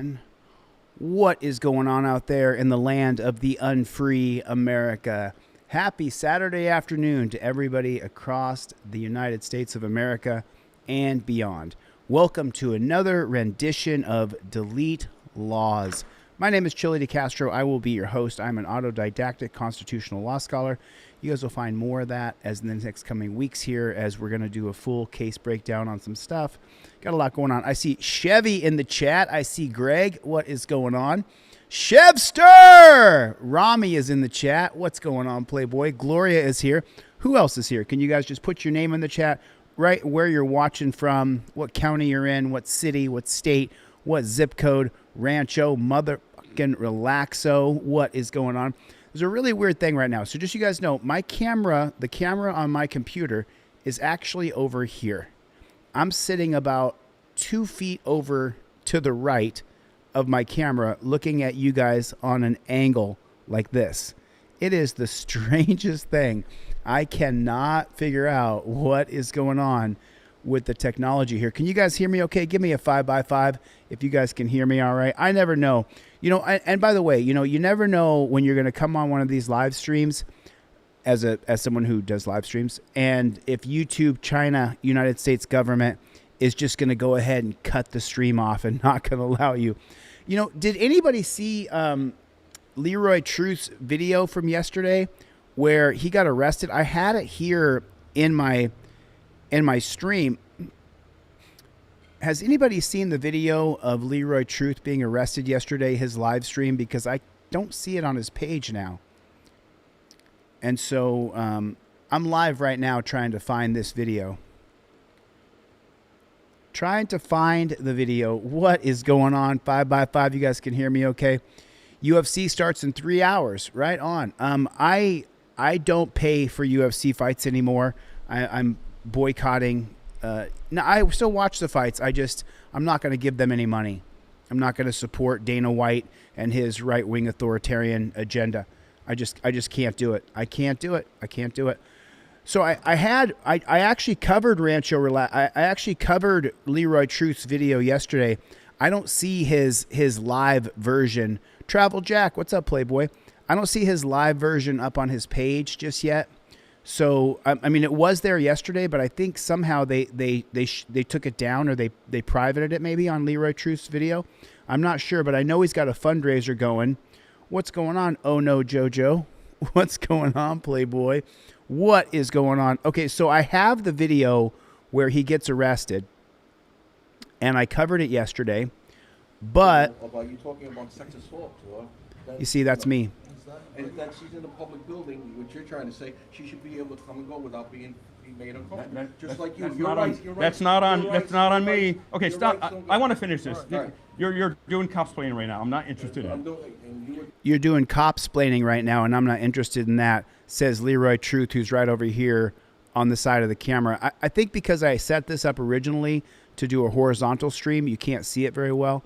everyone. What is going on out there in the land of the unfree America? Happy Saturday afternoon to everybody across the United States of America and beyond. Welcome to another rendition of Delete Lawz. My name is ChilleDeCastro. I will be your host. I'm an autodidactic constitutional law scholar. You guys will find more of that as in the next coming weeks here as we're going to do a full case breakdown on some stuff. Got a lot going on. I see Chevy in the chat. I see Greg. What is going on? Chevster! Rami is in the chat. What's going on, Playboy? Gloria is here. Who else is here? Can you guys just put your name in the chat, right where you're watching from, what county you're in, what city, what state, what zip code, Rancho, motherfucking relaxo. What is going on? There's a really weird thing right now. So just so you guys know, my camera, the camera on my computer is actually over here. I'm sitting about 2 feet over to the right of my camera looking at you guys on an angle like this. It is the strangest thing. I cannot figure out what is going on with the technology here. Can you guys hear me okay? Give me a 5x5 if you guys can hear me all right. I never know. You know, and by the way, you know, you never know when you're going to come on one of these live streams as someone who does live streams, and if YouTube, China, United States government is just going to go ahead and cut the stream off and not going to allow you. You know, did anybody see Leroy Truth's video from yesterday where he got arrested? I had it here in my stream. Has anybody seen the video of Leroy Truth being arrested yesterday, his live stream? Because I don't see it on his page now. And so I'm live right now trying to find this video. Trying to find the video. What is going on? 5x5, you guys can hear me okay? UFC starts in 3 hours. Right on. I don't pay for UFC fights anymore. I'm boycotting. No, I still watch the fights. I'm not going to give them any money. I'm not going to support Dana White and his right-wing authoritarian agenda. I just can't do it. I can't do it. I can't do it. So I actually covered I actually covered Leroy Truth's video yesterday. I don't see his live version. Travel Jack, what's up, Playboy? I don't see his live version up on his page just yet. So I mean, it was there yesterday, but I think somehow they took it down, or they privated it maybe on Leroy Truth's video. I'm not sure, but I know he's got a fundraiser going. What's going on? Oh no, JoJo. What's going on, Playboy? What is going on? Okay, so I have the video where he gets arrested, and I covered it yesterday. But about you talking about sex assault to her. You see, that's me. And that she's in a public building, what you're trying to say, she should be able to come and go without being made uncomfortable. Just like you. That's not on me. Okay, stop. I want to finish this. Right. You're doing cop-splaining right now. I'm not interested in it. You're doing cop-splaining right now, and I'm not interested in that, says Leroy Truth, who's right over here on the side of the camera. I think because I set this up originally to do a horizontal stream, you can't see it very well.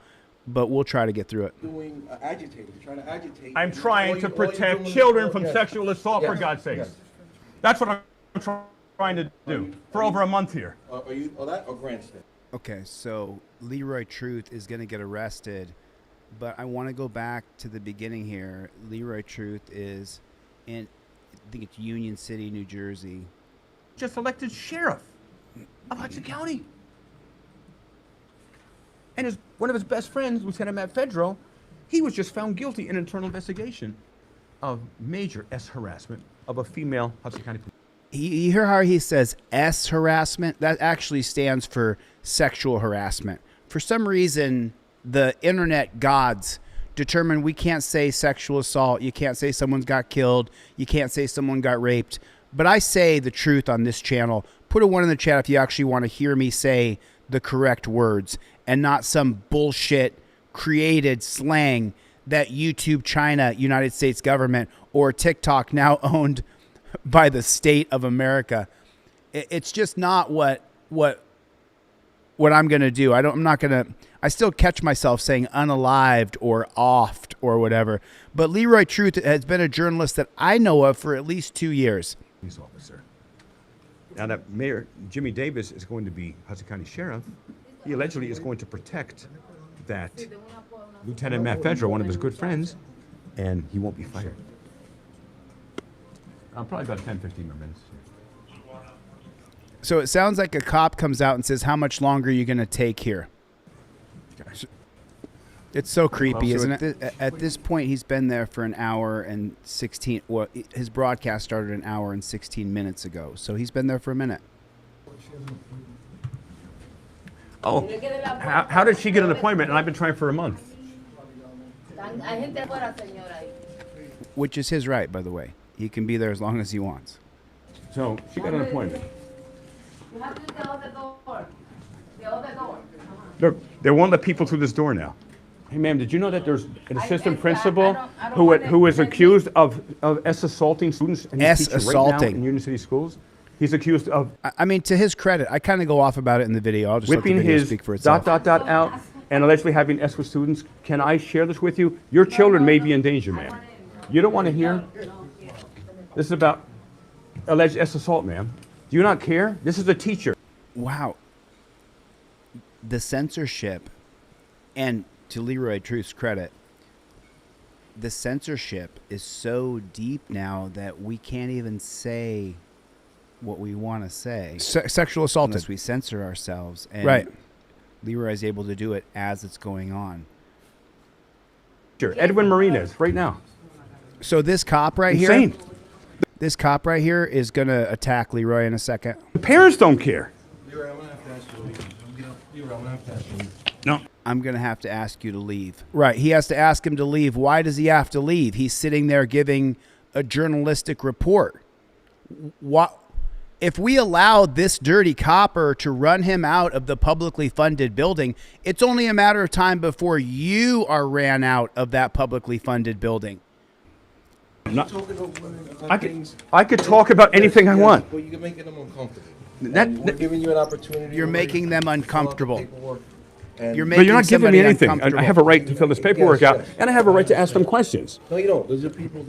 But we'll try to get through it. Trying to agitate. I'm trying to protect children from sexual assault, for God's sakes. Yes. That's what I'm trying to do for over a month here. Are you that or grandstand? Okay, so Leroy Truth is going to get arrested, but I want to go back to the beginning here. Leroy Truth is in, I think it's Union City, New Jersey. Just elected sheriff of Hudson County. And one of his best friends, Lieutenant Matt Fedro, he was just found guilty in an internal investigation of major harassment of a female Hudson County police. You hear how he says harassment? That actually stands for sexual harassment. For some reason, the internet gods determine we can't say sexual assault. You can't say someone's got killed. You can't say someone got raped. But I say the truth on this channel. Put a 1 in the chat if you actually want to hear me say the correct words and not some bullshit created slang that YouTube, China, United States government, or TikTok, now owned by the state of America. It's just not what I'm going to do. I still catch myself saying unalived or offed or whatever. But Leroy Truth has been a journalist that I know of for at least 2 years. Police officer. Now that Mayor Jimmy Davis is going to be Hudson County Sheriff, he allegedly is going to protect that Lieutenant Matt Federal, one of his good friends, and he won't be fired. Probably about 10, 15 more minutes. So it sounds like a cop comes out and says, "How much longer are you going to take here?" It's so creepy, isn't it? At this point, he's been there for an hour and 16. Well, his broadcast started an hour and 16 minutes ago, so he's been there for a minute. Oh, how did she get an appointment? And I've been trying for a month. Which is his right, by the way. He can be there as long as he wants. So she got an appointment. You have to tell the door. The other door. Look, they won't let people through this door now. Hey, ma'am, did you know that there's an assistant principal I don't who want who is it. accused of assaulting students and he's teaching right now assaulting. in Union City schools? He's accused of I mean, to his credit, I kind of go off about it in the video. I'll just let the whipping video his speak for itself. out and allegedly having sex with students. Can I share this with you? Your children may be in danger, ma'am. You don't want to hear? This is about alleged assault, ma'am. Do you not care? This is a teacher. Wow. The censorship, and to Leroy Truth's credit, the censorship is so deep now that we can't even say what we want to say. Sexual assault. Unless we censor ourselves. And Right. Leroy's able to do it as it's going on. Edwin Martinez, right now. So this cop right Insane. here, this cop right here is going to attack Leroy in a second. The parents don't care. Leroy, I'm gonna have to ask you to leave. Leroy, I'm gonna have to ask you to leave. No. I'm going to have to ask you to leave. Right. He has to ask him to leave. Why does he have to leave? He's sitting there giving a journalistic report. What? If we allowed this dirty copper to run him out of the publicly funded building, it's only a matter of time before you are ran out of that publicly funded building. Talking to women about things. I could talk about anything I want. Well, you're making them uncomfortable. That- And we're giving you an opportunity. You're already making them to fill out the uncomfortable. paperwork, and- You're But making you're not giving somebody me anything. I uncomfortable. have a right to fill this paperwork Yes, out, yes. and I have a right to ask them questions. No, you don't. These are people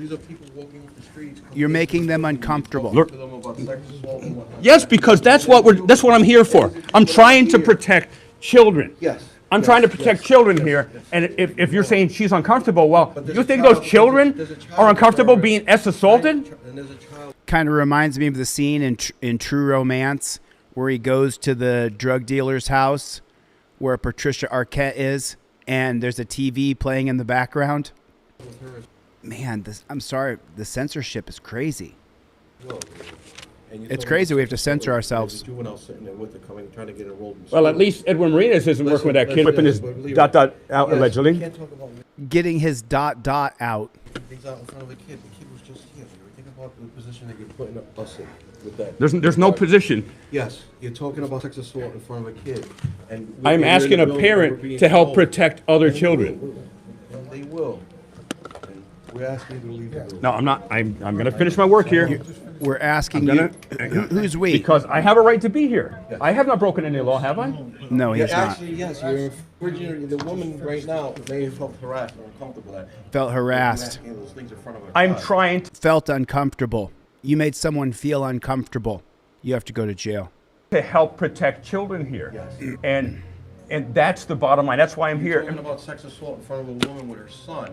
walking the streets. You're making them uncomfortable. Talking to them about sex assault and whatnot. Yes, because that's what I'm here for. I'm trying to protect children. Yes. I'm Yes, trying to protect yes, children yes, here, yes. and if you're saying she's uncomfortable, well, But there's you a think child- those children there's a child are uncomfortable there. being assaulted? And there's a child. Kind of reminds me of the scene in True Romance where he goes to the drug dealer's house where Patricia Arquette is, and there's a TV playing in the background. Man, I'm sorry, the censorship is crazy. And you're It's talking crazy about we have to sex censor assault, ourselves. there's a juvenile sitting there with her trying to get enrolled in Well, at school. least Edwin Martinez isn't working with that kid, ripping his dot out Yes, allegedly. You can't talk about Getting his dot out. things out in front of a kid. The kid was just here. You ever think about the position that you're putting us in with that? There's no position. Yes, you're talking about sex assault in front of a kid. And I'm we're in asking the a building and we're parent being to help told. protect other And children. They will. And we're asking you to leave the building. No, I'm not. I'm going to finish my work here We're asking I'm you. gonna- Who's we? because I have a right to be here. I have not broken any law, have I? No, Yeah, he's not. actually, yes, you're infringing. The woman right now may have felt harassed or uncomfortable. Felt harassed. Asking those things in front of her I'm child. trying Felt uncomfortable. You made someone feel uncomfortable. You have to go to jail. to help protect children here, Yes. and that's the bottom line. That's why I'm You're here. talking about sex assault in front of a woman with her son.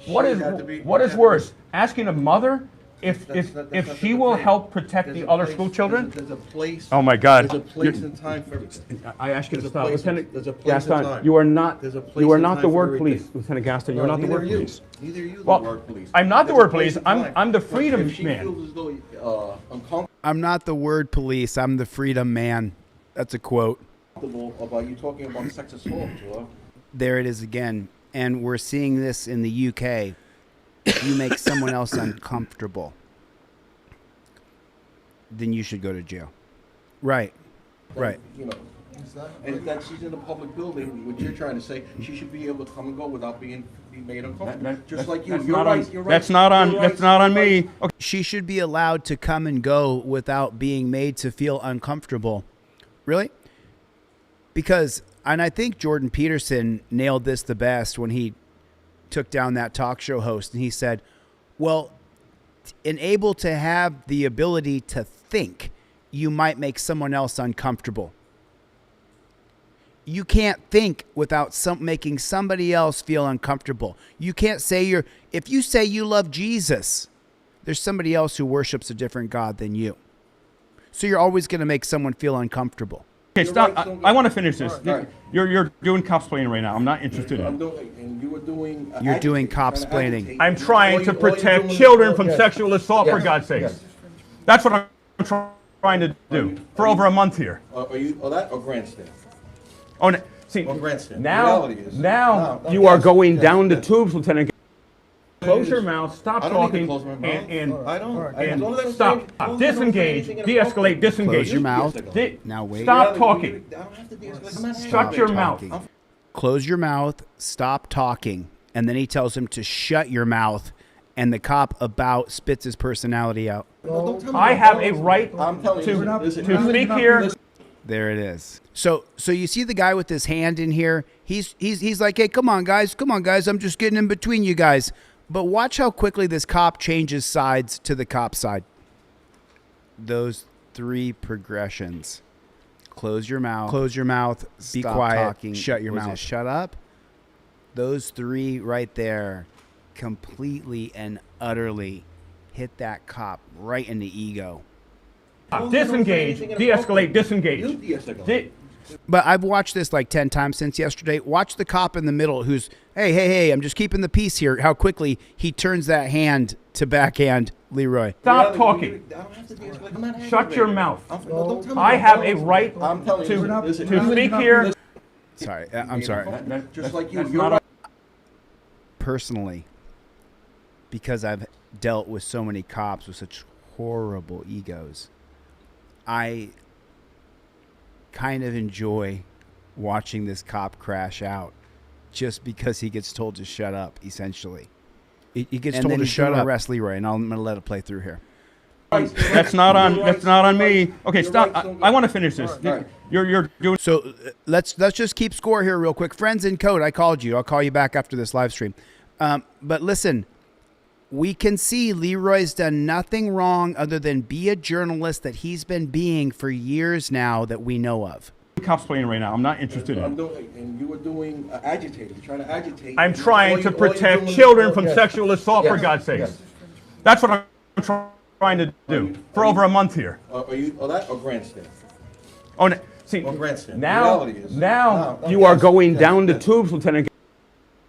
What She is had to be- what is had to worse? be- Asking a mother if That's not she the will thing. help protect There's the a other place- school children? There's a place. Oh my God! There's a place You're- and time for everything. I ask you to There's a stop, place- Lieutenant there's a place and Gaston. time. You are not. There's a place You are and not time the for word everything. police, Lieutenant Gaston. You No, are not the neither word are you. police. Neither are you the Well, word police. I'm not the There's a word place police. and I'm- time. I'm the But freedom if she man. feels as though uncomfortable I'm not the word police. I'm the freedom man. That's a quote. about you talking about sex assault, Joe. There it is again. And we're seeing this in the UK. You make someone else uncomfortable, then you should go to jail. Right. Right. You know, and that she's in a public building, what you're trying to say, she should be able to come and go without being made uncomfortable. Just like you. That's You're not right. on- You're right. That's not on. You're right, That's not on you're right. me. Okay. She should be allowed to come and go without being made to feel uncomfortable. Really? Because, and I think Jordan Peterson nailed this the best when he took down that talk show host and he said, well, and able to have the ability to think, you might make someone else uncomfortable. You can't think without making somebody else feel uncomfortable. You can't say if you say you love Jesus, there's somebody else who worships a different God than you. So you're always going to make someone feel uncomfortable. Okay, stop. Right, I want to finish this. Right. You're doing cop-splaining right now. I'm not interested in it. And you were doing. You're doing agitating, cop-splaining. trying to I'm agitate. trying to All you're protect doing- children from Yes. sexual assault, for Yes. God's sakes. Yes. That's what I'm trying to do for over a month here. Are you, that or grandstand? Oh, see, Or grandstand. now The reality is- now No, you are yes, going yes, down the yes. tubes, Lieutenant. Close your mouth. Stop I don't need to talking. close my mouth. And I don't. and As long as I don't stop. say- as long as I don't say Disengage. anything De-escalate. Disengage. Close your mouth. Now wait. Stop talking. I don't have to de-escalate. I'm not Shut having your it. mouth. talking. Close your mouth, stop talking. And then he tells him to shut your mouth, and the cop about spits his personality out. No, don't tell me I that. have a right I'm telling you, to listen, speak here. There it is. So you see the guy with his hand in here? He's like, hey, come on, guys. I'm just getting in between you guys. But watch how quickly this cop changes sides to the cop side. Those 3 progressions. Close your mouth. Close your mouth. Be Stop quiet. talking. Shut your Was mouth. it- Shut up. Those 3 right there completely and utterly hit that cop right in the ego. Disengage. De-escalate. You Disengage. de-escalate. But I've watched this like 10 times since yesterday. Watch the cop in the middle who's, hey, I'm just keeping the peace here. How quickly he turns that hand to backhand Leroy. Stop talking. I don't have to de-escalate. I'm not Shut your aggravated. mouth. Don't tell me I that. have a right I'm telling you, to listen, speak here. Sorry, I'm sorry. Just like you. That's You're not right. Personally, because I've dealt with so many cops with such horrible egos, I kind of enjoy watching this cop crash out just because he gets told to shut up, essentially. He gets told to shut up. Arrest Leroy, and I'm going to let it play through here. That's not on me. Okay, You're stop. right, I want to finish this. All right. You're doing. So let's just keep score here real quick. Friends in code, I called you. I'll call you back after this live stream. But listen, we can see Leroy's done nothing wrong other than be a journalist that he's been being for years now that we know of. Cops playing right now. I'm not interested in I'm it. doing, and you were doing agitating, trying to agitate. I'm All trying to all you're protect doing is- children from Yes. sexual assault, for Yes. God's sakes. Yes. That's what I'm trying to do for over a month here. Are you, that or grandstand? Oh, see, Or grandstand. The now reality is- now No, you are yes, going yes, down the yes. tubes, Lieutenant.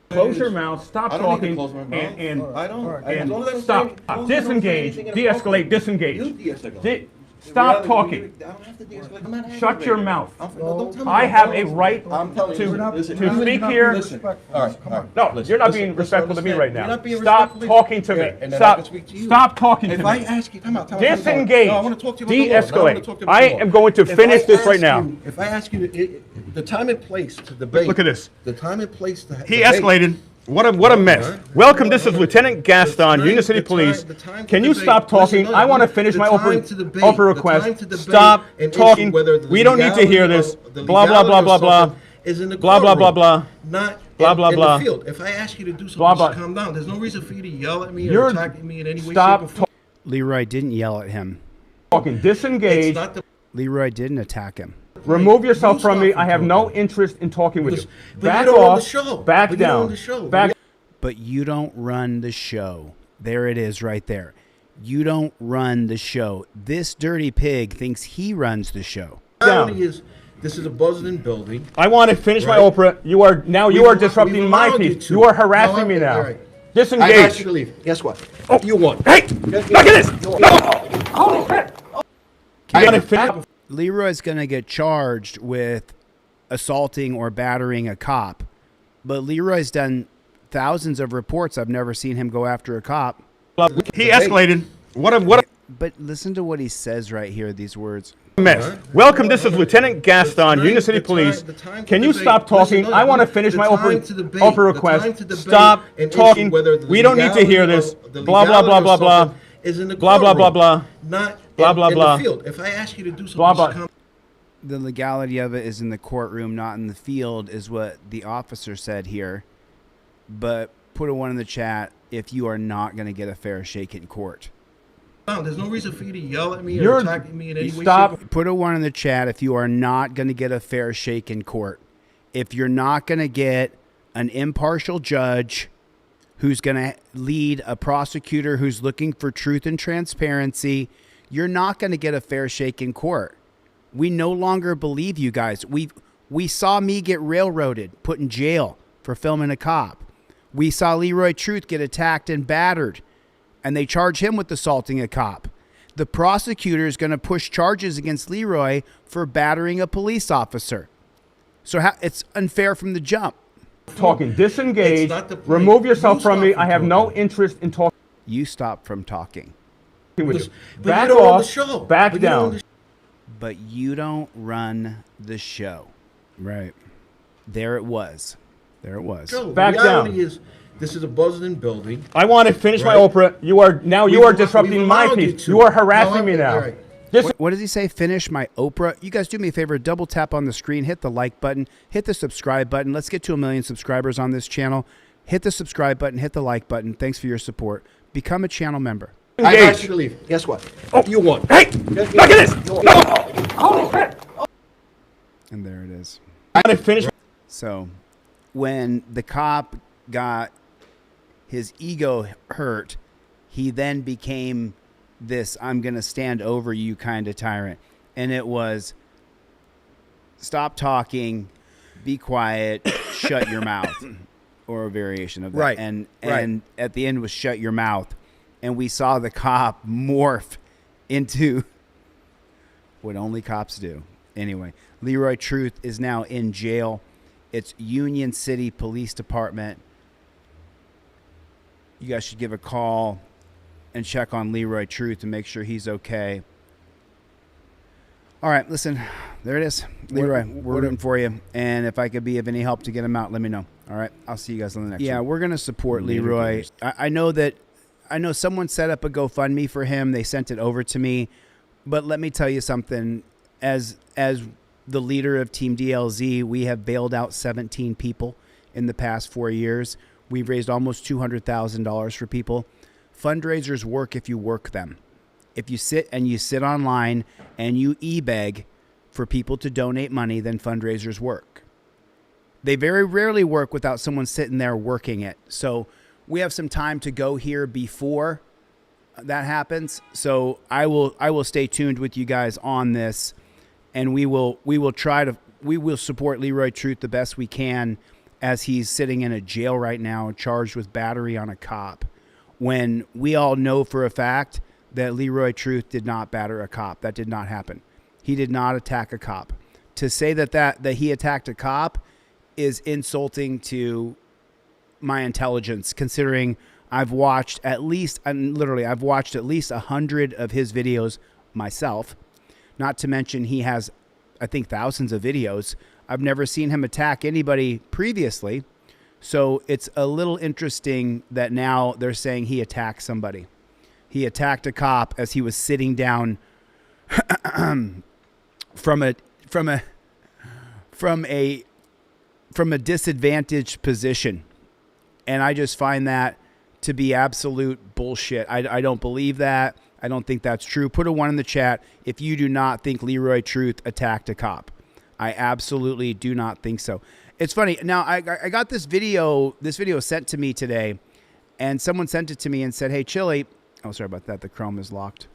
Close your mouth. Stop I don't need to talking. close my mouth. And I don't. As and long as I don't stop. say- as long as I don't say Disengage. anything De-escalate. inappropriate. Disengage. You de-escalate. Stop The reality- talking. I don't have to de-escalate. I'm not Shut your aggravated. mouth. Don't tell me I that. have a right I'm telling you, to listen, speak here. Listen. All right. No, Listen, you're not listen, being listen, respectful to me understand. right now. You're not being Stop respectful. talking to me. Yeah, and then I Stop. can speak to you. Stop talking to If me. I ask you, come on. Disengage. No, I want to talk to you about the law. I wanna De-escalate. talk to you about I the law. am going to If finish I this right ask now. you- If I ask you the time and place to debate. Look at this. The time and place to He debate. escalated. What a mess. Welcome, this is Lieutenant Gaston, Union City Police. Can you stop talking? I want to finish my open request. Stop talking. We don't need to hear this. Blah, blah, blah, blah, blah. Blah, blah, blah, blah. Not Blah, blah, in blah. the field. If I ask you to do something, Blah, you blah. should calm down. There's no reason for you to yell at me or You're attack me in any way, shape, or stop form. Leroy didn't yell at him. talking. It's Disengage. not the Leroy didn't attack him. Remove yourself You from me. stop I have from no talking. interest in talking with you. But Back you don't own the off. show. Back But you don't own down. the show. Back. But you don't run the show. There it is right there. You don't run the show. This dirty pig thinks he runs the show. The down. reality is, this is a buzzing building. I want to finish my Right. opera. You are We've disrupting my allowed you peace. to. You are harassing me No, now. all right. I asked you Disengage. to leave. Guess what? Oh. You won. Hey, look at this. No. Holy crap. I gotta finish. Leroy's going to get charged with assaulting or battering a cop. But Leroy's done thousands of reports. I've never seen him go after a cop. He escalated. What a But listen to what he says right here, these words. mess. Welcome, this is Lieutenant Gaston, Union City Police. Can you stop talking? I want to finish my open request. Stop talking. We don't need to hear this. Blah, blah, blah, blah, blah. Blah, blah, blah, blah. Not Blah, blah, in blah. the field. If I ask you to do something, Blah, you blah. should come. The legality of it is in the courtroom, not in the field, is what the officer said here. But put a 1 in the chat if you are not going to get a fair shake in court. There's no reason for you to yell at me or You're attack me in any way, stop. shape, or Put a 1 in the chat if you are not going to get a fair shake in court. if you're not going to get an impartial judge who's going to lead a prosecutor who's looking for truth and transparency, you're not going to get a fair shake in court. We no longer believe you guys. We saw me get railroaded, put in jail for filming a cop. We saw Leroy Truth get attacked and battered, and they charge him with assaulting a cop. The prosecutor is going to push charges against Leroy for battering a police officer. So it's unfair from the jump. Talking, disengage, It's not the point. remove yourself You from stop me. from I have no talking. interest in talking You stop from talking, with you. But Back you don't own the off, show. back But you don't own down. the but you don't run the show. Right. There it was. There it was. show. Back The reality down. is, this is a buzzing building. I want to finish my Right. Oprah. You are We've disrupting my allowed you peace. to. You are harassing me No, now. all right. What does he say? Finish my Oprah. You guys do me a favor. Double tap on the screen. Hit the like button. Hit the subscribe button. Let's get to 1 million subscribers on this channel. Hit the subscribe button. Hit the like button. Thanks for your support. Become a channel member. I Engage. asked you to leave. Guess what? You won. Hey, look at this. No. Holy crap. And there it is. I want to finish. So when the cop got his ego hurt, he then became this I'm going to stand over you kind of tyrant. And it was stop talking, be quiet, shut your mouth, or a variation of that. Right, And right. at the end was shut your mouth. And we saw the cop morph into what only cops do. Anyway, Leroy Truth is now in jail. It's Union City Police Department. You guys should give a call and check on Leroy Truth and make sure he's okay. All right, listen, there it is. Leroy, we're rooting for you. And if I could be of any help to get him out, let me know. All right, I'll see you guys on the next one. Yeah, we're going to support Leroy. I know someone set up a GoFundMe for him. They sent it over to me. But let me tell you something. As the leader of Team DLZ, we have bailed out 17 people in the past 4 years. We've raised almost $200,000 for people. Fundraisers work if you work them. If you sit online and you e-beg for people to donate money, then fundraisers work. They very rarely work without someone sitting there working it. So we have some time to go here before that happens. So I will stay tuned with you guys on this, and we will support Leroy Truth the best we can as he's sitting in a jail right now charged with battery on a cop, when we all know for a fact that Leroy Truth did not batter a cop. That did not happen. He did not attack a cop. To say that he attacked a cop is insulting to my intelligence, considering I've watched at least 100 of his videos myself. Not to mention he has, I think, thousands of videos. I've never seen him attack anybody previously. So it's a little interesting that now they're saying he attacked somebody. He attacked a cop as he was sitting down from a disadvantaged position. And I just find that to be absolute bullshit. I don't believe that. I don't think that's true. Put a 1 in the chat if you do not think Leroy Truth attacked a cop. I absolutely do not think so. It's funny. Now, I got this video sent to me today, and someone sent it to me and said, hey, Chille. Oh, sorry about that. The Chrome is locked.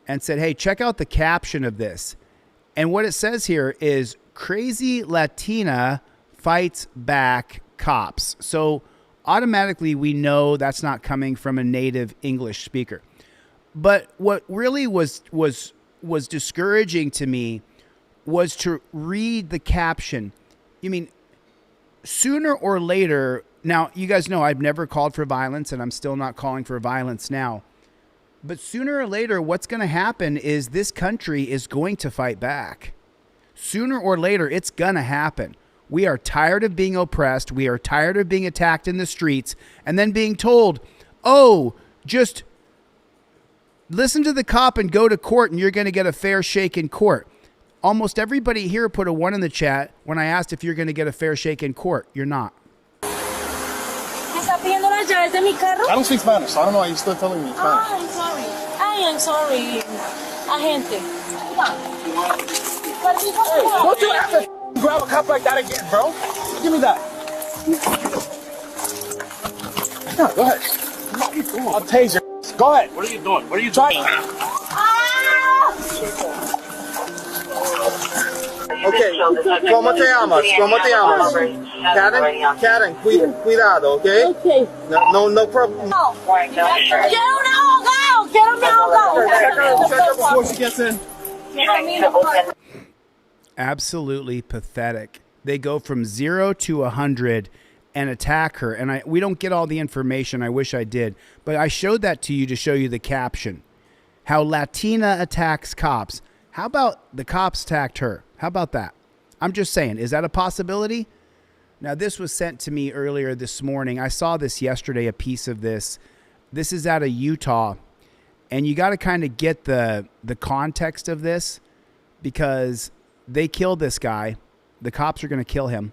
And said, hey, check out the caption of this. And what it says here is, crazy Latina fights back cops. So automatically we know that's not coming from a native English speaker. But what really was discouraging to me was to read the caption. You mean, sooner or later, now you guys know I've never called for violence, and I'm still not calling for violence now. But sooner or later, what's going to happen is this country is going to fight back. Sooner or later, it's going to happen. We are tired of being oppressed. We are tired of being attacked in the streets and then being told, oh, just listen to the cop and go to court and you're going to get a fair shake in court. Almost everybody here put a 1 in the chat when I asked if you're going to get a fair shake in court. You're not. ¿Me está pidiendo las llaves de mi carro? I don't speak Spanish. I don't know why you're still telling me Spanish. I'm sorry. I am sorry, agente. Don't you have to Grab a cup like that again, bro. Give me that. No, go ahead. I'll tase your. Go ahead. What are you doing? What are you Try. doing? Okay. ¿Cómo te llamas? ¿Cómo te llamas? Karen? Karen, cuidado, okay? Okay. No problem. Quiero un ahogado. Quiero un ahogado. Check her before she gets in. Absolutely pathetic. They go from 0 to 100 and attack her. And we don't get all the information. I wish I did. But I showed that to you to show you the caption. How Latina attacks cops. How about the cops attacked her? How about that? I'm just saying, is that a possibility? Now, this was sent to me earlier this morning. I saw this yesterday, a piece of this. This is out of Utah. And you got to kind of get the context of this, because they killed this guy. The cops are going to kill him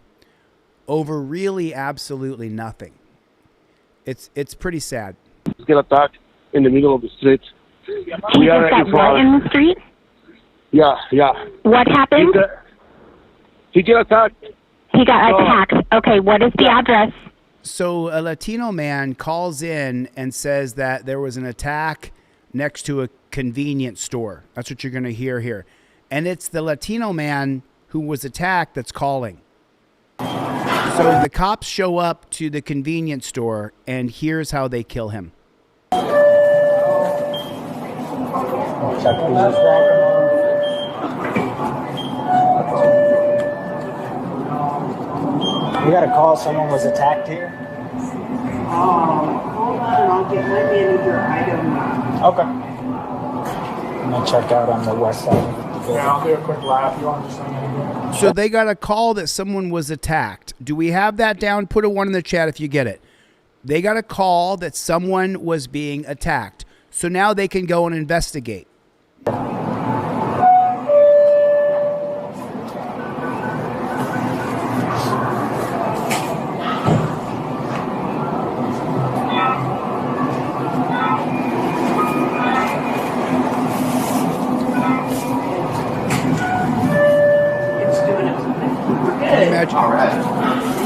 over really absolutely nothing. It's pretty sad. Get attacked in the middle of the street. He just got what in the street? Yeah. What happened? He get attacked. He got attacked. Okay, what is the address? So a Latino man calls in and says that there was an attack next to a convenience store. That's what you're going to hear here. And it's the Latino man who was attacked that's calling. So the cops show up to the convenience store, and here's how they kill him. We got a call someone was attacked here. Hold on, I'll get my manager. I don't know. Okay. I'm gonna check out on the west side. Yeah, I'll do a quick lap. You want to just send me again? So they got a call that someone was attacked. Do we have that down? Put a 1 in the chat if you get it. They got a call that someone was being attacked. So now they can go and investigate.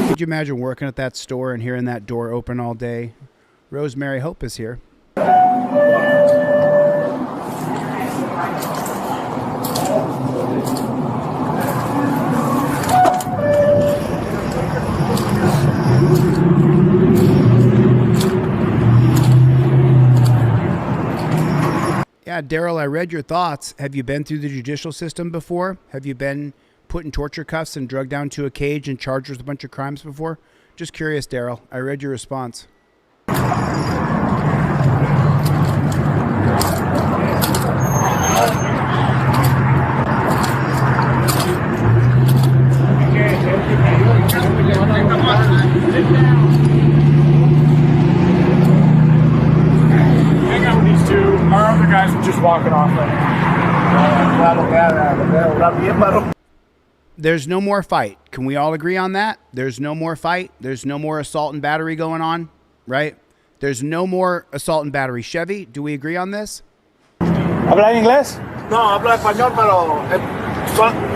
Could you imagine working at that store and hearing that door open all day? Rosemary Hope is here. Yeah, Daryl, I read your thoughts. Have you been through the judicial system before? Have you been put in torture cuffs and drugged down to a cage and charged with a bunch of crimes before? Just curious, Daryl. I read your response. Hang out with these two. Our other guys are just walking off right now. There's no more fight. Can we all agree on that? There's no more fight. There's no more assault and battery going on, right? There's no more assault and battery. Chevy, do we agree on this? ¿Habla inglés? No, habla español, pero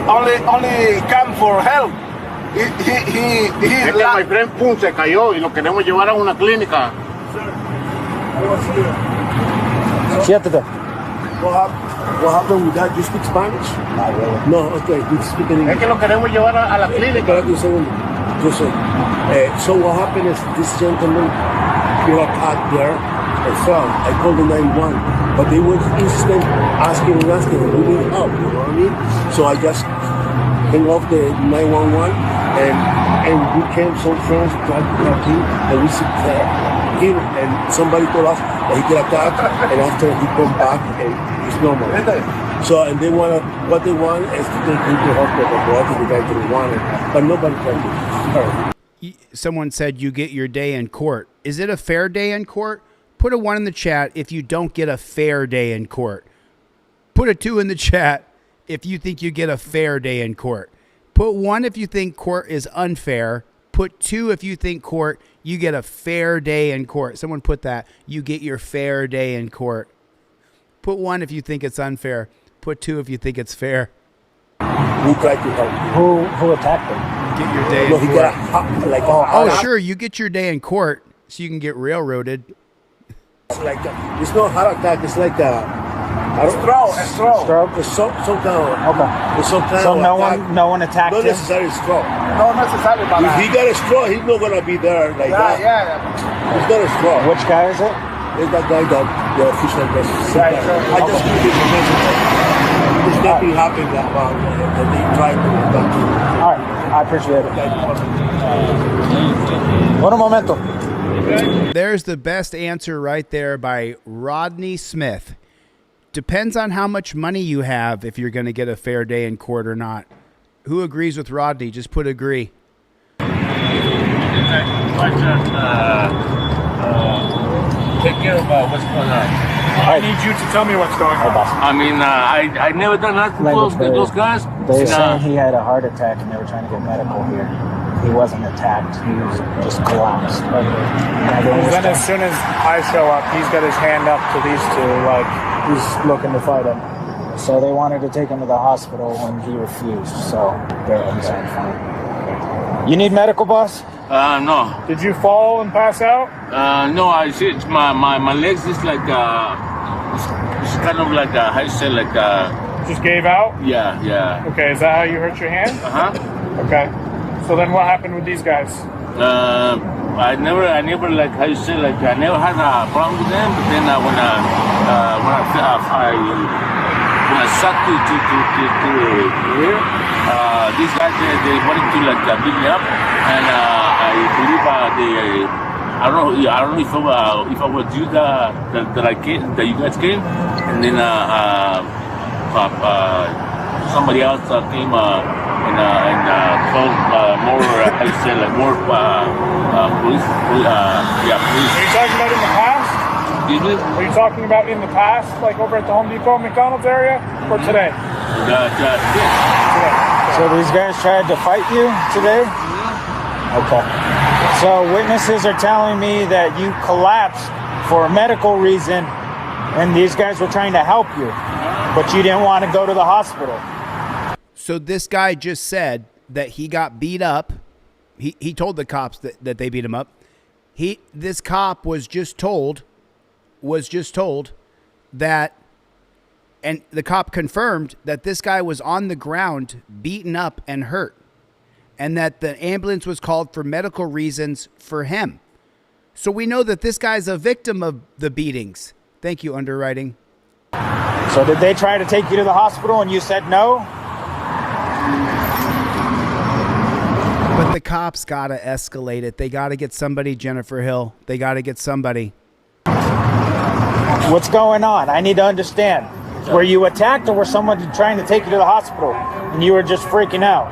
only come for help. Es que my friend pum se cayó y lo queremos llevar a una clínica. Siéntate. What happened with that? You speak Spanish? Not really. No, okay, you speak in Es English. que lo queremos llevar a la clínica. Espérate un segundo. So what happened is this gentleman got attacked there and fell. I called the 911, but they were insistent asking, and we need help, you know what I mean? So I just hung off the 911 and we came, some friends tried to help him, and we sit him, and somebody told us that he got attacked, and after he come back and he's normal. So, and what they want is to take him to hospital, but I think the guy didn't want it, but nobody can do it. Someone said you get your day in court. Is it a fair day in court? Put a 1 in the chat if you don't get a fair day in court. Put a 2 in the chat if you think you get a fair day in court. Put 1 if you think court is unfair. Put 2 if you think court, you get a fair day in court. Someone put that. You get your fair day in court. Put 1 if you think it's unfair. Put 2 if you think it's fair. We tried to help him. Who attacked him? Get your day No, in he court. got Oh, sure, you get your day in court so you can get railroaded. It's like it's not heart attack. It's like a stroke. Stroke? It's some kind of Okay. It's some kind So of attack. no one attacked Not him? necessarily stroke. No, necessarily, but If he got a stroke, he's not gonna be there like that. It's not a stroke. Which guy is it? It's that guy that the official was. Right, I just give you information that there's nothing happened that they tried to attack him. All right, I appreciate it. Un momento. There's the best answer right there by Rodney Smith. Depends on how much money you have if you're going to get a fair day in court or not. Who agrees with Rodney? Just put agree. Take care of what's going on. I need you to tell me what's going on. I mean, I never done nothing to those guys. They were saying he had a heart attack and they were trying to get medical here. He wasn't attacked. He was just collapsed. And then as soon as I show up, he's got his hand up to these two, like he's looking to fight him. So they wanted to take him to the hospital when he refused. So they're insane fine. You need medical, boss? No. Did you fall and pass out? No, I see it's my legs is like it's kind of like how you say like just gave out? Yeah. Okay, is that how you hurt your hand? Okay. So then what happened with these guys? I never like how you say like I never had a problem with them, but then when I sat to here, these guys they wanted to like beat me up, and I believe I don't know if I was you that you guys came, and then somebody else came and called more how you say like more police. Police. Are you talking about in the past? Excuse me? Are you talking about in the past, like over at the Home Depot, McDonald's area, or today? So these guys tried to fight you today? Okay. So witnesses are telling me that you collapsed for a medical reason and these guys were trying to help you, but you didn't want to go to the hospital. So this guy just said that he got beat up. He told the cops that they beat him up. This cop was just told that, and the cop confirmed that this guy was on the ground, beaten up and hurt, and that the ambulance was called for medical reasons for him. So we know that this guy's a victim of the beatings. Thank you, underwriting. So did they try to take you to the hospital and you said no? But the cops got to escalate it. They got to get somebody, Jennifer Hill. They got to get somebody. What's going on? I need to understand. Were you attacked or was someone trying to take you to the hospital and you were just freaking out?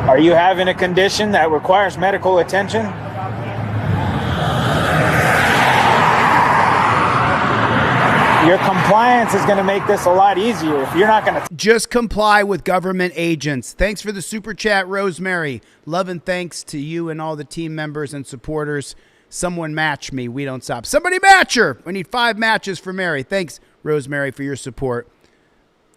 Are you having a condition that requires medical attention? Your compliance is going to make this a lot easier if you're not going to... Just comply with government agents. Thanks for the super chat, Rosemary. Love and thanks to you and all the team members and supporters. Someone match me. We don't stop. Somebody match her. We need 5 matches for Mary. Thanks, Rosemary, for your support.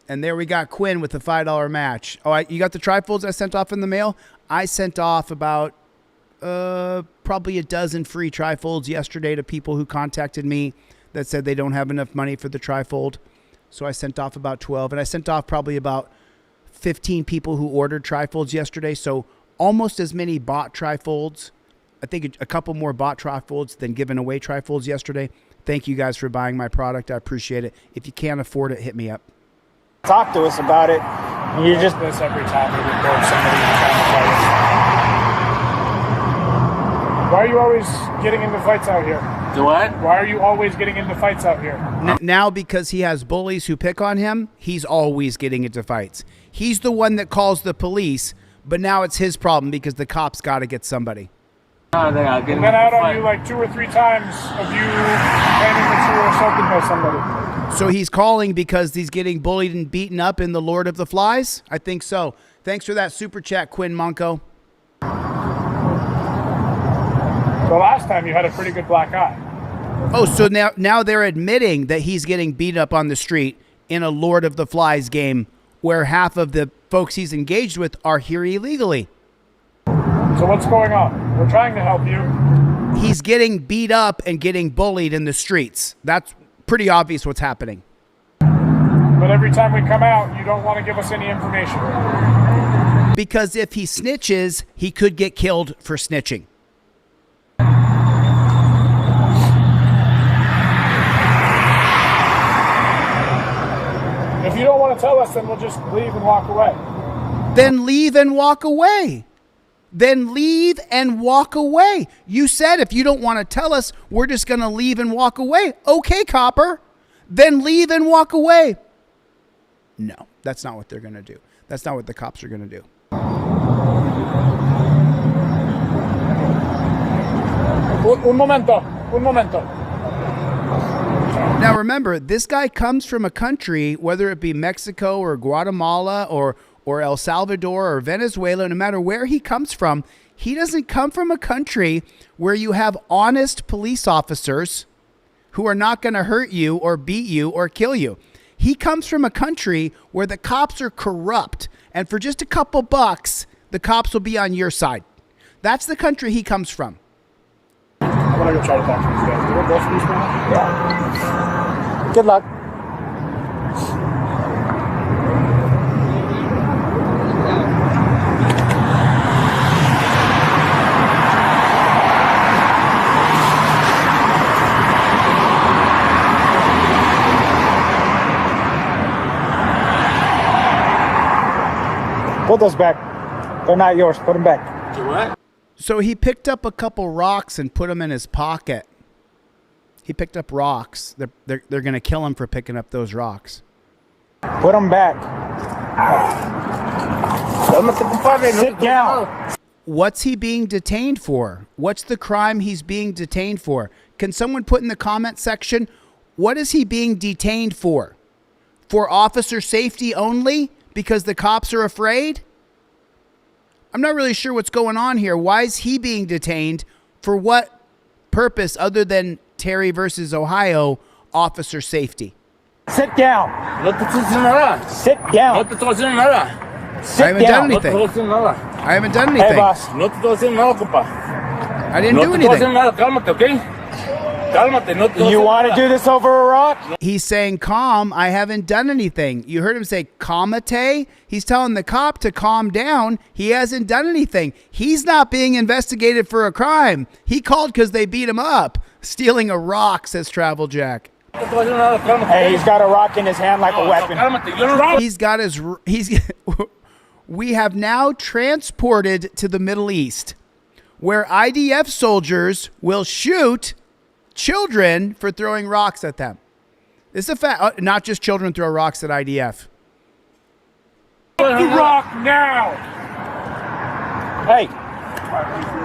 And there we got Quinn with the $5 match. Oh, you got the trifolds I sent off in the mail? I sent off about probably a dozen free trifolds yesterday to people who contacted me that said they don't have enough money for the trifold. So I sent off about 12. And I sent off probably about 15 people who ordered trifolds yesterday. So almost as many bought trifolds. I think a couple more bought trifolds than given away trifolds yesterday. Thank you guys for buying my product. I appreciate it. If you can't afford it, hit me up. Talk to us about it. You just... This every time we report somebody trying to fight us. Why are you always getting into fights out here? Do what? Why are you always getting into fights out here? Now because he has bullies who pick on him, he's always getting into fights. He's the one that calls the police, but now it's his problem because the cops got to get somebody. And then out on you like 2 or 3 times of you claiming that you were assaulted by somebody. So he's calling because he's getting bullied and beaten up in the Lord of the Flies? I think so. Thanks for that super chat, Quinn Monco. The last time you had a pretty good black eye. Oh, so now they're admitting that he's getting beat up on the street in a Lord of the Flies game where half of the folks he's engaged with are here illegally. So what's going on? We're trying to help you. He's getting beat up and getting bullied in the streets. That's pretty obvious what's happening. But every time we come out, you don't want to give us any information. Because if he snitches, he could get killed for snitching. If you don't want to tell us, then we'll just leave and walk away. Then leave and walk away. Then leave and walk away. You said if you don't want to tell us, we're just going to leave and walk away. Okay, copper. Then leave and walk away. No, that's not what they're going to do. That's not what the cops are going to do. Un momento. Now remember, this guy comes from a country, whether it be Mexico or Guatemala or El Salvador or Venezuela, no matter where he comes from, he doesn't come from a country where you have honest police officers who are not going to hurt you or beat you or kill you. He comes from a country where the cops are corrupt, and for just a couple bucks, the cops will be on your side. That's the country he comes from. I'm going to go try to talk to these guys. We're both of these now? Yeah. Good luck. Put those back. They're not yours. Put them back. What? So he picked up a couple rocks and put them in his pocket. He picked up rocks. They're going to kill him for picking up those rocks. Put them back. Sit down. What's he being detained for? What's the crime he's being detained for? Can someone put in the comment section, what is he being detained for? For officer safety only? Because the cops are afraid? I'm not really sure what's going on here. Why is he being detained? For what purpose other than Terry versus Ohio officer safety? Sit down. Sit down. I haven't done anything. I haven't done anything. Hey, boss. I didn't do anything. You want to do this over a rock? He's saying, calm, I haven't done anything. You heard him say, calmate? He's telling the cop to calm down. He hasn't done anything. He's not being investigated for a crime. He called because they beat him up. Stealing a rock, says Travel Jack. Hey, he's got a rock in his hand like a weapon. He's got his... We have now transported to the Middle East, where IDF soldiers will shoot children for throwing rocks at them. This is a fact. Not just children throw rocks at IDF. Put the rock now. Hey,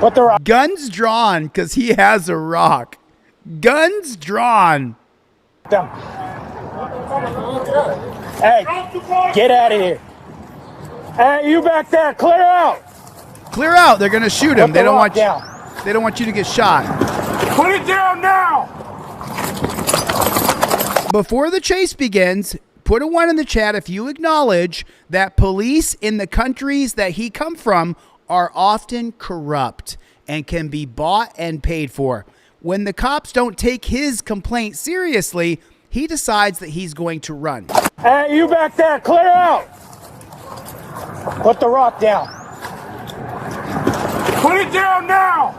put the rock. Guns drawn because he has a rock. Guns drawn. Hey, get out of here. Hey, you back there, clear out. Clear out. They're going to shoot him. They don't want you. Down. They don't want you to get shot. Put it down now. Before the chase begins, put a 1 in the chat if you acknowledge that police in the countries that he come from are often corrupt and can be bought and paid for. When the cops don't take his complaint seriously, he decides that he's going to run. Hey, you back there, clear out. Put the rock down. Put it down now.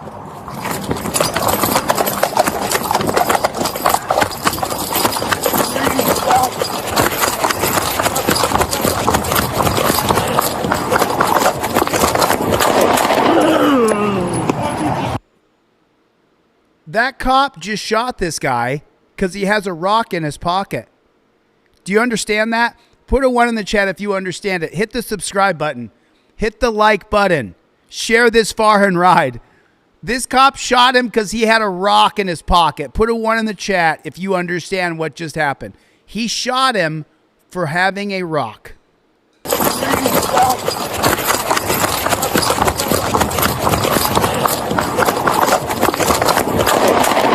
That cop just shot this guy because he has a rock in his pocket. Do you understand that? Put a 1 in the chat if you understand it. Hit the subscribe button. Hit the like button. Share this far and ride. This cop shot him because he had a rock in his pocket. Put a 1 in the chat if you understand what just happened. He shot him for having a rock.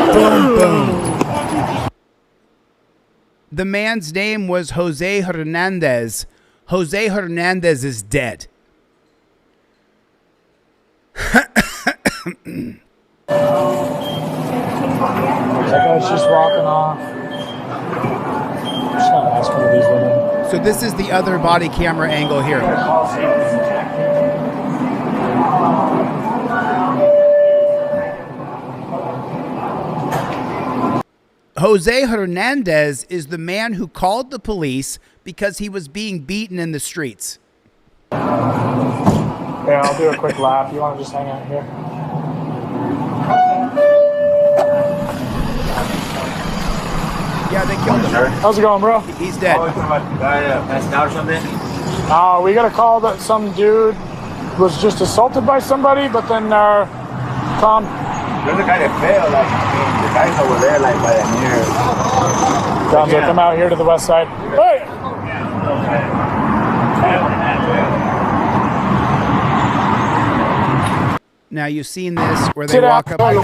Boom, boom. The man's name was Jose Hernandez. Jose Hernandez is dead. That guy's just walking off. I'm just gonna ask one of these women. So this is the other body camera angle here. Jose Hernandez is the man who called the police because he was being beaten in the streets. Yeah, I'll do a quick lap. You want to just hang out here? Yeah, they killed him. How's it going, bro? He's dead. Passed out or something? We got a call that some dude was just assaulted by somebody, but then Tom. There's a guy that fell, like, the guy's over there, like, by the mirror. Sounds like I'm out here to the west side. Hey! Now you've seen this where they Sit walk down. up.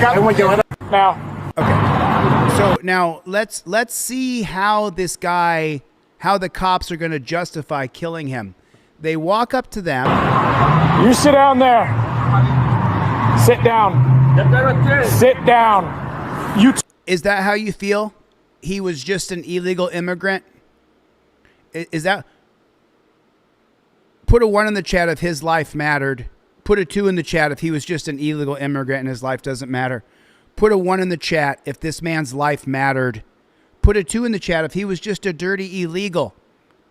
Now. Okay. So now let's see how this guy, how the cops are going to justify killing him. They walk up to them. You sit down there. Sit down. Sit down. Is that how you feel? He was just an illegal immigrant? Is that? Put a 1 in the chat if his life mattered. Put a 2 in the chat if he was just an illegal immigrant and his life doesn't matter. Put a 1 in the chat if this man's life mattered. Put a 2 in the chat if he was just a dirty illegal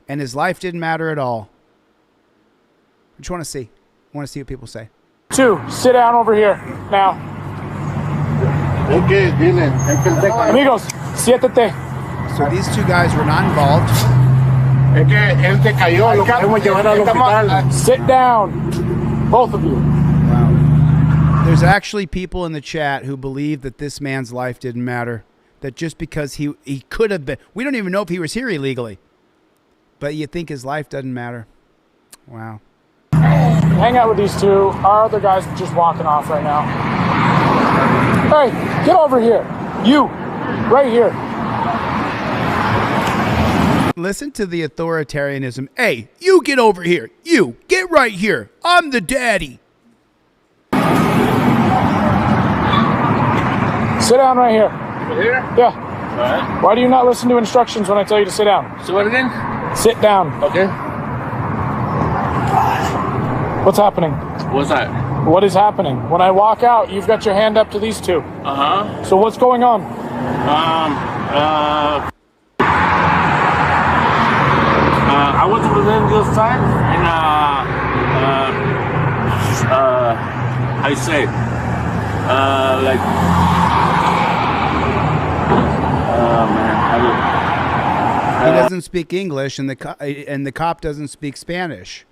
and his life didn't matter at all. I just want to see. I want to see what people say. 2, sit down over here now. Okay, dile. Amigos, siéntate. So these 2 guys were not involved. Es que él se cayó, lo podemos llevar al hospital. Sit down, both of you. Wow. There's actually people in the chat who believe that this man's life didn't matter. That just because he could have been, we don't even know if he was here illegally, but you think his life doesn't matter. Wow. Hang out with these 2. Our other guys are just walking off right now. Hey, get over here. You, right here. Listen to the authoritarianism. Hey, you get over here. You, get right here. I'm the daddy. Sit down right here. Here? Yeah. All right. Why do you not listen to instructions when I tell you to sit down? So what again? Sit down. Okay. What's happening? What's that? What is happening? When I walk out, you've got your hand up to these 2. Uh-huh. So what's going on? I was with them this time, and I say, like, He doesn't speak English, and the cop doesn't speak Spanish.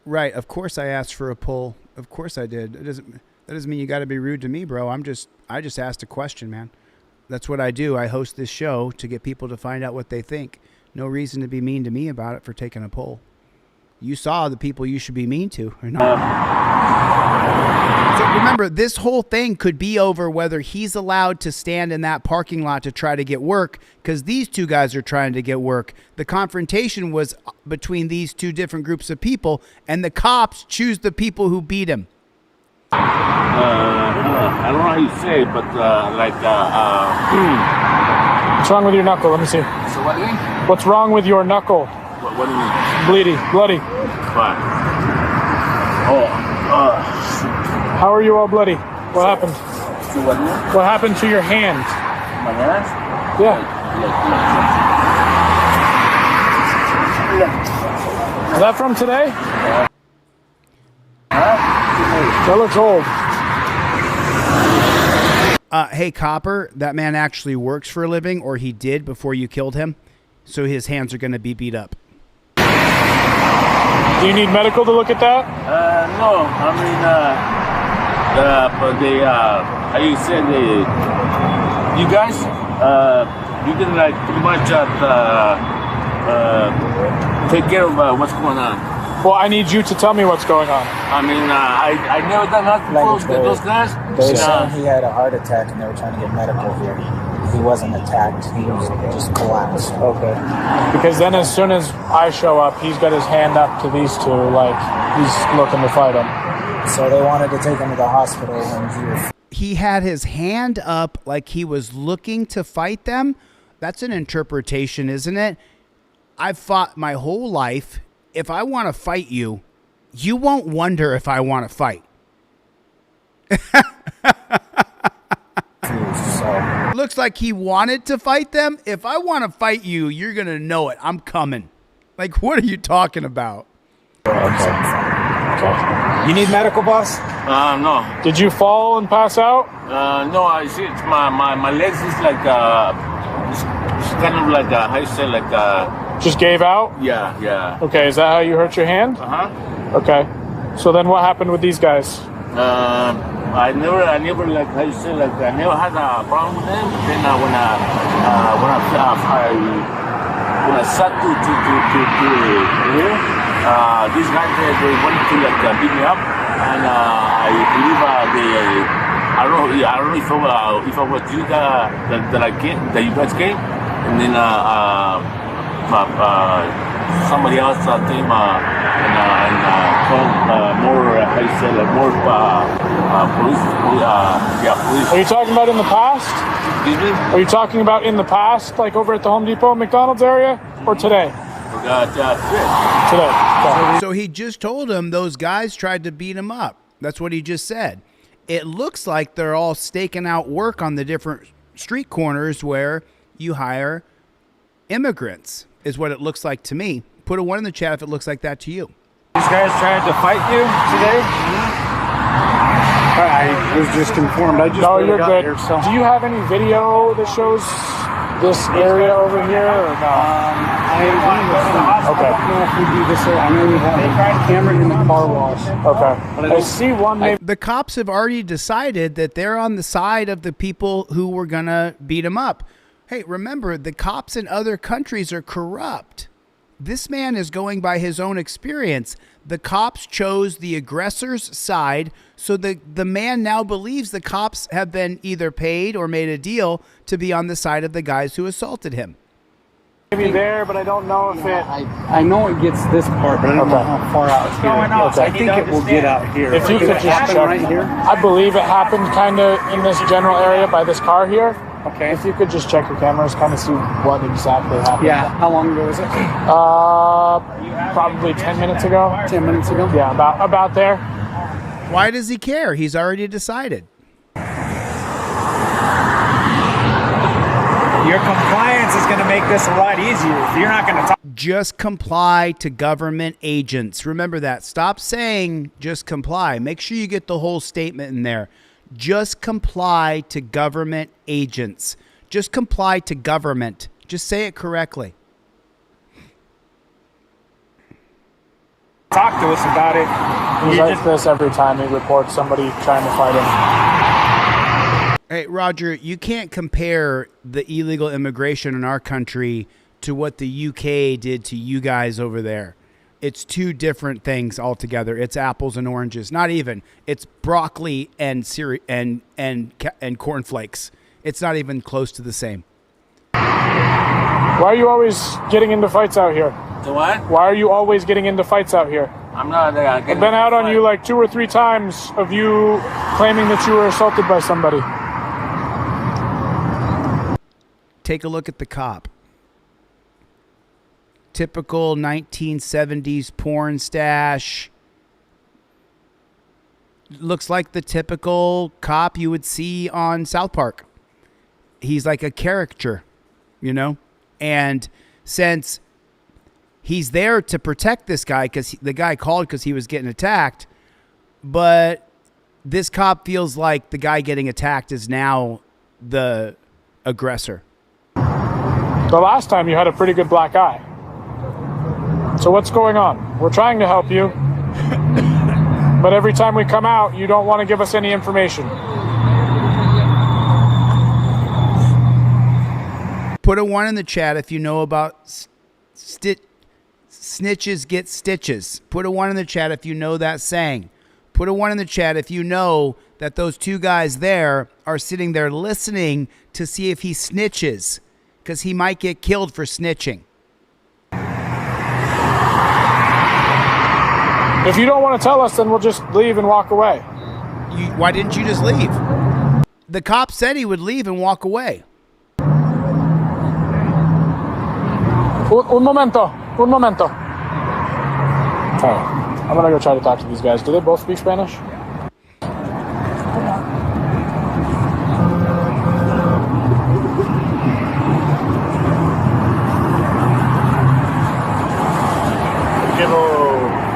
Right. Of course, I asked for a poll. Of course, I did. That doesn't mean you got to be rude to me, bro. I just asked a question, man. That's what I do. I host this show to get people to find out what they think. No reason to be mean to me about it for taking a poll. You saw the people you should be mean to or not. So remember, this whole thing could be over whether he's allowed to stand in that parking lot to try to get work, because these 2 guys are trying to get work. The confrontation was between these 2 different groups of people, and the cops choose the people who beat him. I don't know how you say it, but What's wrong with your knuckle? Let me see. So what again? What's wrong with your knuckle? What do you mean? Bloody. Fine. How are you all bloody? What happened? So what? What happened to your hand? My hands? Yeah. Is that from today? That looks old. Hey, Copper, that man actually works for a living, or he did before you killed him, so his hands are going to be beat up. Do you need medical to look at that? No. I mean, but they, how you say, you guys, you can, like, pretty much take care of what's going on. Well, I need you to tell me what's going on. I mean, I never done nothing close to those guys. They were saying he had a heart attack and they were trying to get medical here. He wasn't attacked. He was just collapsed. Okay. Because then as soon as I show up, he's got his hand up to these two, like he's looking to fight him. So they wanted to take him to the hospital when he had his hand up like he was looking to fight them. That's an interpretation, isn't it? I've fought my whole life. If I want to fight you, you won't wonder if I want to fight. Looks like he wanted to fight them. If I want to fight you, you're going to know it. I'm coming. Like, what are you talking about? You need medical, boss? No. Did you fall and pass out? No, I see it's my legs is like, it's kind of like, how you say, like, just gave out? Yeah. Okay, is that how you hurt your hand? Uh-huh. Okay. So then what happened with these guys? I never like, how you say, like, I never had a problem with them. Then when I sat to here, these guys, they wanted to like beat me up, and I believe I don't know if I was you that you guys came, and then somebody else came and called more, how you say, like more police. Are you talking about in the past? Excuse me? Are you talking about in the past, like over at the Home Depot McDonald's area, or today? Today. So he just told him those guys tried to beat him up. That's what he just said. It looks like they're all staking out work on the different street corners where you hire immigrants, is what it looks like to me. Put a 1 in the chat if it looks like that to you. These guys tried to fight you today? I was just informed. I just you're good. Here, so. Do you have any video that shows this area over here or no? I don't know if we do this. I know we have a camera in the car wash. Okay. I see one. The cops have already decided that they're on the side of the people who were going to beat him up. Hey, remember, the cops in other countries are corrupt. This man is going by his own experience. The cops chose the aggressor's side, so the man now believes the cops have been either paid or made a deal to be on the side of the guys who assaulted him. Maybe there, but I don't know if it... I know it gets this part, but I don't know how far out it's going. I think it will get out here. If you could just check. Right here? I believe it happened kind of in this general area by this car here. Okay. If you could just check your cameras, kind of see what exactly happened. Yeah. How long ago was it? Probably 10 minutes ago. 10 minutes ago? Yeah, about there. Why does he care? He's already decided. Your compliance is going to make this a lot easier. If you're not going to talk. Just comply to government agents. Remember that. Stop saying just comply. Make sure you get the whole statement in there. Just comply to government agents. Just comply to government. Just say it correctly. Talk to us about it. He writes this every time he reports somebody trying to fight him. Hey, Roger, you can't compare the illegal immigration in our country to what the UK did to you guys over there. It's two different things altogether. It's apples and oranges. Not even. It's broccoli and cornflakes. It's not even close to the same. Why are you always getting into fights out here? The what? Why are you always getting into fights out here? I'm not. I've been out on you like 2 or 3 times of you claiming that you were assaulted by somebody. Take a look at the cop. Typical 1970s porn stash. Looks like the typical cop you would see on South Park. He's like a caricature, you know? And since he's there to protect this guy, because the guy called because he was getting attacked, but this cop feels like the guy getting attacked is now the aggressor. The last time you had a pretty good black eye. So what's going on? We're trying to help you. But every time we come out, you don't want to give us any information. Put a 1 in the chat if you know about Snitches get stitches. Put a 1 in the chat if you know that saying. Put a 1 in the chat if you know that those two guys there are sitting there listening to see if he snitches, because he might get killed for snitching. If you don't want to tell us, then we'll just leave and walk away. Why didn't you just leave? The cop said he would leave and walk away. Un momento. Un momento. All right. I'm going to go try to talk to these guys. Do they both speak Spanish?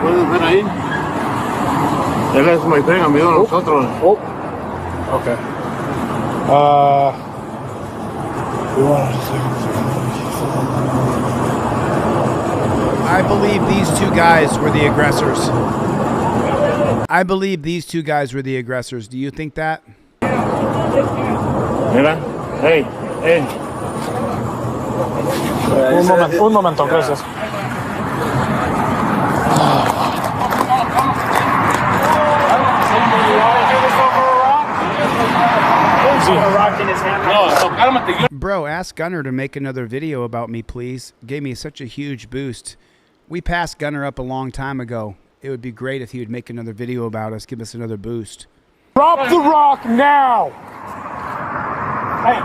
¿Puedes ver ahí? Él es my friend, amigo de nosotros. Oh, okay. I believe these two guys were the aggressors. I believe these two guys were the aggressors. Do you think that? Mira, hey, hey. Un momento, gracias. Bro, ask Gunner to make another video about me, please. Gave me such a huge boost. We passed Gunner up a long time ago. It would be great if he would make another video about us, give us another boost. Drop the rock now! Hey.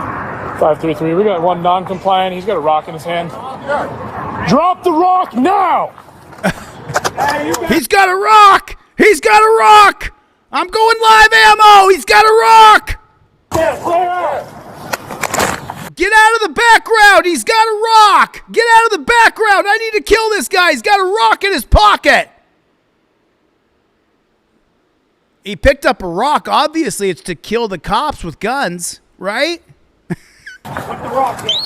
533, we got one non-compliant. He's got a rock in his hand. Drop the rock now! He's got a rock! He's got a rock! I'm going live ammo! He's got a rock! Get out of the background! He's got a rock! Get out of the background! I need to kill this guy! He's got a rock in his pocket! He picked up a rock. Obviously, it's to kill the cops with guns, right? Put the rock down.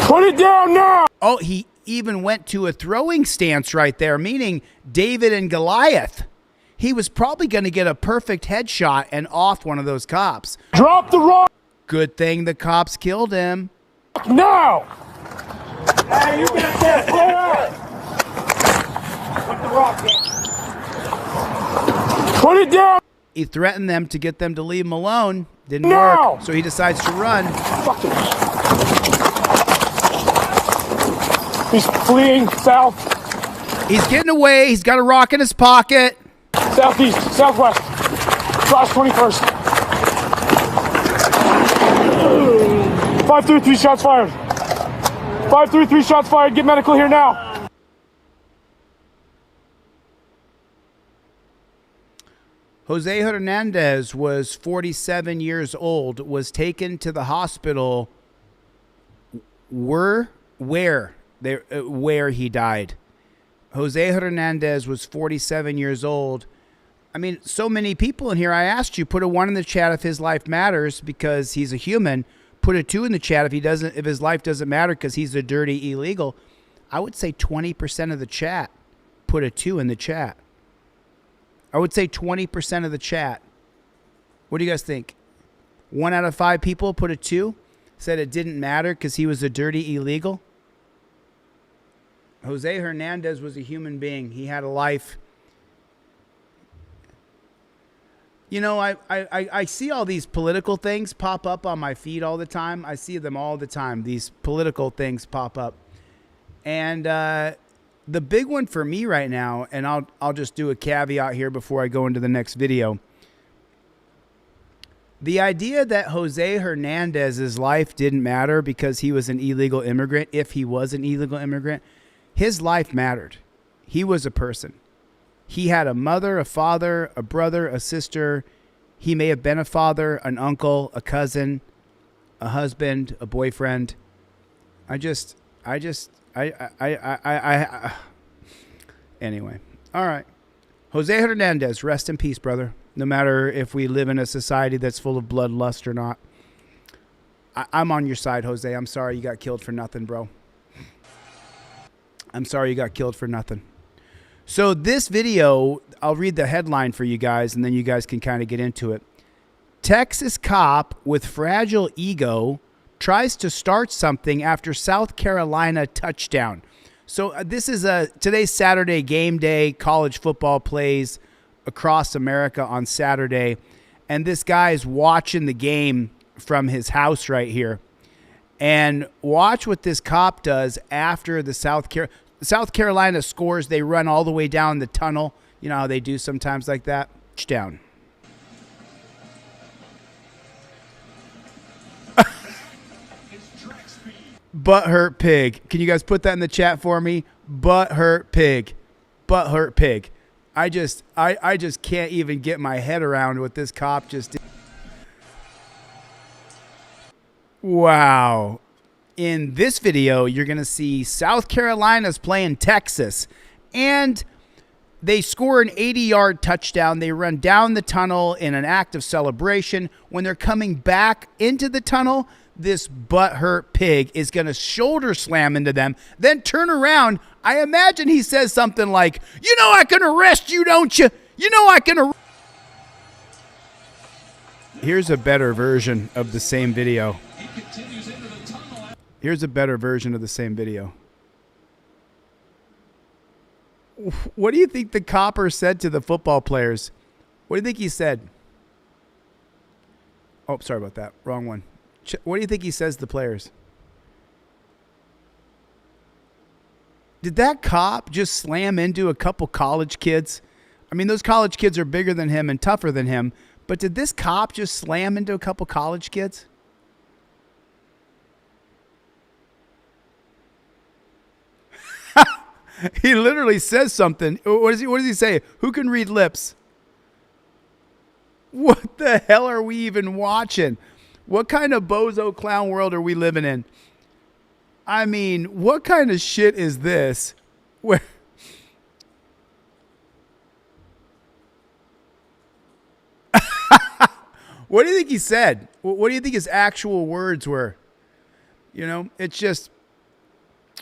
Put it down now! Oh, he even went to a throwing stance right there, meaning David and Goliath. He was probably going to get a perfect headshot and off one of those cops. Drop the rock! Good thing the cops killed him. Now! Hey, you got that flare! Put the rock down. Put it down! He threatened them to get them to leave him alone. Didn't No! work, so he decides to run. Fuck him. He's fleeing south. He's getting away. He's got a rock in his pocket. Southeast, southwest. Cross 21st. 533 shots fired. 533 shots fired. Get medical here now. Jose Hernandez was 47 years old, was taken to the hospital where he died. Jose Hernandez was 47 years old. I mean, so many people in here. I asked you, put a 1 in the chat if his life matters because he's a human. Put a 2 in the chat if his life doesn't matter because he's a dirty illegal. I would say 20% of the chat put a 2 in the chat. I would say 20% of the chat. What do you guys think? 1 out of 5 people put a 2, said it didn't matter because he was a dirty illegal. Jose Hernandez was a human being. He had a life. You know, I see all these political things pop up on my feed all the time. I see them all the time. These political things pop up. And the big one for me right now, and I'll just do a caveat here before I go into the next video. The idea that Jose Hernandez's life didn't matter because he was an illegal immigrant, if he was an illegal immigrant, his life mattered. He was a person. He had a mother, a father, a brother, a sister. He may have been a father, an uncle, a cousin, a husband, a boyfriend. Anyway. All right. Jose Hernandez, rest in peace, brother. No matter if we live in a society that's full of bloodlust or not. I'm on your side, Jose. I'm sorry you got killed for nothing, bro. I'm sorry you got killed for nothing. So this video, I'll read the headline for you guys, and then you guys can kind of get into it. Texas cop with fragile ego tries to start something after South Carolina touchdown. So this is today's Saturday game day. College football plays across America on Saturday. And this guy is watching the game from his house right here. And watch what this cop does after the South Carolina scores. They run all the way down the tunnel. You know how they do sometimes like that? Down. Butthurt pig. Can you guys put that in the chat for me? Butthurt pig. Butthurt pig. I just can't even get my head around what this cop just did. Wow. In this video, you're going to see South Carolina's playing Texas. And they score an 80-yard touchdown. They run down the tunnel in an act of celebration. When they're coming back into the tunnel, this butthurt pig is going to shoulder slam into them, then turn around. I imagine he says something like, "You know I can arrest you, don't you? You know I can." Here's a better version of the same video. Here's a better version of the same video. What do you think the copper said to the football players? What do you think he said? Oh, sorry about that. Wrong one. What do you think he says to the players? Did that cop just slam into a couple college kids? I mean, those college kids are bigger than him and tougher than him. But did this cop just slam into a couple college kids? He literally says something. What does he say? Who can read lips? What the hell are we even watching? What kind of bozo clown world are we living in? I mean, what kind of shit is this? Where what do you think he said? What do you think his actual words were? You know, it's just,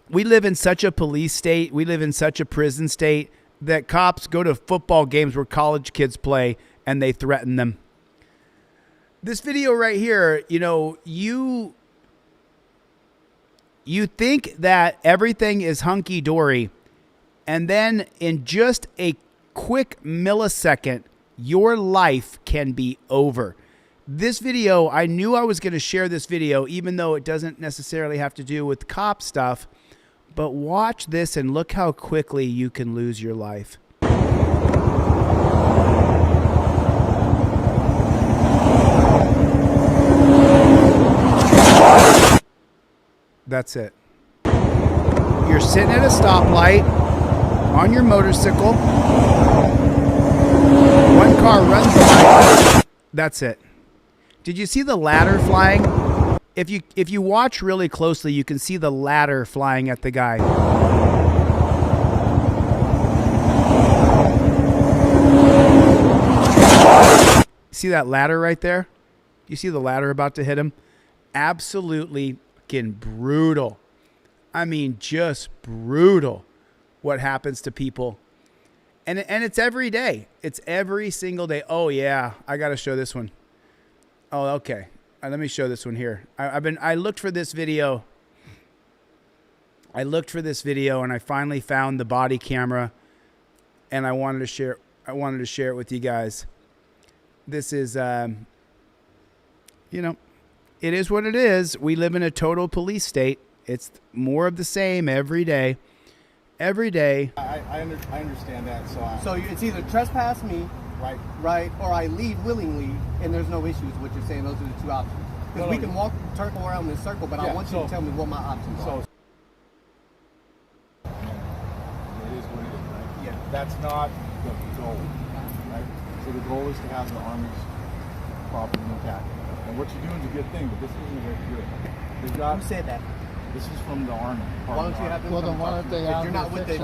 we live in such a police state. We live in such a prison state that cops go to football games where college kids play and they threaten them. This video right here, you know, you think that everything is hunky-dory, and then in just a quick millisecond, your life can be over. This video, I knew I was going to share this video, even though it doesn't necessarily have to do with cop stuff, but watch this and look how quickly you can lose your life. That's it. You're sitting at a stoplight on your motorcycle. One car runs by. That's it. Did you see the ladder flying? If you watch really closely, you can see the ladder flying at the guy. See that ladder right there? You see the ladder about to hit him? Absolutely brutal. I mean, just brutal what happens to people. And it's every day. It's every single day. Oh yeah, I got to show this one. Oh, okay. Let me show this one here. I looked for this video. And I finally found the body camera, and I wanted to share it with you guys. This is you know, it is what it is. We live in a total police state. It's more of the same every day. Every day. I understand that. So it's either trespass me, right, or I leave willingly, and there's no issues. What you're saying, those are the two options. Because we can circle around this circle, but I want you to tell me what my options are. It is what it is, right? Yeah. That's not the goal, right? So the goal is to have the Army's property intact. And what you're doing is a good thing, but this isn't very good. Who said that? This is from the Army. Why don't you have them? Well, then why don't they have? You're not with the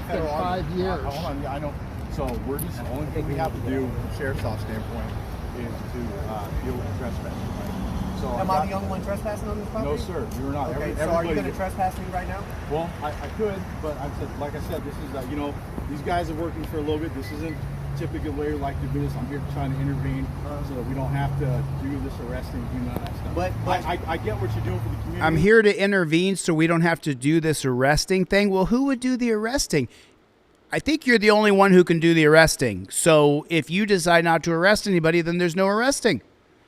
federal Army. 5 years. Hold on, I know. So we're just the only thing we have to do from the sheriff's office standpoint is to deal with the trespassing. Right? So am I the only one trespassing on this property? No, sir. You're not. Okay. So are you going to trespass me right now? Well, I could, but like I said, this is you know, these guys are working for a little bit. This isn't typically way you like to do this. I'm here trying to intervene so that we don't have to do this arresting, do none of that stuff. But I get what you're doing for the community. I'm here to intervene so we don't have to do this arresting thing. Well, who would do the arresting? I think you're the only one who can do the arresting. So if you decide not to arrest anybody, then there's no arresting.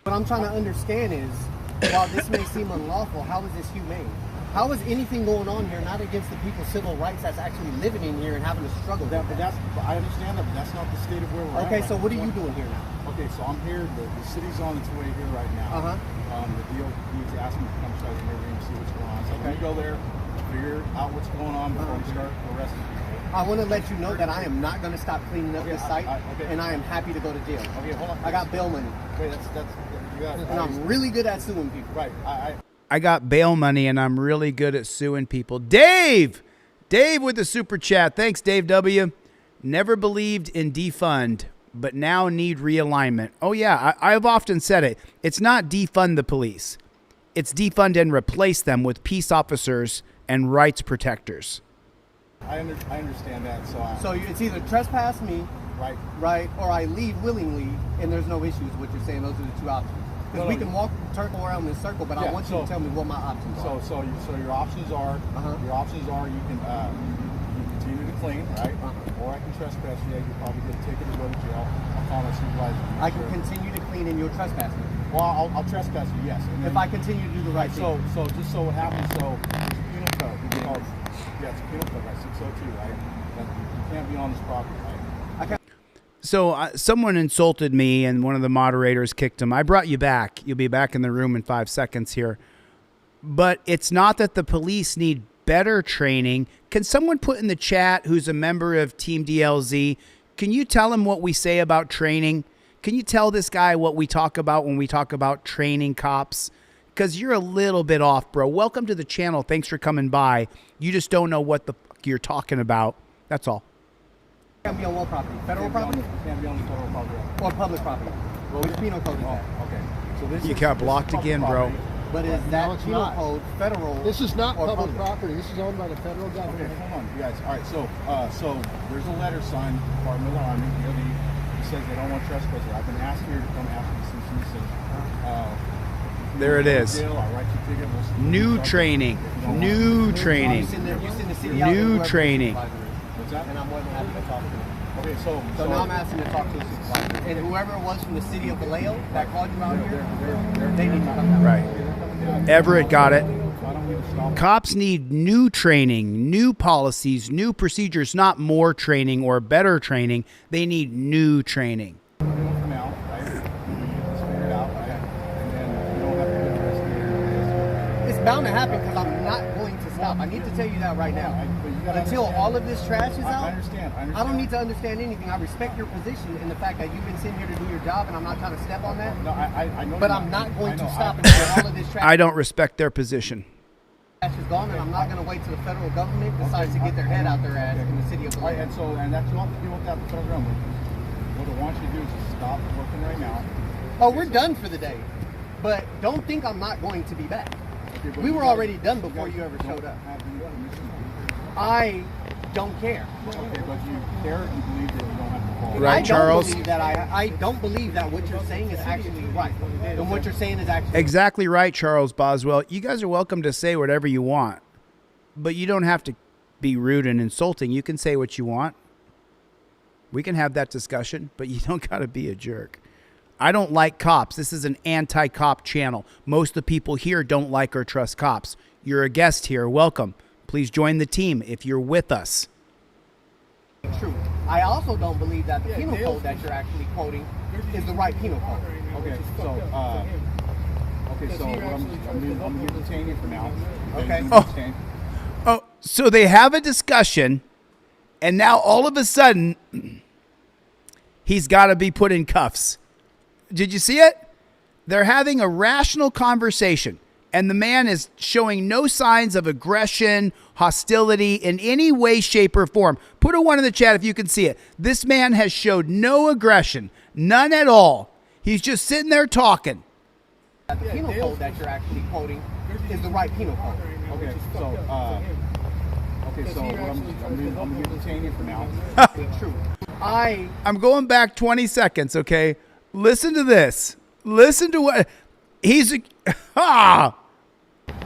What I'm trying to understand is, while this may seem unlawful, how is this humane? How is anything going on here not against the people's civil rights that's actually living in here and having to struggle? I understand that, but that's not the state of where we're at. Okay, right so what now. are you doing here now? Okay, so I'm here. The city's on its way here right now. The DOP is asking me to come try to intervene and see what's going on. So I'm going to go there, figure out what's going on before we start arresting people. I want to let you know that I am not going to stop cleaning up this site, and I am happy to go to jail. Okay, hold on. I got bail money. Wait, you got it. And I'm really good at suing people. Right. I got bail money, and I'm really good at suing people. Dave with the super chat. Thanks, Dave W. Never believed in defund, but now need realignment. Oh, yeah, I've often said it. It's not defund the police. It's defund and replace them with peace officers and rights protectors. I understand that. So it's either trespass me, right, or I leave willingly, and there's no issues. What you're saying, those are the two options. Because we can circle around this circle, but I want you to tell me what my options are. So your options are you can continue to clean, right? Or I can trespass you. You probably get a ticket or go to jail. I'll call my supervisor. I can continue to clean and you'll trespass me. Well, I'll trespass you, yes. And if I continue to do the right thing. So just so what happens, so there's a penal code. It's a penal code, right? 602, right? That you can't be on this property, right? So someone insulted me, and one of the moderators kicked him. I brought you back. You'll be back in the room in 5 seconds here. But it's not that the police need better training. Can someone put in the chat who's a member of Team DLZ, can you tell him what we say about training? Can you tell this guy what we talk about when we talk about training cops? Because you're a little bit off, bro. Welcome to the channel. Thanks for coming by. You just don't know what the fuck you're talking about. That's all. Can't be on what property? Federal property? Can't be on the federal property. Or public property? Which penal code is that? Okay. So this you got blocked again, bro. But is that penal code federal? This is not public property. This is owned by the federal government. Okay, hold on, you guys. All right, so there's a letter signed, Department of the Army, DOD. It says they don't want trespassers. I've been asked here to come after the citizen. There it is. Jail, I'll write you a ticket. New training. New training. New training. And I'm more than happy to talk to them. Okay, so now I'm asking to talk to the supervisor. And whoever it was from the city of Vallejo that called you out here, they need to come down. Right. Everett got it. Cops need new training, new policies, new procedures, not more training or better training. They need new training. It's bound to happen because I'm not going to stop. I need to tell you that right now. Until all of this trash is out, I don't need to understand anything. I respect your position and the fact that you've been sitting here to do your job, and I'm not trying to step on that. No, I know. But I'm not going to stop until all of this trash. I don't respect their position. Trash is gone, and I'm not going to wait till the federal government decides to get their head out their ass in the city of Vallejo. And that's you have to deal with that the federal government. What I want you to do is just stop working right now. Oh, we're done for the day. But don't think I'm not going to be back. We were already done before you ever showed up. I don't care. Okay, but you care and believe that you don't have to follow. Right, Charles? I don't believe that what you're saying is actually right. And what you're saying is actually exactly right, Charles Boswell. You guys are welcome to say whatever you want, but you don't have to be rude and insulting. You can say what you want. We can have that discussion, but you don't got to be a jerk. I don't like cops. This is an anti-cop channel. Most of the people here don't like or trust cops. You're a guest here. Welcome. Please join the team if you're with us. True. I also don't believe that the penal code that you're actually quoting is the right penal code. Okay, so what I'm going to detain you for now. Okay. Oh, so they have a discussion, and now all of a sudden, he's got to be put in cuffs. Did you see it? They're having a rational conversation, and the man is showing no signs of aggression, hostility in any way, shape, or form. Put a 1 in the chat if you can see it. This man has showed no aggression, none at all. He's just sitting there talking. The penal code that you're actually quoting is the right penal code. Okay, so what I'm going to detain you for now. True. I'm going back 20 seconds, okay? Listen to this. Listen to what he's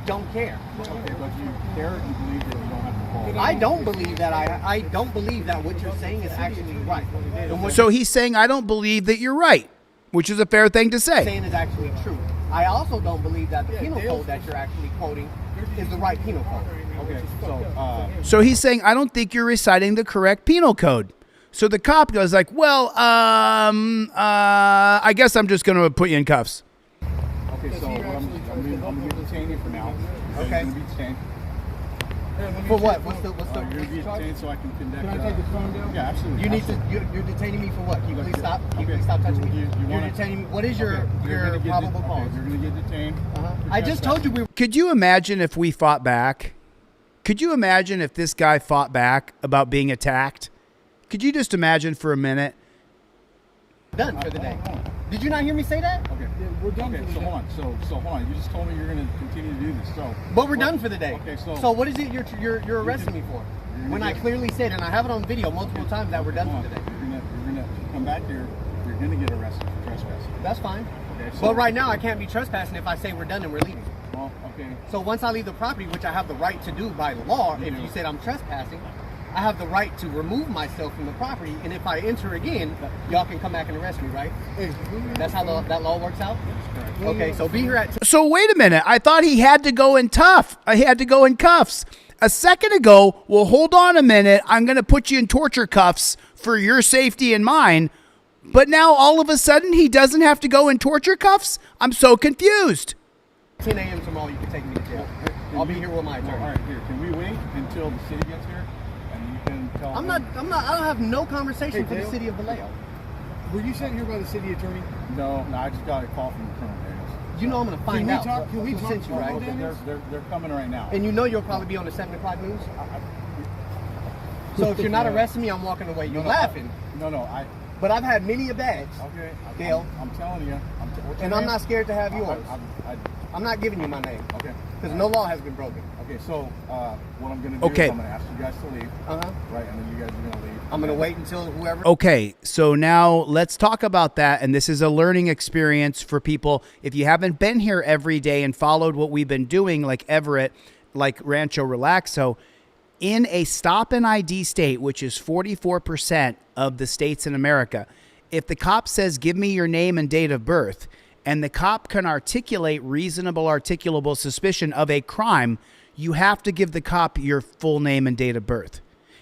don't care. Okay, but you care or you believe that you don't have to follow? I don't believe that I don't believe that what you're saying is actually right. So he's saying I don't believe that you're right, which is a fair thing to say. Saying is actually true. I also don't believe that the penal code that you're actually quoting is the right penal code. Okay, so he's saying I don't think you're reciting the correct penal code. So the cop goes like, well, I guess I'm just going to put you in cuffs. Okay, so I'm going to detain you for now. Okay. You're going to be detained. For what? What's the you're going to be detained so I can conduct. Can I take the phone down? Yeah, absolutely. You need to. You're detaining me for what? Can you please stop? Can you please stop touching me? You're detaining me. What is your probable cause? You're going to get detained. I just told you we. Could you imagine if we fought back? Could you imagine if this guy fought back about being attacked? Could you just imagine for a minute? Done for the day. Did you not hear me say that? Okay, we're done. Okay, so hold on. So hold on. You just told me you're going to continue to do this. So. But we're done for the day. Okay, so. So what is it you're arresting me for? When I clearly said, and I have it on video multiple times, that we're done for the day. You're gonna come back here. You're gonna get arrested for trespassing. That's fine. Okay, so. But right now I can't be trespassing if I say we're done and we're leaving. Well, okay. So once I leave the property, which I have the right to do by law, if you said I'm trespassing, I have the right to remove myself from the property, and if I enter again, y'all can come back and arrest me, right? That's how that law works out? Okay, so be here at... So wait a minute. I thought he had to go in tough. I had to go in cuffs. A second ago, well, hold on a minute. I'm going to put you in torture cuffs for your safety and mine. But now all of a sudden he doesn't have to go in torture cuffs? I'm so confused. 10 a.m. tomorrow, you can take me to jail. I'll be here with my attorney. All right, here. Can we wait until the city gets here? I don't have no conversation for the city of Vallejo. Were you sent here by the city attorney? No, I just got a call from the Colonel Daniels. You know I'm going to find out. Can we talk sent you, right? They're coming right now. And you know you'll probably be on the 7 o'clock news? So if you're not arresting me, I'm walking away. You're laughing. But I've had many a badge. Okay. Dale. I'm telling you. And I'm not scared to have yours. I'm not giving you my name. Okay. Because no law has been broken. Okay, so what I'm going to do is I'm going to ask you guys to leave. Right, and then you guys are going to leave. I'm going to wait until whoever... Okay, so now let's talk about that. And this is a learning experience for people. If you haven't been here every day and followed what we've been doing, like Everett, like Rancho Relaxo, in a stop and ID state, which is 44% of the states in America, if the cop says, give me your name and date of birth, and the cop can articulate reasonable articulable suspicion of a crime, you have to give the cop your full name and date of birth.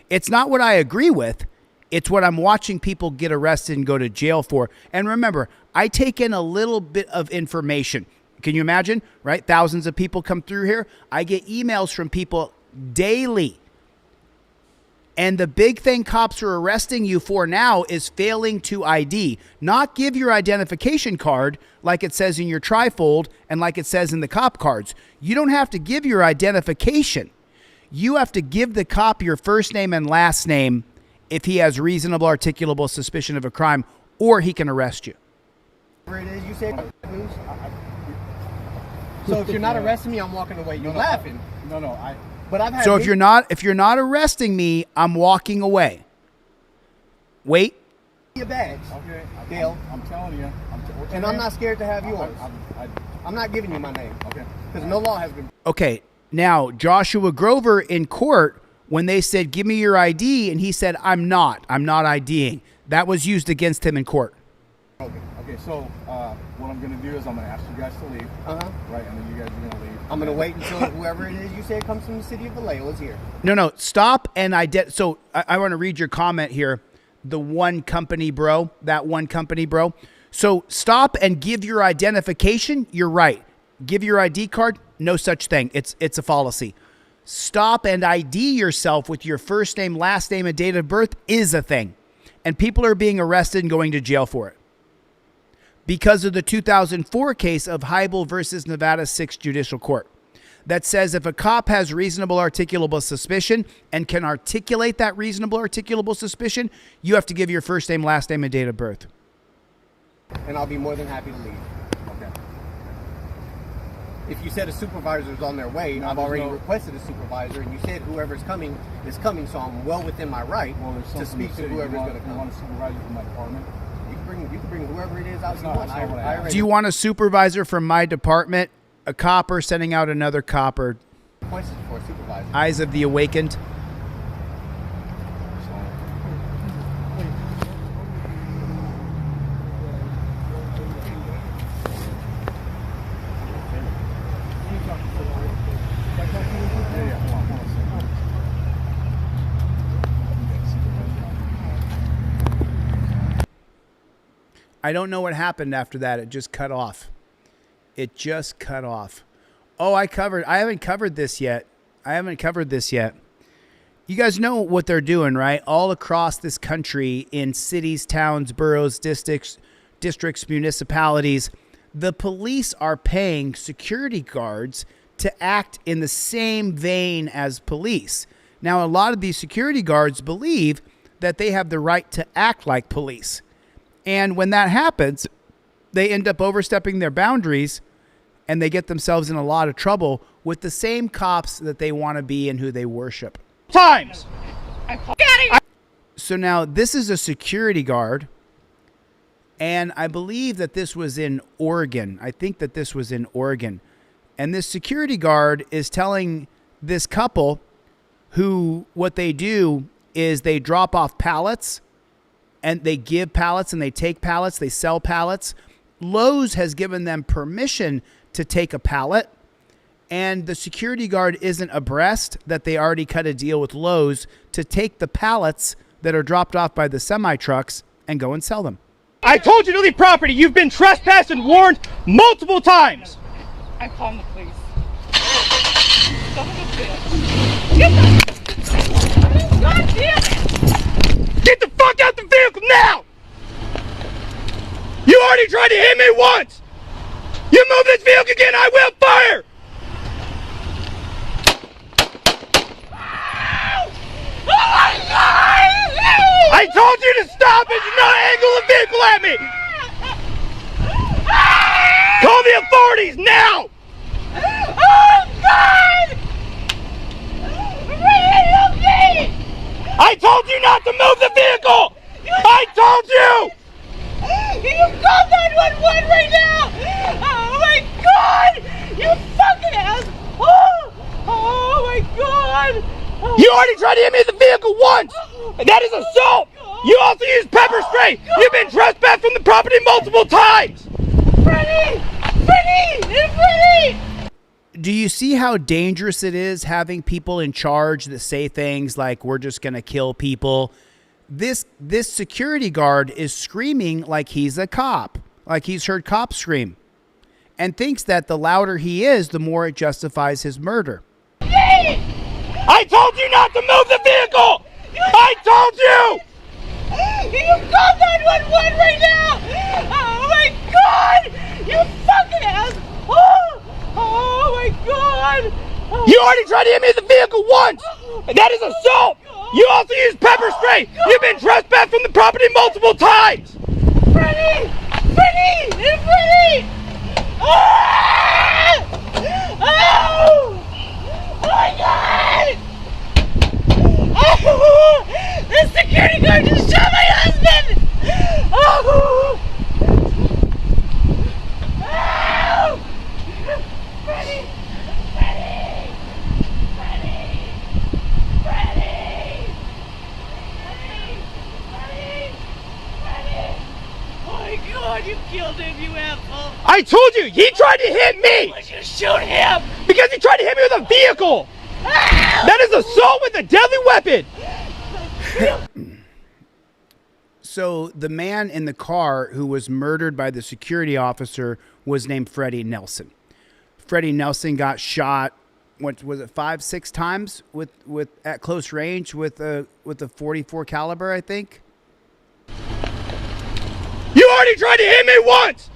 It's not what I agree with. It's what I'm watching people get arrested and go to jail for. And remember, I take in a little bit of information. Can you imagine, right? Thousands of people come through here. I get emails from people daily. And the big thing cops are arresting you for now is failing to ID. Not give your identification card like it says in your trifold and like it says in the cop cards. You don't have to give your identification. You have to give the cop your first name and last name if he has reasonable articulable suspicion of a crime, or he can arrest you. You said news. So if you're not arresting me, I'm walking away. You're laughing. But I've had so if you're not arresting me, I'm walking away. Wait. Your badge. Okay. Dale. I'm telling you. And I'm not scared to have yours. I'm not giving you my name. Okay. Because no law has been. Okay. Now, Joshua Grover in court, when they said, give me your ID, and he said, I'm not IDing. That was used against him in court. Okay, so what I'm going to do is I'm going to ask you guys to leave. Right, and then you guys are going to leave. I'm going to wait until whoever it is you say comes from the city of Vallejo is here. No, stop and so I want to read your comment here. The one company bro, that one company bro. So stop and give your identification. You're right. Give your ID card. No such thing. It's a fallacy. Stop and ID yourself with your first name, last name, and date of birth is a thing. And people are being arrested and going to jail for it. Because of the 2004 case of Heibel versus Nevada 6th Judicial Court that says if a cop has reasonable articulable suspicion and can articulate that reasonable articulable suspicion, you have to give your first name, last name, and date of birth. And I'll be more than happy to leave. if you said a supervisor's on their way, I've already requested a supervisor, and you said whoever's coming is coming, so I'm well within my right to speak to whoever's going to come. You want a supervisor from my department? You can bring whoever it is out you want. Do you want a supervisor from my department? A copper sending out another copper. Requested for a supervisor. Eyes of the awakened. I don't know what happened after that. It just cut off. It just cut off. Oh, I haven't covered this yet. You guys know what they're doing, right? All across this country, in cities, towns, boroughs, districts, municipalities, the police are paying security guards to act in the same vein as police. Now, a lot of these security guards believe that they have the right to act like police. And when that happens, they end up overstepping their boundaries, and they get themselves in a lot of trouble with the same cops that they want to be and who they worship. Times. So now this is a security guard, and I believe that this was in Oregon. I think that this was in Oregon. And this security guard is telling this couple who what they do is they drop off pallets, and they give pallets and they take pallets. They sell pallets. Lawz has given them permission to take a pallet, and the security guard isn't abreast that they already cut a deal with Lawz to take the pallets that are dropped off by the semi-trucks and go and sell them. I told you to leave property. You've been trespassed and warned multiple times. I called the police. Son of a bitch. God damn it! Get the fuck out the vehicle now! You already tried to hit me once! You move this vehicle again, I will fire! Oh my God! I told you to stop and do not angle the vehicle at me! Call the authorities now! Oh God! Help me! I told you not to move the vehicle! I told you! You call 911 right now! Oh my God! You fucking ass! Oh my God! You already tried to hit me with the vehicle once! And that is assault! You also used pepper spray! You've been trespassed from the property multiple times! Freddie! Freddie! Do you see how dangerous it is having people in charge that say things like, we're just going to kill people? This security guard is screaming like he's a cop, like he's heard cops scream, and thinks that the louder he is, the more it justifies his murder. I told you not to move the vehicle! I told you! You call 911 right now! Oh my God! You fucking ass! Oh my God! You already tried to hit me with the vehicle once! And that is assault! You also used pepper spray! You've been trespassed from the property multiple times! Freddie! Ah! Oh! Oh my God! Oh! The security guard just shot my husband! Oh! Oh! Freddie! Oh my God, you killed him, you asshole! I told you! He tried to hit me! Why'd you shoot him? Because he tried to hit me with a vehicle! That is assault with a deadly weapon! So the man in the car who was murdered by the security officer was named Freddie Nelson. Freddie Nelson got shot, what was it, 5-6 times with at close range with a .44 caliber, I think. You already tried to hit me once!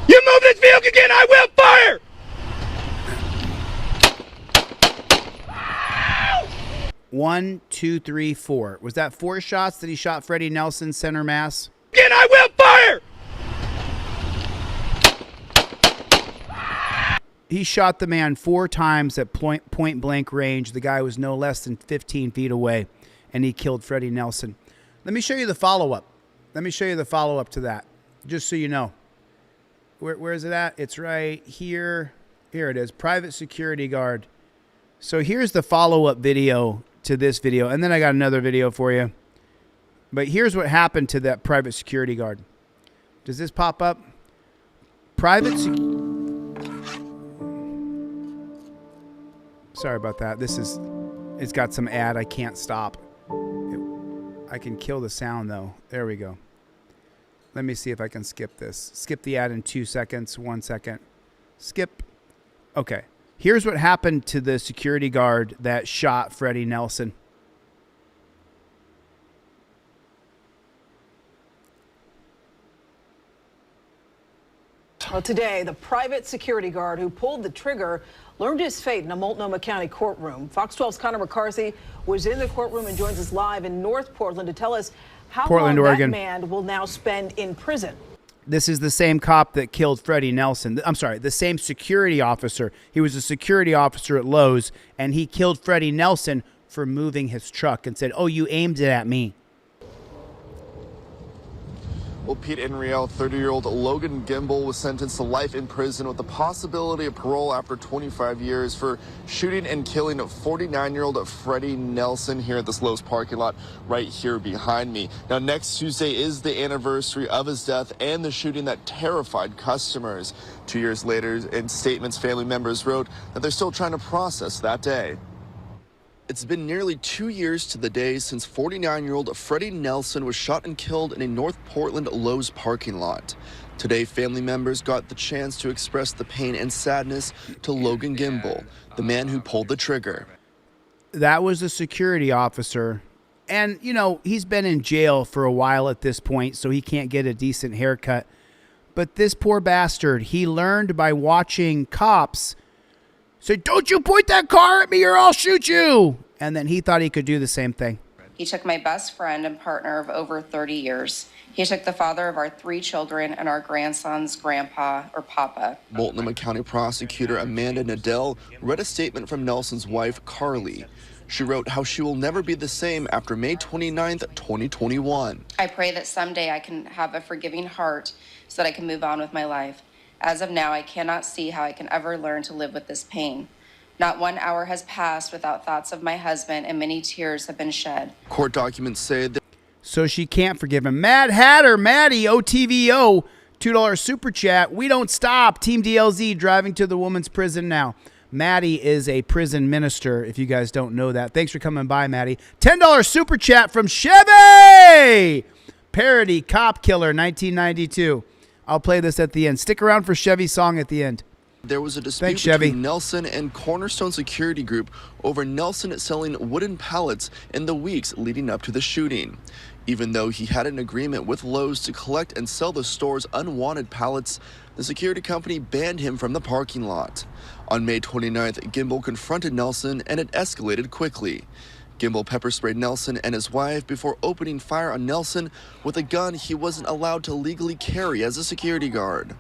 You move this vehicle again, I will fire! 1, 2, 3, 4. Was that 4 shots that he shot Freddie Nelson center mass? Again, I will fire! He shot the man 4 times at point blank range. The guy was no less than 15 feet away, and he killed Freddie Nelson. Let me show you the follow-up. Let me show you the follow-up to that, just so you know. Where is it at? It's right here. Here it is, private security guard. So here's the follow-up video to this video, and then I got another video for you. But here's what happened to that private security guard. Does this pop up? Sorry about that. It's got some ad. I can't stop. I can kill the sound though. There we go. Let me see if I can skip this. Skip the ad in 2 seconds. 1 second. Skip. Okay. Here's what happened to the security guard that shot Freddie Nelson. Well, today, the private security guard who pulled the trigger learned his fate in a Multnomah County courtroom. Fox 12's Connor McCarthy was in the courtroom and joins us live in North Portland to tell us how long Oregon. that man will now spend in prison. This is the same cop that killed Freddie Nelson. I'm sorry, the same security officer. He was a security officer at Lawz, and he killed Freddie Nelson for moving his truck and said, "Oh, you aimed it at me." Well, Pete and Riel, 30-year-old Logan Gimbel was sentenced to life in prison with the possibility of parole after 25 years for shooting and killing 49-year-old Freddie Nelson here at this Lawz parking lot right here behind me. Now, next Tuesday is the anniversary of his death and the shooting that terrified customers. 2 years later, in statements, family members wrote that they're still trying to process that day. It's been nearly 2 years to the day since 49-year-old Freddie Nelson was shot and killed in a North Portland Lawz parking lot. Today, family members got the chance to express the pain and sadness to Logan Gimbel, the man who pulled the trigger. That was a security officer. And, you know, he's been in jail for a while at this point, so he can't get a decent haircut. But this poor bastard, he learned by watching cops say, "Don't you point that car at me or I'll shoot you." And then he thought he could do the same thing. He took my best friend and partner of over 30 years. He took the father of our 3 children and our grandson's grandpa or papa. Multnomah County Prosecutor Amanda Nadell read a statement from Nelson's wife, Carly. She wrote how she will never be the same after May 29th, 2021. I pray that someday I can have a forgiving heart so that I can move on with my life. As of now, I cannot see how I can ever learn to live with this pain. Not 1 hour has passed without thoughts of my husband, and many tears have been shed. Court documents say that. So she can't forgive him. Mad Hatter, Maddie, OTVO, $2 super chat. We don't stop. Team DLZ driving to the woman's prison now. Maddie is a prison minister, if you guys don't know that. Thanks for coming by, Maddie. $10 super chat from Chevy. Parody Cop Killer 1992. I'll play this at the end. Stick around for Chevy's song at the end. There was a dispute Thanks, Chevy. between Nelson and Cornerstone Security Group over Nelson selling wooden pallets in the weeks leading up to the shooting. Even though he had an agreement with Lawz to collect and sell the store's unwanted pallets, the security company banned him from the parking lot. On May 29th, Gimbel confronted Nelson and it escalated quickly. Gimbel pepper sprayed Nelson and his wife before opening fire on Nelson with a gun he wasn't allowed to legally carry as a security guard.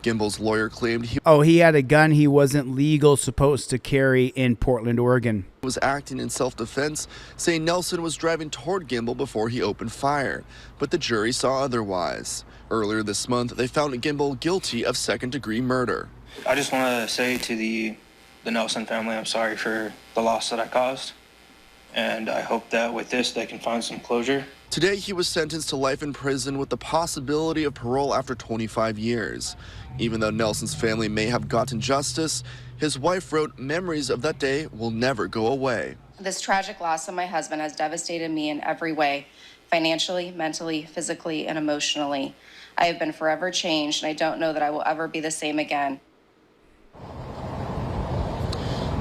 Gimbel's lawyer claimed he had a gun he wasn't supposed to carry in Portland, Oregon. Was acting in self-defense, saying Nelson was driving toward Gimbel before he opened fire, but the jury saw otherwise. Earlier this month, they found Gimbel guilty of second-degree murder. I just want to say to the Nelson family, I'm sorry for the loss that I caused. And I hope that with this, they can find some closure. Today, he was sentenced to life in prison with the possibility of parole after 25 years. Even though Nelson's family may have gotten justice, his wife wrote, "Memories of that day will never go away." This tragic loss of my husband has devastated me in every way, financially, mentally, physically, and emotionally. I have been forever changed, and I don't know that I will ever be the same again.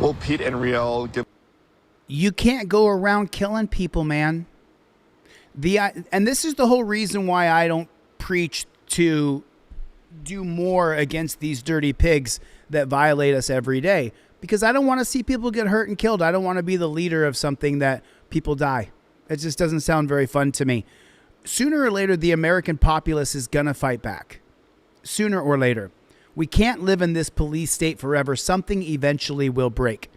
Well, Pete and Riel give. You can't go around killing people, man. And this is the whole reason why I don't preach to do more against these dirty pigs that violate us every day, because I don't want to see people get hurt and killed. I don't want to be the leader of something that people die. It just doesn't sound very fun to me. Sooner or later, the American populace is going to fight back. Sooner or later. We can't live in this police state forever. Something eventually will break.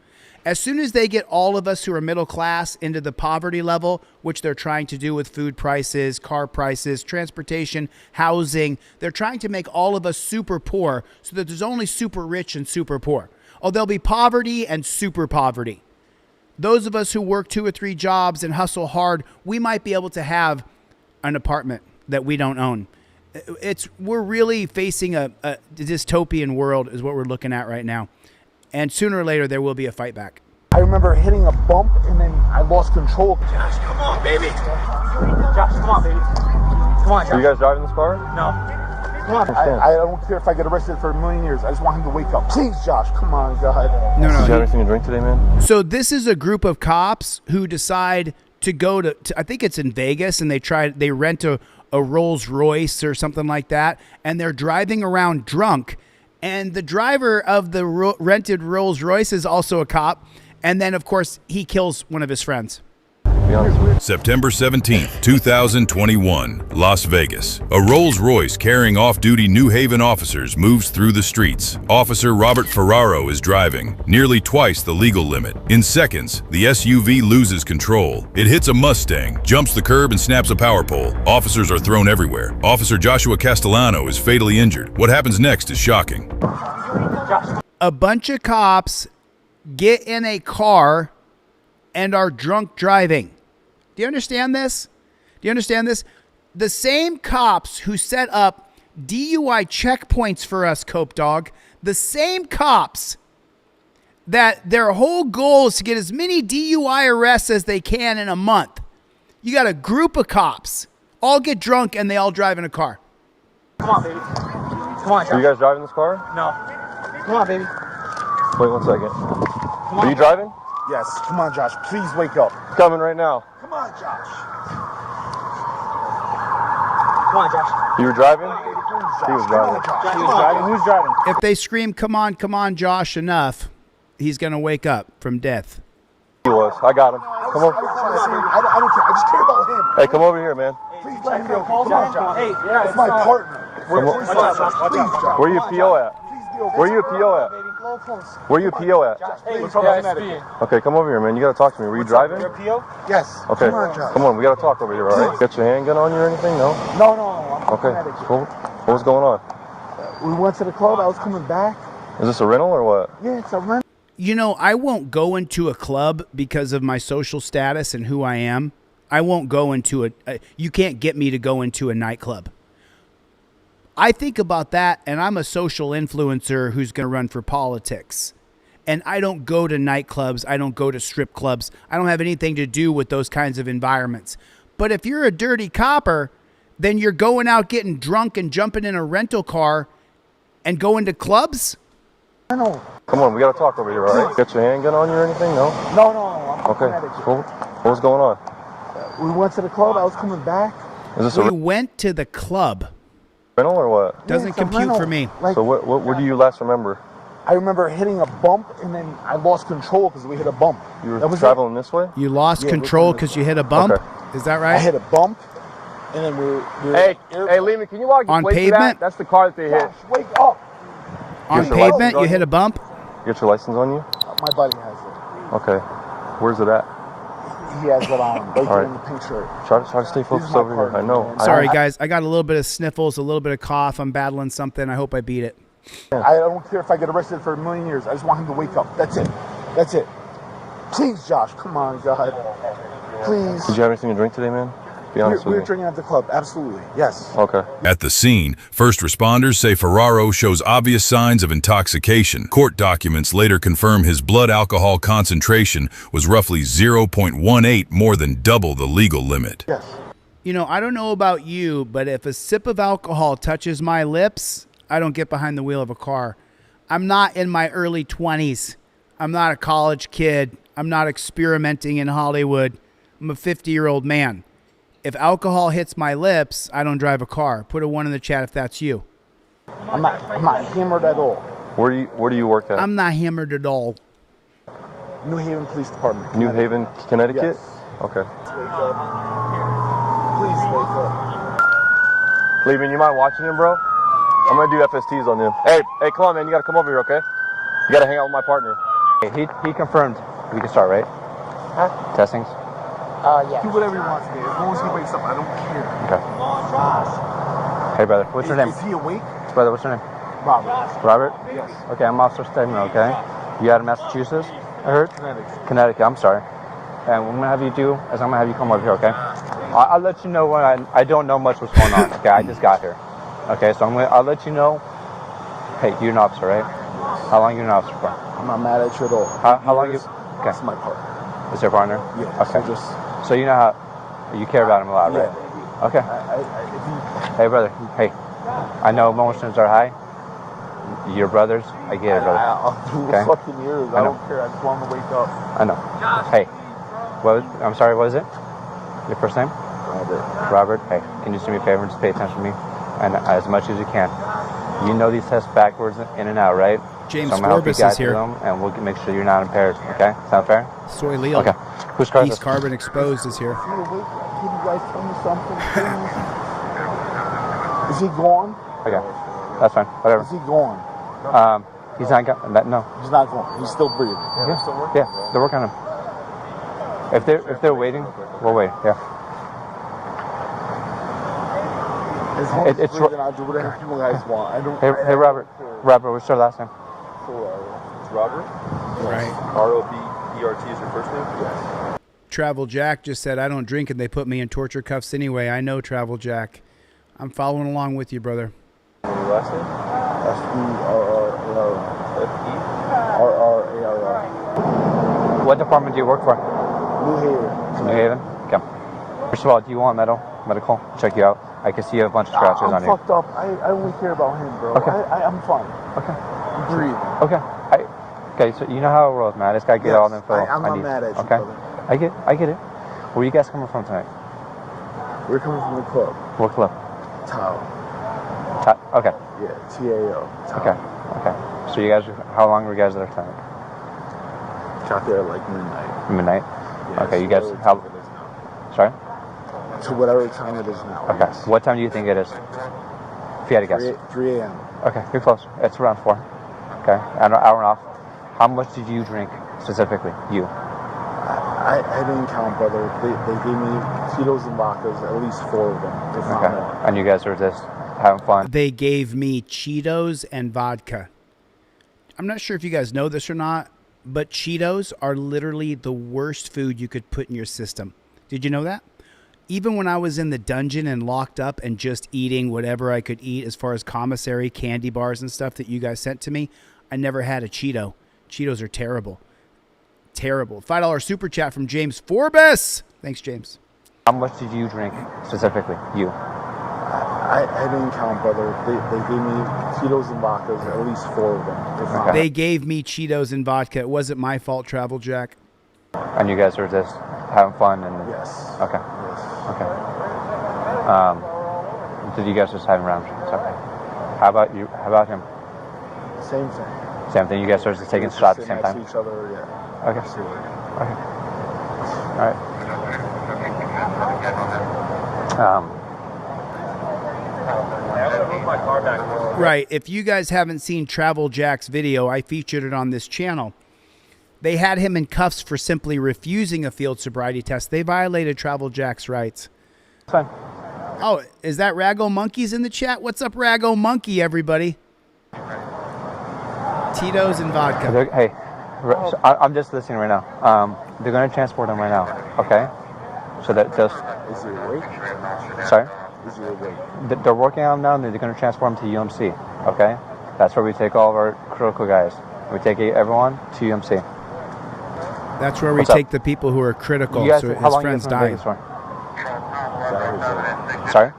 As soon as they get all of us who are middle class into the poverty level, which they're trying to do with food prices, car prices, transportation, housing, they're trying to make all of us super poor so that there's only super rich and super poor. Oh, there'll be poverty and super poverty. Those of us who work 2 or 3 jobs and hustle hard, we might be able to have an apartment that we don't own. We're really facing a dystopian world is what we're looking at right now. And sooner or later, there will be a fight back. I remember hitting a bump and then I lost control. Josh, come on, baby. Josh, come on, baby. Come on, Josh. Are you guys driving this car? No. Come on. I don't care if I get arrested for a million years. I just want him to wake up. Please, Josh. Come on, God. No. Did you have anything to drink today, man? So this is a group of cops who decide to go to I think it's in Vegas, and they rent a Rolls Royce or something like that, and they're driving around drunk. And the driver of the rented Rolls Royce is also a cop. And then, of course, he kills one of his friends. September 17th, 2021, Las Vegas. A Rolls Royce carrying off-duty New Haven officers moves through the streets. Officer Robert Ferraro is driving, nearly twice the legal limit. In seconds, the SUV loses control. It hits a Mustang, jumps the curb, and snaps a power pole. Officers are thrown everywhere. Officer Joshua Castellano is fatally injured. What happens next is shocking. A bunch of cops get in a car and are drunk driving. Do you understand this? The same cops who set up DUI checkpoints for us, Cope Dog, the same cops that their whole goal is to get as many DUI arrests as they can in a month. You got a group of cops, all get drunk and they all drive in a car. Come on, baby. Come on, Josh. Are you guys driving this car? No. Come on, baby. Wait 1 second. Are you driving? Yes. Come on, Josh. Please wake up. Coming right now. Come on, Josh. Come on, Josh. You were driving? He was driving. He was driving. Who's driving? If they scream, come on, Josh, enough, he's going to wake up from death. He was. I got him. Come over. I don't care. I just care about him. Hey, come over here, man. Please let him go. Come on, Josh. Hey, yeah, it's my partner. Where you PO at? Where you PO at? Where you PO at? Okay, come over here, man. You gotta talk to me. Were you driving? Your PO? Yes. Okay. Come on, Josh. Come on, we gotta talk over here, all right? Got your handgun on you or anything? No? No. Okay. Cool. What was going on? We went to the club. I was coming back. Is this a rental or what? Yeah, it's a rental. You know, I won't go into a club because of my social status and who I am. I won't go into you can't get me to go into a nightclub. I think about that, and I'm a social influencer who's going to run for politics. And I don't go to nightclubs. I don't go to strip clubs. I don't have anything to do with those kinds of environments. But if you're a dirty copper, then you're going out getting drunk and jumping in a rental car and going to clubs? No. Come on, we gotta talk over here, all right? Got your handgun on you or anything? No? No. Okay. Cool. What was going on? We went to the club. I was coming back. Is this we went to the club. Rental or what? Doesn't compute for me. So what do you last remember? I remember hitting a bump and then I lost control because we hit a bump. You were traveling this way? You lost control because you hit a bump? Okay. Is that right? I hit a bump and then we were Hey, Lehman, can you walk on wait pavement? For that? That's the car that they hit. Josh, wake up. On pavement, you hit a bump? You got your license on you? My buddy has it. Okay. Where's it at? He has it on. Right All there right. in the pink shirt. Try to stay focused over here. I know. Sorry, guys. I got a little bit of sniffles, a little bit of cough. I'm battling something. I hope I beat it. I don't care if I get arrested for a million years. I just want him to wake up. That's it. Please, Josh. Come on, God. Please. Did you have anything to drink today, man? Be honest with we me. were drinking at the club. Absolutely. Yes. Okay. At the scene, first responders say Ferraro shows obvious signs of intoxication. Court documents later confirm his blood alcohol concentration was roughly 0.18, more than double the legal limit. Yes. You know, I don't know about you, but if a sip of alcohol touches my lips, I don't get behind the wheel of a car. I'm not in my early 20s. I'm not a college kid. I'm not experimenting in Hollywood. I'm a 50-year-old man. If alcohol hits my lips, I don't drive a car. Put a 1 in the chat if that's you. I'm not hammered at all. Where do you work at? I'm not hammered at all. New Haven Police Department. New Haven, Connecticut? Yes. Okay. Please wake up. Lehman, you mind watching him, bro? I'm gonna do FSTs on them. Hey, come on, man. You gotta come over here, okay? You gotta hang out with my partner. He confirmed we can start, right? Huh? Testings? Yeah. Do whatever he wants, man. As long as he wakes up, I don't care. Okay. Hey, brother. What's your name? Is he awake? Brother, what's your name? Robert. Robert? Yes. Okay, I'm Officer Stegman, okay? You out of Massachusetts, I heard? Connecticut, I'm sorry. And what I'm gonna have you do is I'm gonna have you come over here, okay? I'll let you know when I don't know much what's going on, okay? I just got here. Okay, so I'll let you know. Hey, you're an officer, right? How long you an officer for? I'm not mad at you at all. How long you? Okay. That's my partner. Is your partner? Yeah. Okay. So, so you know how you care about him a lot, right? Okay. Hey, brother. Hey, I know emotions are high. Your brothers, I get it, brother. I'll do Okay? fucking years. I don't care. I just want him to wake up. I know. Hey, I'm sorry, what is it? Your first name? Robert. Hey, can you do me a favor and just pay attention to me? And as much as you can. You know these tests backwards in and out, right? James so I'm gonna help you Forbes guide is here. through them, and we'll make sure you're not impaired, okay? Sound fair? Soy Leo. Okay. Whose car is East this? Carbon Exposed is here. Can you guys tell me something, please? Is he gone? Okay. That's fine. Whatever. Is he gone? He's not gone. No. He's not gone. He's still breathing. Yeah, they're working on him. If they're waiting, we'll wait. Yeah. As long as he's It's breathing, I'll do whatever you guys want. I don't. Hey, Robert. Robert, what's your last name? It's Robert. Right. ROBERT is your first name? Yes. Travel Jack just said, I don't drink and they put me in torture cuffs anyway. I know, Travel Jack. I'm following along with you, brother. Your last name? SURRRARR. What department do you work for? New Haven. New Haven? Okay. First of all, do you want medical? Check you out. I can see you have a bunch of scratches on I'm you. fucked up. I only care about him, bro. Okay. I'm fine. Okay. I'm breathing. Okay. Okay, so you know how it rolls, man. I just gotta get all the info. I'm not need. mad at you, Okay. brother. I get it. Where are you guys coming from tonight? We're coming from the club. What club? Tao. Okay. Yeah, T-A-O. Okay. So you guys, how long were you guys there tonight? Got there like midnight. Midnight? Yeah, okay, so you guys, whatever how? time it is now. Sorry? To whatever time it is now. Okay. What time do you think it is? If you had to guess. 3 a.m. Okay, you're close. It's around 4. Okay, an hour and a half. How much did you drink specifically? You? I didn't count, brother. They gave me Tito's and vodkas, at least 4 of them, if not Okay. more. And you guys were just having fun? They gave me Cheetos and vodka. I'm not sure if you guys know this or not, but Cheetos are literally the worst food you could put in your system. Did you know that? Even when I was in the dungeon and locked up and just eating whatever I could eat as far as commissary, candy bars and stuff that you guys sent to me, I never had a Cheeto. Cheetos are terrible. Terrible. $5 super chat from James Forbes. Thanks, James. How much did you drink specifically? You? I didn't count, brother. They gave me Tito's and vodkas, at least 4 of them, if not more. They gave me Cheetos and vodka. It wasn't my fault, Travel Jack. And you guys were just having fun? And Yes. Okay. Yes. Okay. Did you guys just have around? Okay. How about you? How about him? Same thing. Same thing. You guys are just taking shots at the same Next time? to each other, yeah. Okay. Okay. All right. Right. If you guys haven't seen Travel Jack's video, I featured it on this channel. They had him in cuffs for simply refusing a field sobriety test. They violated Travel Jack's rights. Fine. Oh, is that Rago Monkeys in the chat? What's up, Rago Monkey, everybody? Tito's and vodka. Hey, so I'm just listening right now. They're going to transport him right now, okay? So that just... Is he awake? Sorry? Is he awake? They're working on him now, and they're going to transport him to UMC, okay? That's where we take all of our critical guys. We take everyone to UMC. That's where we What's up? take the people who are critical, You guys, so how his long friends you guys been in die. Vegas for? Sorry?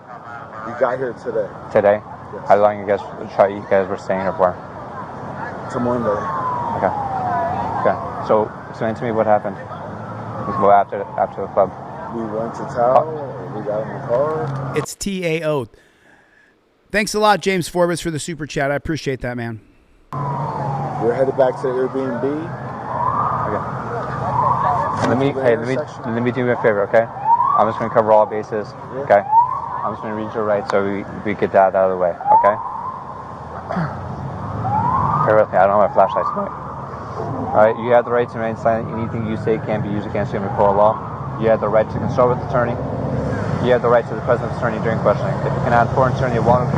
We got here today. Today? Yes. How long you guys were staying here for? To Monday. Okay. Okay. So explain to me what happened. Well, after the club. We went to Tao, we got in the car. It's TAO. Thanks a lot, James Forbes, for the super chat. I appreciate that, man. We're headed back to the Airbnb. Okay. Let me do me a favor, okay? I'm just gonna cover all bases, okay? I'm just gonna read your rights so we get that out of the way, okay? Bear with me. I don't have my flashlight tonight. All right. You have the right to remain silent. Anything you say can be used against you in the court of law. You have the right to consult with the attorney. You have the right to the presence of the attorney during questioning. If you cannot afford an attorney, one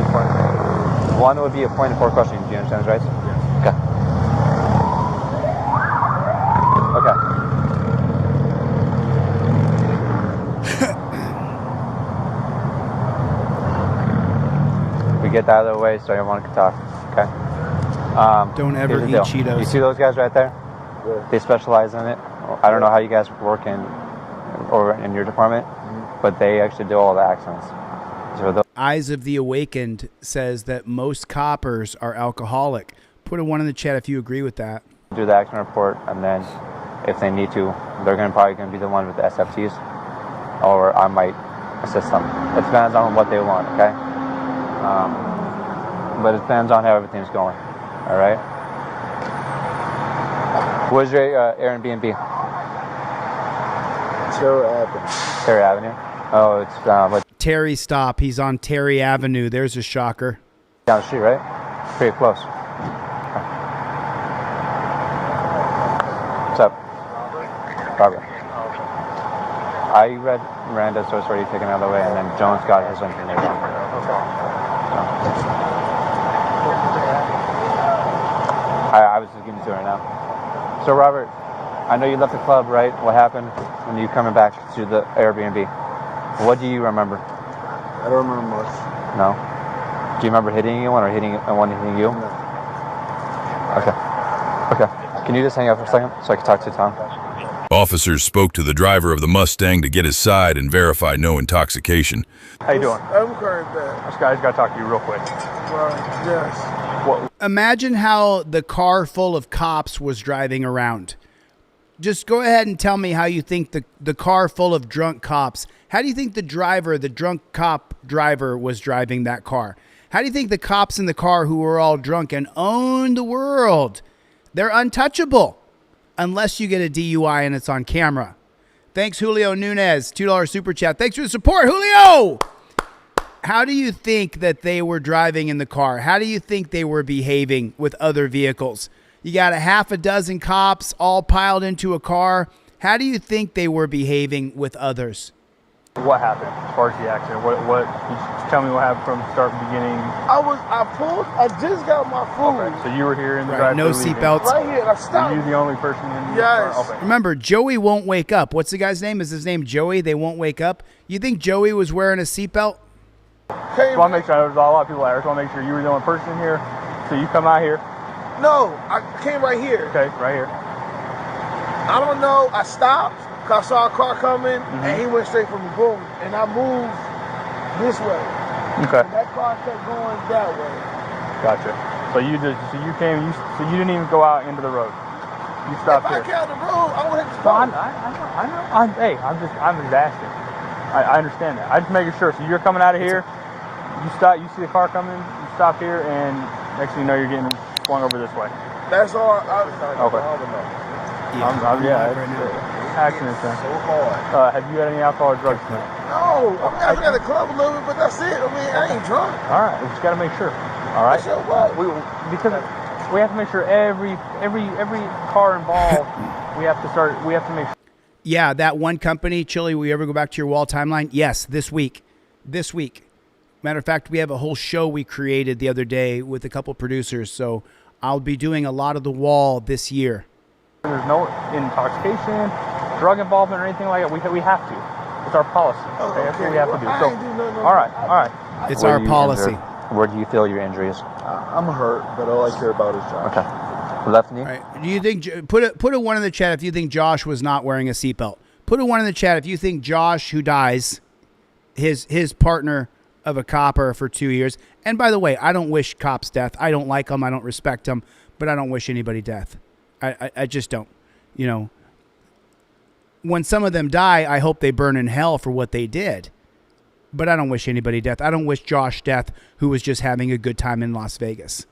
would be appointed for questioning. Do you understand his rights? Yes. Okay. We get that out of the way so everyone can talk. Okay. Don't ever eat Cheetos. You see those guys right there? Yeah. They specialize in it. I don't know how you guys work in your department, but they actually do all the accidents. So Eyes of the Awakened says that most coppers are alcoholic. Put a 1 in the chat if you agree with that. Do the accident report, and then if they need to, they're probably going to be the one with the SFTs, or I might assist them. It depends on what they want, okay? But it depends on how everything's going, all right? Where's your Airbnb? Terry Avenue. Terry Avenue? Oh, it's what? Terry, stop. He's on Terry Avenue. There's a shocker. Down the street, right? Pretty close. What's up? Robert. I read Miranda's, so it's already taken out of the way, and then Jones got his information. I was just giving it to her now. So, Robert, I know you left the club, right? What happened when you coming back to the Airbnb? What do you remember? I don't remember much. No? Do you remember hitting anyone or hitting you? No. Okay. Can you just hang out for a second so I can talk to Tom? Officers spoke to the driver of the Mustang to get his side and verify no intoxication. How you doing? I'm current bad. This guy's got to talk to you real quick. Yes. What? Imagine how the car full of cops was driving around. Just go ahead and tell me how you think the car full of drunk cops, how do you think the drunk cop driver was driving that car? How do you think the cops in the car who were all drunk and owned the world, they're untouchable unless you get a DUI and it's on camera. Thanks, Julio Nunez, $2 super chat. Thanks for the support, Julio. How do you think that they were driving in the car? How do you think they were behaving with other vehicles? You got a half a dozen cops all piled into a car. How do you think they were behaving with others? What happened as far as the accident? What? Just tell me what happened from start to beginning. I just got my food. Okay, so you were here in the Right, drive-thru no seatbelts. Right here, I stopped. Were you the only person in the Yes. car? Okay. Remember, Joey won't wake up. What's the guy's name? Is his name Joey? They won't wake up. You think Joey was wearing a seatbelt? Just want to make sure, there's a lot of people out here. Just want to make sure you were the only person in here. So you come out here. No, I came right here. Okay, right here. I don't know. I stopped because I saw a car coming, and he went straight for me. Boom. And I moved this way. Okay. And that car kept going that way. Gotcha. So you came. So you didn't even go out into the road. You stopped here. If I came out the road, I would have to Well, stop. I know. I'm just asking. I understand that. I'm just making sure. So you're coming out of here. You stop. You see the car coming. You stop here, and next thing you know, you're getting swung over this way. That's all. Okay. Accidents then. So hard. Have you had any alcohol or drugs tonight? No, I was at the club a little bit, but that's it. I mean, I ain't drunk. All right, we just got to make sure. All right. So what? Because we have to make sure every car involved. We have to make sure. Yeah, that one company, Chille, will you ever go back to your wall timeline? Yes, this week. Matter of fact, we have a whole show we created the other day with a couple producers, so I'll be doing a lot of the wall this year. There's no intoxication, drug involvement, or anything like that. We have to. It's our policy. Okay, that's what we have to do. So, all right. It's our policy. Where do you feel your injury is? I'm hurt, but all I care about is Josh. Okay. Left knee? All right. Do you think put a 1 in the chat if you think Josh was not wearing a seatbelt? Put a 1 in the chat if you think Josh, who dies, his partner of a copper for 2 years. And by the way, I don't wish cops death. I don't like them. I don't respect them, but I don't wish anybody death. I just don't. You know, when some of them die, I hope they burn in hell for what they did. But I don't wish anybody death. I don't wish Josh death, who was just having a good time in Las Vegas.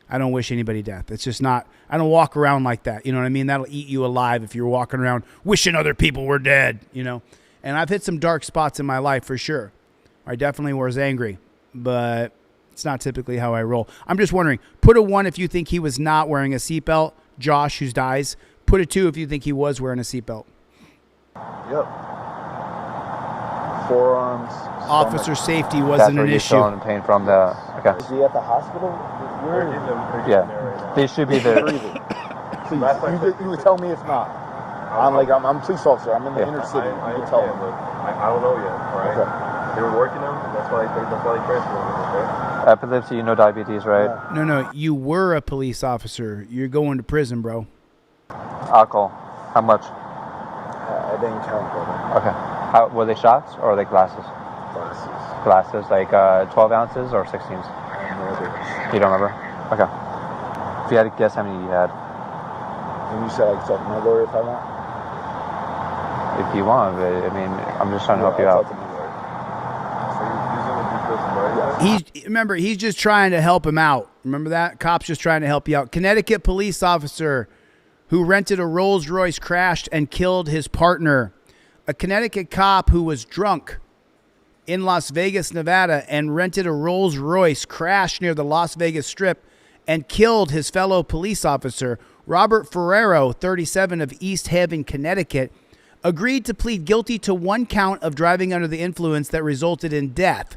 I don't wish anybody death. It's just not, I don't walk around like that. You know what I mean? That'll eat you alive if you're walking around wishing other people were dead, you know? And I've hit some dark spots in my life for sure. I definitely was angry, but It's not typically how I roll. I'm just wondering, put a 1 if you think he was not wearing a seatbelt. Josh, who dies, put a 2 if you think he was wearing a seatbelt. Yep. Forearms. Officer safety wasn't an issue. Feeling pain from the. Okay. Is he at the hospital? Where is he? Yeah, they should be there. Please, you would tell me if not. I'm a police officer. I'm in the inner city. You can tell me. I don't know yet. All right. Okay. They were working them. That's why they transferred. Epilepsy, no diabetes, right? No. You were a police officer. You're going to prison, bro. Alcohol. How much? I didn't count, brother. Okay. Were they shots or were they glasses? Glasses, like 12 ounces or 16s? You don't remember? Okay. If you had to guess how many you had. And you said I could talk to my lawyer if I want? If you want, but I mean, I'm just trying to help you out. He's just trying to help him out. Remember that? Cop's just trying to help you out. Connecticut police officer who rented a Rolls Royce crashed and killed his partner. A Connecticut cop who was drunk in Las Vegas, Nevada, and rented a Rolls Royce crashed near the Las Vegas Strip and killed his fellow police officer. Robert Ferrero, 37, of East Haven, Connecticut, agreed to plead guilty to 1 count of driving under the influence that resulted in death.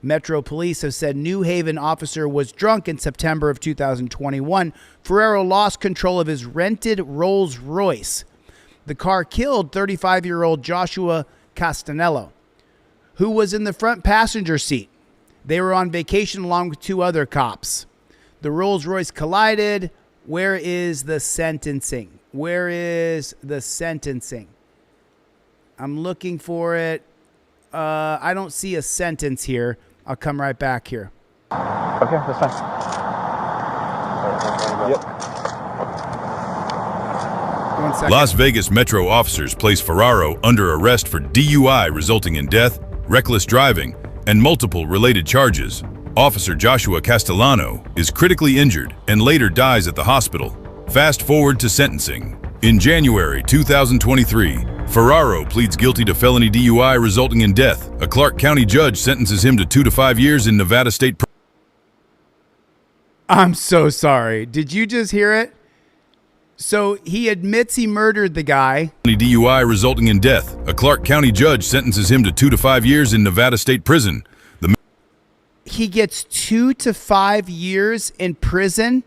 Metro Police have said New Haven officer was drunk in September of 2021. Ferrero lost control of his rented Rolls Royce. The car killed 35-year-old Joshua Castanello, who was in the front passenger seat. They were on vacation along with 2 other cops. The Rolls Royce collided. Where is the sentencing? Where is the sentencing? I'm looking for it. I don't see a sentence here. I'll come right back here. Okay, that's fine. Yep. 1 second. Las Vegas Metro officers place Ferraro under arrest for DUI resulting in death, reckless driving, and multiple related charges. Officer Joshua Castellano is critically injured and later dies at the hospital. Fast forward to sentencing. In January 2023, Ferraro pleads guilty to felony DUI resulting in death. A Clark County judge sentences him to 2 to 5 years in Nevada State. I'm so sorry. Did you just hear it? So he admits he murdered the guy. DUI resulting in death. A Clark County judge sentences him to 2 to 5 years in Nevada State Prison. He gets 2 to 5 years in prison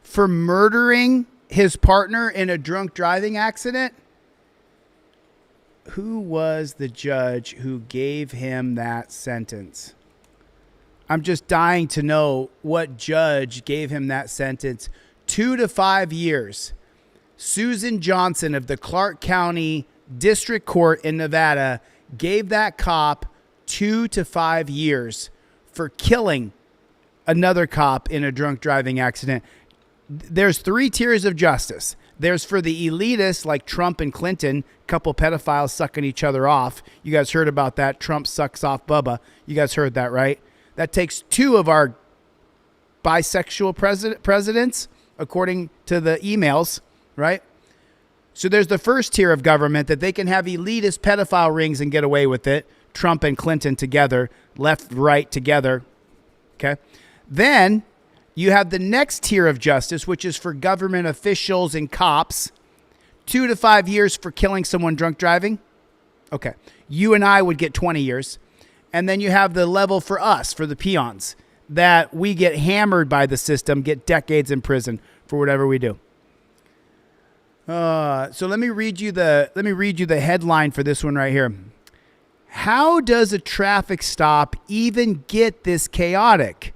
for murdering his partner in a drunk driving accident. Who was the judge who gave him that sentence? I'm just dying to know what judge gave him that sentence. 2 to 5 years. Susan Johnson of the Clark County District Court in Nevada gave that cop 2 to 5 years for killing another cop in a drunk driving accident. There's 3 tiers of justice. There's for the elitists like Trump and Clinton, couple pedophiles sucking each other off. You guys heard about that. Trump sucks off Bubba. You guys heard that, right? That takes 2 of our bisexual presidents, according to the emails, right? So there's the first tier of government that they can have elitist pedophile rings and get away with it. Trump and Clinton together, left, right together. Okay. Then you have the next tier of justice, which is for government officials and cops. 2 to 5 years for killing someone drunk driving. Okay. You and I would get 20 years. And then you have the level for us, for the peons, that we get hammered by the system, get decades in prison for whatever we do. So let me read you the headline for this one right here. How does a traffic stop even get this chaotic?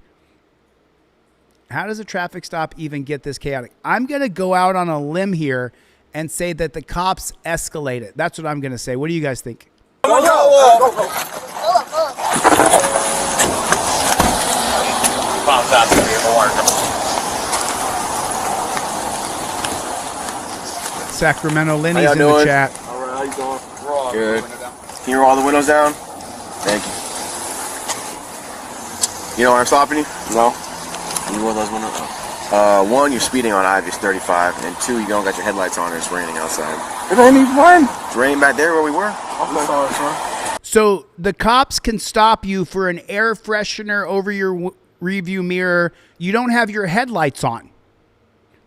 How does a traffic stop even get this chaotic? I'm going to go out on a limb here and say that the cops escalate it. That's what I'm going to say. What do you guys think? Sacramento Lenny's in the chat. All right, how you doing? Good. Can you roll all the windows down? Thank you. You know why I'm stopping you? No. Can you roll those windows up? 1, you're speeding on Ivy's 35, and 2, you don't got your headlights on and it's raining outside. It's raining when? It's raining back there where we were. I'm sorry, sir. So the cops can stop you for an air freshener over your review mirror. You don't have your headlights on.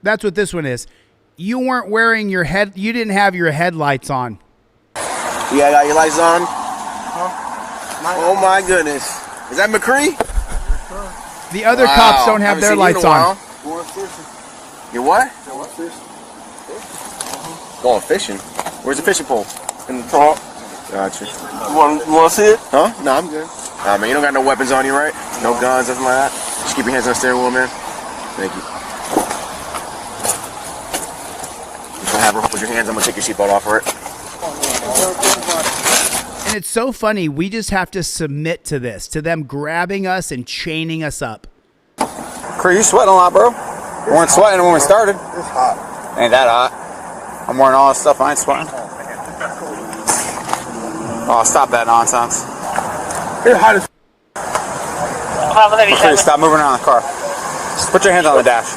That's what this one is. You weren't wearing your you didn't have your headlights on. Yeah, got your lights on? Oh my goodness. Is that McCree? The other cops don't have their lights on. You what? Going fishing? Where's the fishing pole? In the top. Gotcha. You want to see it? Huh? No, I'm good. Man, you don't got no weapons on you, right? No guns, nothing like that? Just keep your hands on the steering wheel, man. Thank you. Just gonna have her hold your hands. I'm gonna take your seatbelt off for it. And it's so funny. We just have to submit to this, to them grabbing us and chaining us up. Crew, you sweating a lot, bro. We weren't sweating when we started. It's hot. Ain't that hot? I'm wearing all this stuff. I ain't sweating. Oh, stop that nonsense. It's hot as McCree, stop moving around the car. Just put your hands on the dash.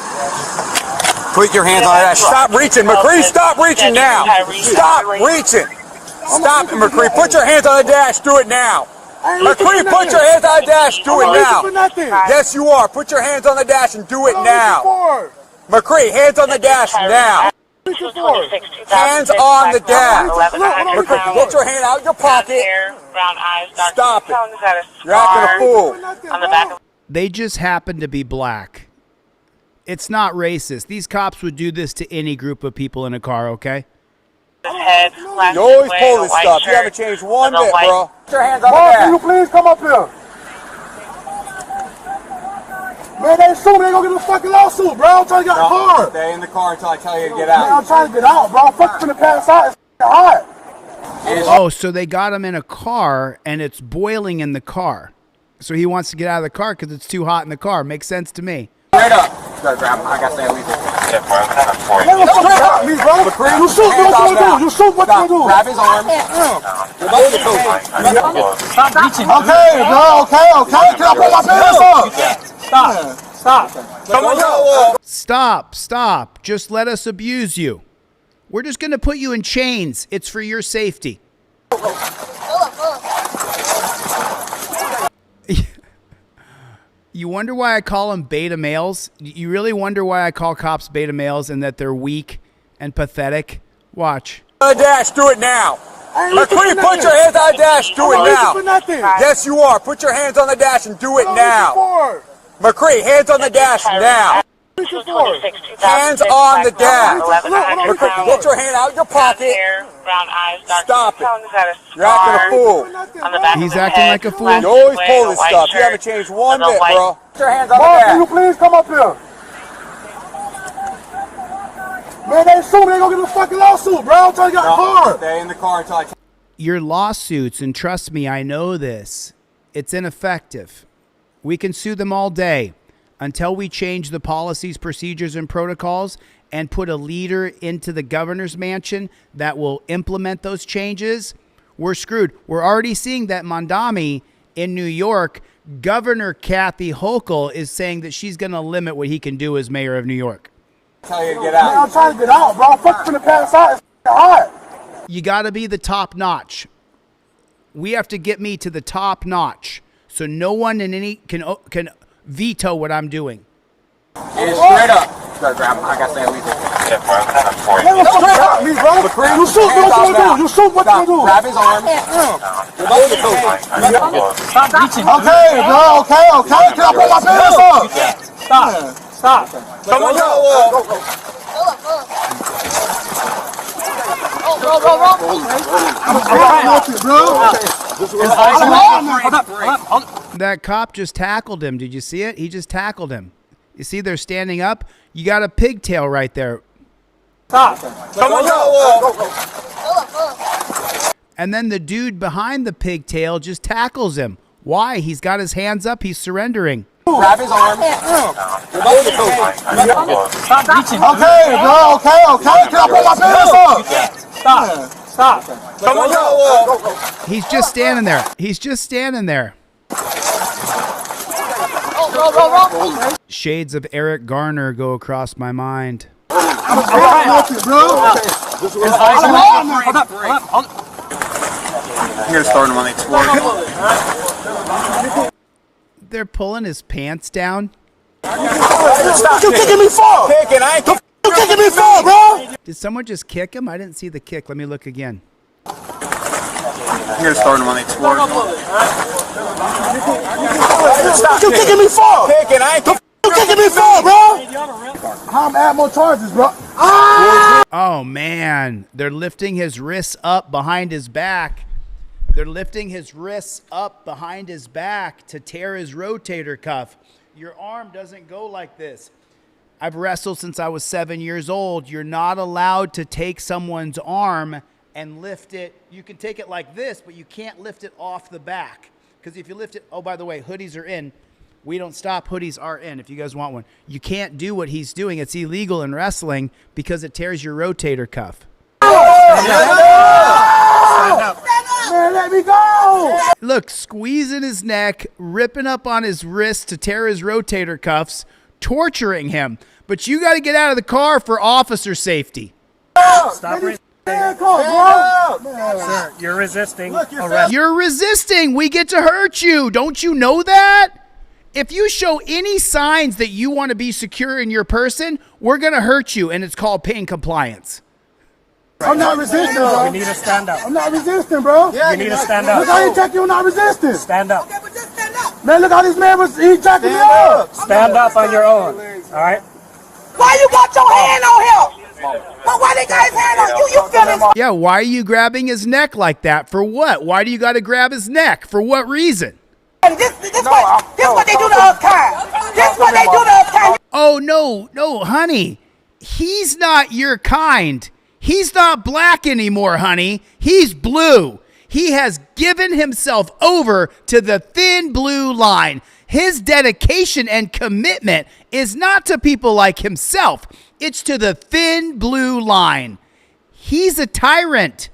Put your hands on the dash. Stop reaching, McCree. Stop reaching now. Stop reaching. Stop it, McCree. Put your hands on the dash. Do it now. McCree, put your hands on the dash. Do it now. Yes, you are. Put your hands on the dash and do it now. McCree, hands on the dash now. Hands on the dash. McCree, get your hand out your pocket. Stop it. You're acting a fool. They just happen to be black. It's not racist. These cops would do this to any group of people in a car, okay? You always pull this stuff. You haven't changed one bit, bro. Put your hands on the Mark, dash. can you please come up here? Man, they assume they gonna get a fucking lawsuit, bro. I'm trying to get a car. Stay in the car until I tell you to get Man, out. I'm trying to get out, bro. I'm fucking finna pass out. It's hot. Oh, so they got him in a car and it's boiling in the car. So he wants to get out of the car because it's too hot in the car. Makes sense to me. Straight up. Gotta grab him. I gotta stay with you. Man, what's straight up, me, bro? You shoot, what you gonna do? You shoot, what you gonna do? Grab his arm. Stop reaching. Okay, bro. Okay. Can I pull my pants up? Stop. Stop. Just let us abuse you. We're just going to put you in chains. It's for your safety. You wonder why I call them beta males? You really wonder why I call cops beta males and that they're weak and pathetic? Watch. On the dash, do it now. McCree, put your hands on the dash, do it now. Yes, you are. Put your hands on the dash and do it now. McCree, hands on the dash now. Hands on the dash. McCree, get your hand out your pocket. Stop it. You're acting a fool. He's acting like a fool? You always pull this stuff. You haven't changed one bit, bro. Put your hands on the Mark, dash. can you please come up here? Man, they assume they gonna get a fucking lawsuit, bro. I'm trying to get a car. Stay in the car until I tell you. Your lawsuits, and trust me, I know this, it's ineffective. We can sue them all day until we change the policies, procedures, and protocols and put a leader into the governor's mansion that will implement those changes. We're screwed. We're already seeing that Mondami in New York, Governor Kathy Hochul is saying that she's going to limit what he can do as mayor of New York. Tell you to get out. Man, I'm trying to get out, bro. I'm fucking finna pass out. It's hot. You got to be the top notch. We have to get me to the top notch so no one in any can veto what I'm doing. Straight up. Gotta grab him. I gotta stay with you. Man, what's straight up, me, bro? You shoot, what you gonna do? You shoot, what you gonna do? Grab his arm. Stop reaching. Okay, bro. Okay. Can I pull my pants up? Stop. Come on, That cop just tackled him. Did you see it? He just tackled him. You see they're standing up? You got a pigtail right there. Stop. Come on. And then the dude behind the pigtail just tackles him. Why? He's got his hands up. He's surrendering. Grab his arm. Stop reaching. Okay, bro. Okay. Can I pull my pants up? Stop. Come on. He's just standing there. He's just standing there. Shades of Eric Garner go across my mind. You're starting him on the explore. They're pulling his pants down. What you kicking me for? Kicking, I ain't What you kicking me for, bro? Did someone just kick him? I didn't see the kick. Let me look again. You're starting him on the explore. What you kicking me for? Kicking, I ain't What you kicking me for, bro? I'm adding more charges, bro. Oh, man. They're lifting his wrists up behind his back. They're lifting his wrists up behind his back to tear his rotator cuff. Your arm doesn't go like this. I've wrestled since I was 7 years old. You're not allowed to take someone's arm and lift it. You can take it like this, but you can't lift it off the back. Because if you lift it, oh, by the way, hoodies are in. We don't stop. Hoodies are in if you guys want one. You can't do what he's doing. It's illegal in wrestling because it tears your rotator cuff. Man, let me go. Look, squeezing his neck, ripping up on his wrist to tear his rotator cuffs, torturing him. But you got to get out of the car for officer safety. Stop resisting. Sir, you're resisting arrest. You're resisting. We get to hurt you. Don't you know that? If you show any signs that you want to be secure in your person, we're going to hurt you, and it's called pain compliance. I'm not resisting, bro. You need to stand up. I'm not resisting, bro. You need to stand up. Look how he check you, I'm not resisting. Stand up. Man, look how this man was, he jacking me up. Stand up on your own. All right? Why you got your hand on him? Why they got his hand on you? You feeling? Yeah, why are you grabbing his neck like that? For what? Why do you got to grab his neck? For what reason? This what they do to us kind. This what they do to us kind. Oh, no, honey. He's not your kind. He's not black anymore, honey. He's blue. He has given himself over to the thin blue line. His dedication and commitment is not to people like himself. It's to the thin blue line. He's a tyrant.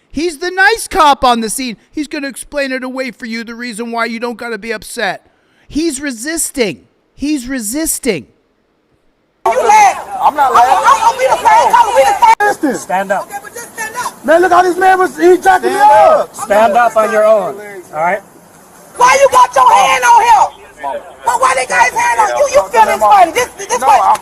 He's the nice cop on the scene. He's going to explain it away for you, the reason why you don't got to be upset. He's resisting. He's resisting. You laugh. I'm not laughing. We the same color. We the same. Stand up. Man, look how this man was, he jacking me up. Stand up on your own. All right? Why you got your hand on him? Why they got his hand on you? You feeling funny. This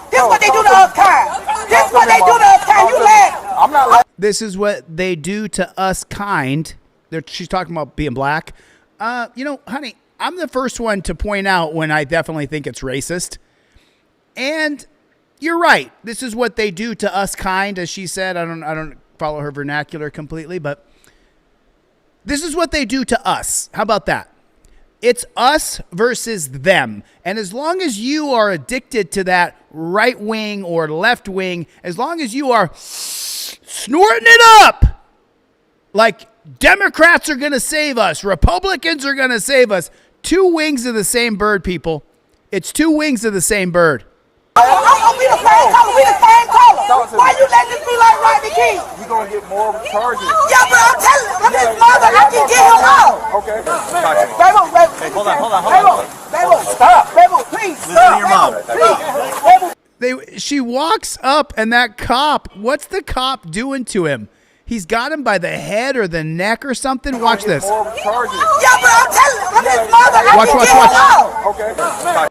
what they do to us kind. This what they do to us kind. You laugh. I'm not laughing. This is what they do to us kind. She's talking about being black. Honey, I'm the first one to point out when I definitely think it's racist. And you're right. This is what they do to us kind, as she said. I don't follow her vernacular completely, but this is what they do to us. How about that? It's us versus them. And as long as you are addicted to that right wing or left wing, as long as you are snorting it up like Democrats are going to save us, Republicans are going to save us, two wings of the same bird, people. It's two wings of the same bird. We the same color. We the same color. Why you letting this be like Rodney King? You're going to get more charges. Yeah, but I'm telling you, I'm his mother. I can get him out. Okay. Baby, hold on. Baby, stop. Baby, please. Listen to your mom. Please. She walks up, and that cop, what's the cop doing to him? He's got him by the head or the neck or something. Watch this. Yeah, but I'm telling you, I'm his mother. I can get him out. Okay.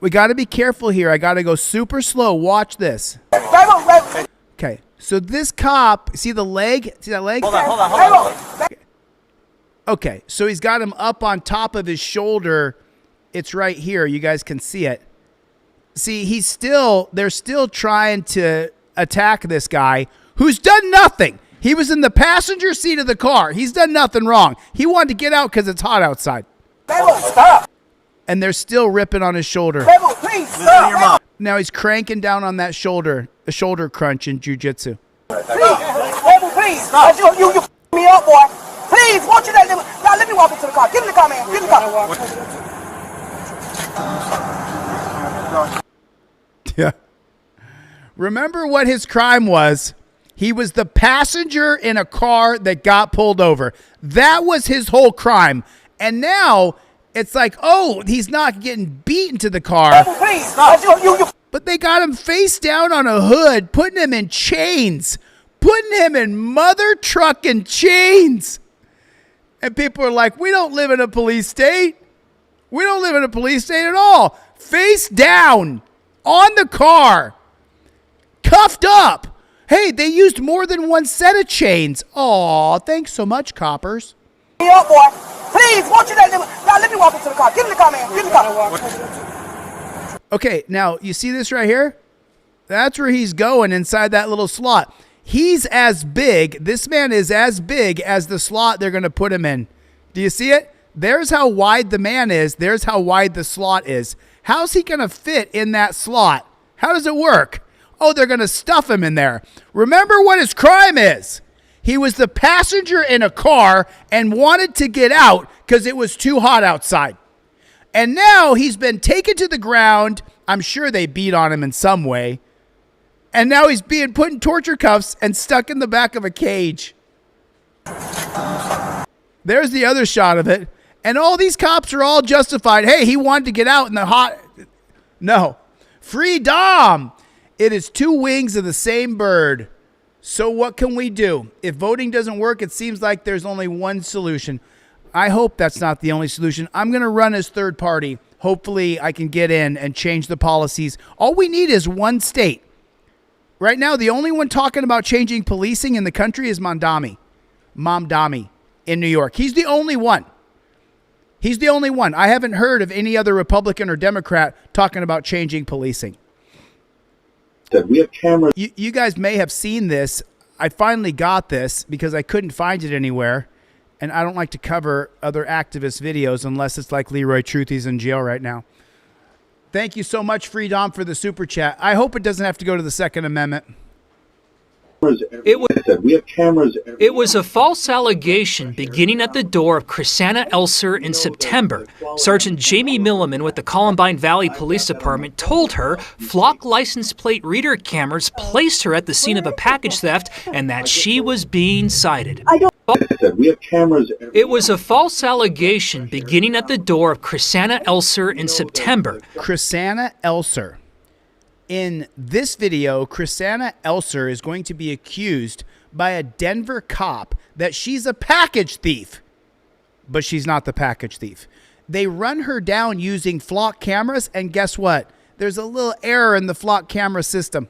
We got to be careful here. I got to go super slow. Watch this. Okay. So this cop, see the leg? See that leg? Hold on. Okay. So he's got him up on top of his shoulder. It's right here. You guys can see it. See, they're still trying to attack this guy who's done nothing. He was in the passenger seat of the car. He's done nothing wrong. He wanted to get out because it's hot outside. Stop. And they're still ripping on his shoulder. Please, stop. Now he's cranking down on that shoulder, a shoulder crunch in jiu-jitsu. Please. Stop. You me up, boy. Please, won't you let me walk into the car. Get in the car, man. Get in the car. Yeah. Remember what his crime was? He was the passenger in a car that got pulled over. That was his whole crime. And now it's like, oh, he's not getting beaten to the car. Please, stop. But they got him face down on a hood, putting him in chains, putting him in mother trucking chains. And people are like, we don't live in a police state. We don't live in a police state at all. Face down on the car, cuffed up. Hey, they used more than one set of chains. Aw, thanks so much, coppers. Hey, up, boy. Please, won't you let me walk into the car. Give me the car, man. Give me the car. Okay, now, you see this right here? That's where he's going, inside that little slot. He's as big, this man is as big as the slot they're going to put him in. Do you see it? There's how wide the man is. There's how wide the slot is. How's he going to fit in that slot? How does it work? Oh, they're going to stuff him in there. Remember what his crime is. He was the passenger in a car and wanted to get out because it was too hot outside. And now he's been taken to the ground. I'm sure they beat on him in some way. And now he's being put in torture cuffs and stuck in the back of a cage. There's the other shot of it. And all these cops are all justified. Hey, he wanted to get out in the hot. No. Freedom. It is two wings of the same bird. So what can we do? If voting doesn't work, it seems like there's only one solution. I hope that's not the only solution. I'm going to run as third party. Hopefully I can get in and change the policies. All we need is one state. Right now, the only one talking about changing policing in the country is Mamdani in New York. He's the only one. He's the only one. I haven't heard of any other Republican or Democrat talking about changing policing. We have cameras. You guys may have seen this. I finally got this because I couldn't find it anywhere. And I don't like to cover other activist videos unless it's like Leroy Truth. He's in jail right now. Thank you so much, Freedom, for the super chat. I hope it doesn't have to go to the Second Amendment. It was a false allegation beginning at the door of Chrisanna Elser in September. Sergeant Jamie Milliman with the Columbine Valley Police Department told her flock license plate reader cameras placed her at the scene of a package theft and that she was being cited. We have cameras. It was a false allegation beginning at the door of Chrisanna Elser in September. Chrisanna Elser. In this video, Chrisanna Elser is going to be accused by a Denver cop that she's a package thief. But she's not the package thief. They run her down using flock cameras, and guess what? There's a little error in the flock camera system.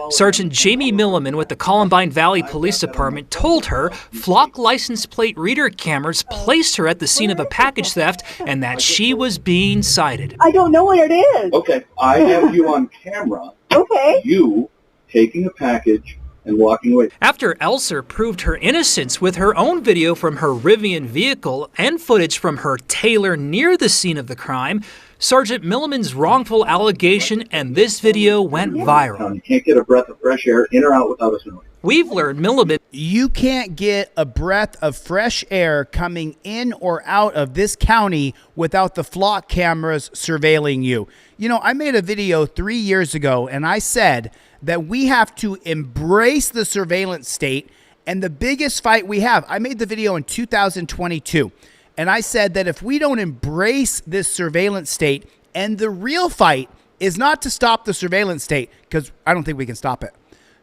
Sergeant Jamie Milliman with the Columbine Valley Police Department told her flock license plate reader cameras placed her at the scene of a package theft and that she was being cited. I don't know what it is. Okay, I have you on camera. Okay. You taking a package and walking away. After Elser proved her innocence with her own video from her Rivian vehicle and footage from her Taylor near the scene of the crime, Sergeant Milliman's wrongful allegation and this video went viral. You can't get a breath of fresh air in or out without us knowing. We've learned Milliman. You can't get a breath of fresh air coming in or out of this county without the flock cameras surveilling you. You know, I made a video 3 years ago and I said that we have to embrace the surveillance state, and the biggest fight we have. I made the video in 2022. And I said that if we don't embrace this surveillance state, and the real fight is not to stop the surveillance state, because I don't think we can stop it.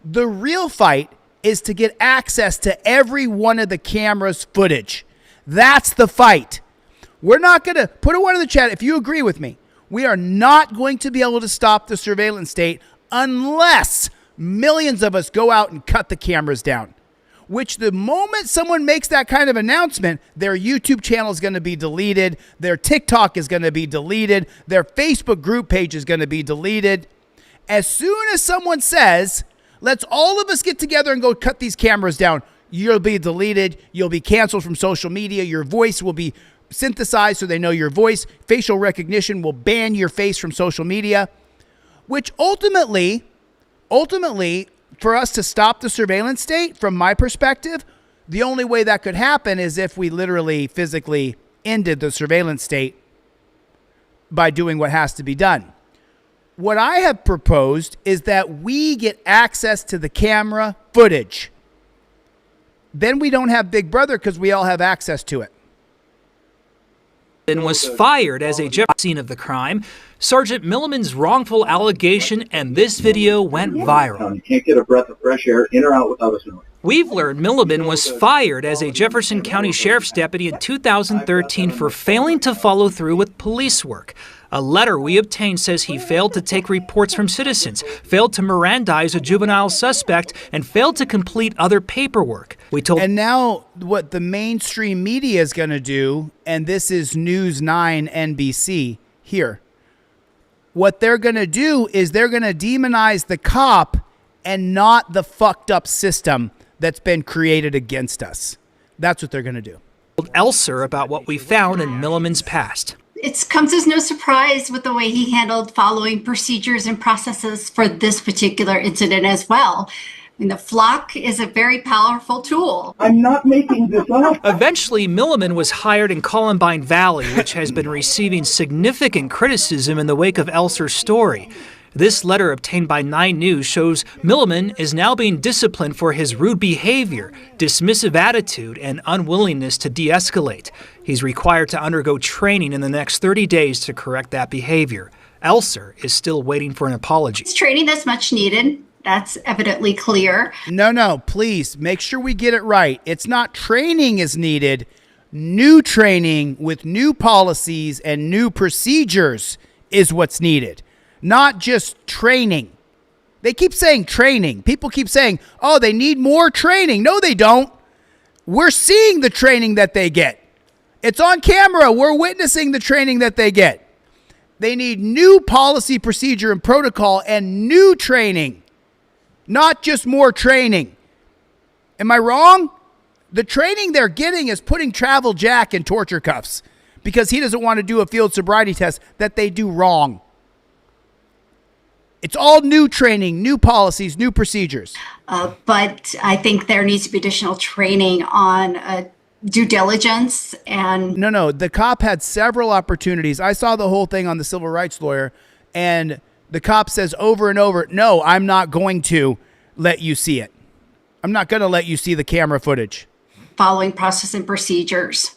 The real fight is to get access to every one of the camera's footage. That's the fight. We're not going to put a one in the chat if you agree with me. We are not going to be able to stop the surveillance state unless millions of us go out and cut the cameras down. Which the moment someone makes that kind of announcement, their YouTube channel is going to be deleted, their TikTok is going to be deleted, their Facebook group page is going to be deleted. As soon as someone says, let's all of us get together and go cut these cameras down, you'll be deleted, you'll be canceled from social media, your voice will be synthesized so they know your voice, facial recognition will ban your face from social media, which ultimately, for us to stop the surveillance state, from my perspective, the only way that could happen is if we literally physically ended the surveillance state by doing what has to be done. What I have proposed is that we get access to the camera footage. Then we don't have Big Brother because we all have access to it. And was fired as a scene of the crime. Sergeant Milliman's wrongful allegation and this video went viral. You can't get a breath of fresh air in or out without us knowing. We've learned Milliman was fired as a Jefferson County Sheriff's deputy in 2013 for failing to follow through with police work. A letter we obtained says he failed to take reports from citizens, failed to Mirandize a juvenile suspect, and failed to complete other paperwork. And now what the mainstream media is going to do, and this is News 9 NBC here, what they're going to do is they're going to demonize the cop and not the fucked up system that's been created against us. That's what they're going to do. Elser about what we found in Milliman's past. It comes as no surprise with the way he handled following procedures and processes for this particular incident as well. I mean, the flock is a very powerful tool. I'm not making this up. Eventually, Milliman was hired in Columbine Valley, which has been receiving significant criticism in the wake of Elser's story. This letter obtained by 9 News shows Milliman is now being disciplined for his rude behavior, dismissive attitude, and unwillingness to de-escalate. He's required to undergo training in the next 30 days to correct that behavior. Elser is still waiting for an apology. It's training that's much needed. That's evidently clear. No, please make sure we get it right. It's not training is needed. New training with new policies and new procedures is what's needed. Not just training. They keep saying training. People keep saying, oh, they need more training. No, they don't. We're seeing the training that they get. It's on camera. We're witnessing the training that they get. They need new policy, procedure, and protocol and new training, not just more training. Am I wrong? The training they're getting is putting Travel Jack in torture cuffs because he doesn't want to do a field sobriety test that they do wrong. It's all new training, new policies, new procedures. But I think there needs to be additional training on due diligence and... No, the cop had several opportunities. I saw the whole thing on the civil rights lawyer, and the cop says over and over, no, I'm not going to let you see it. I'm not going to let you see the camera footage. Following process and procedures.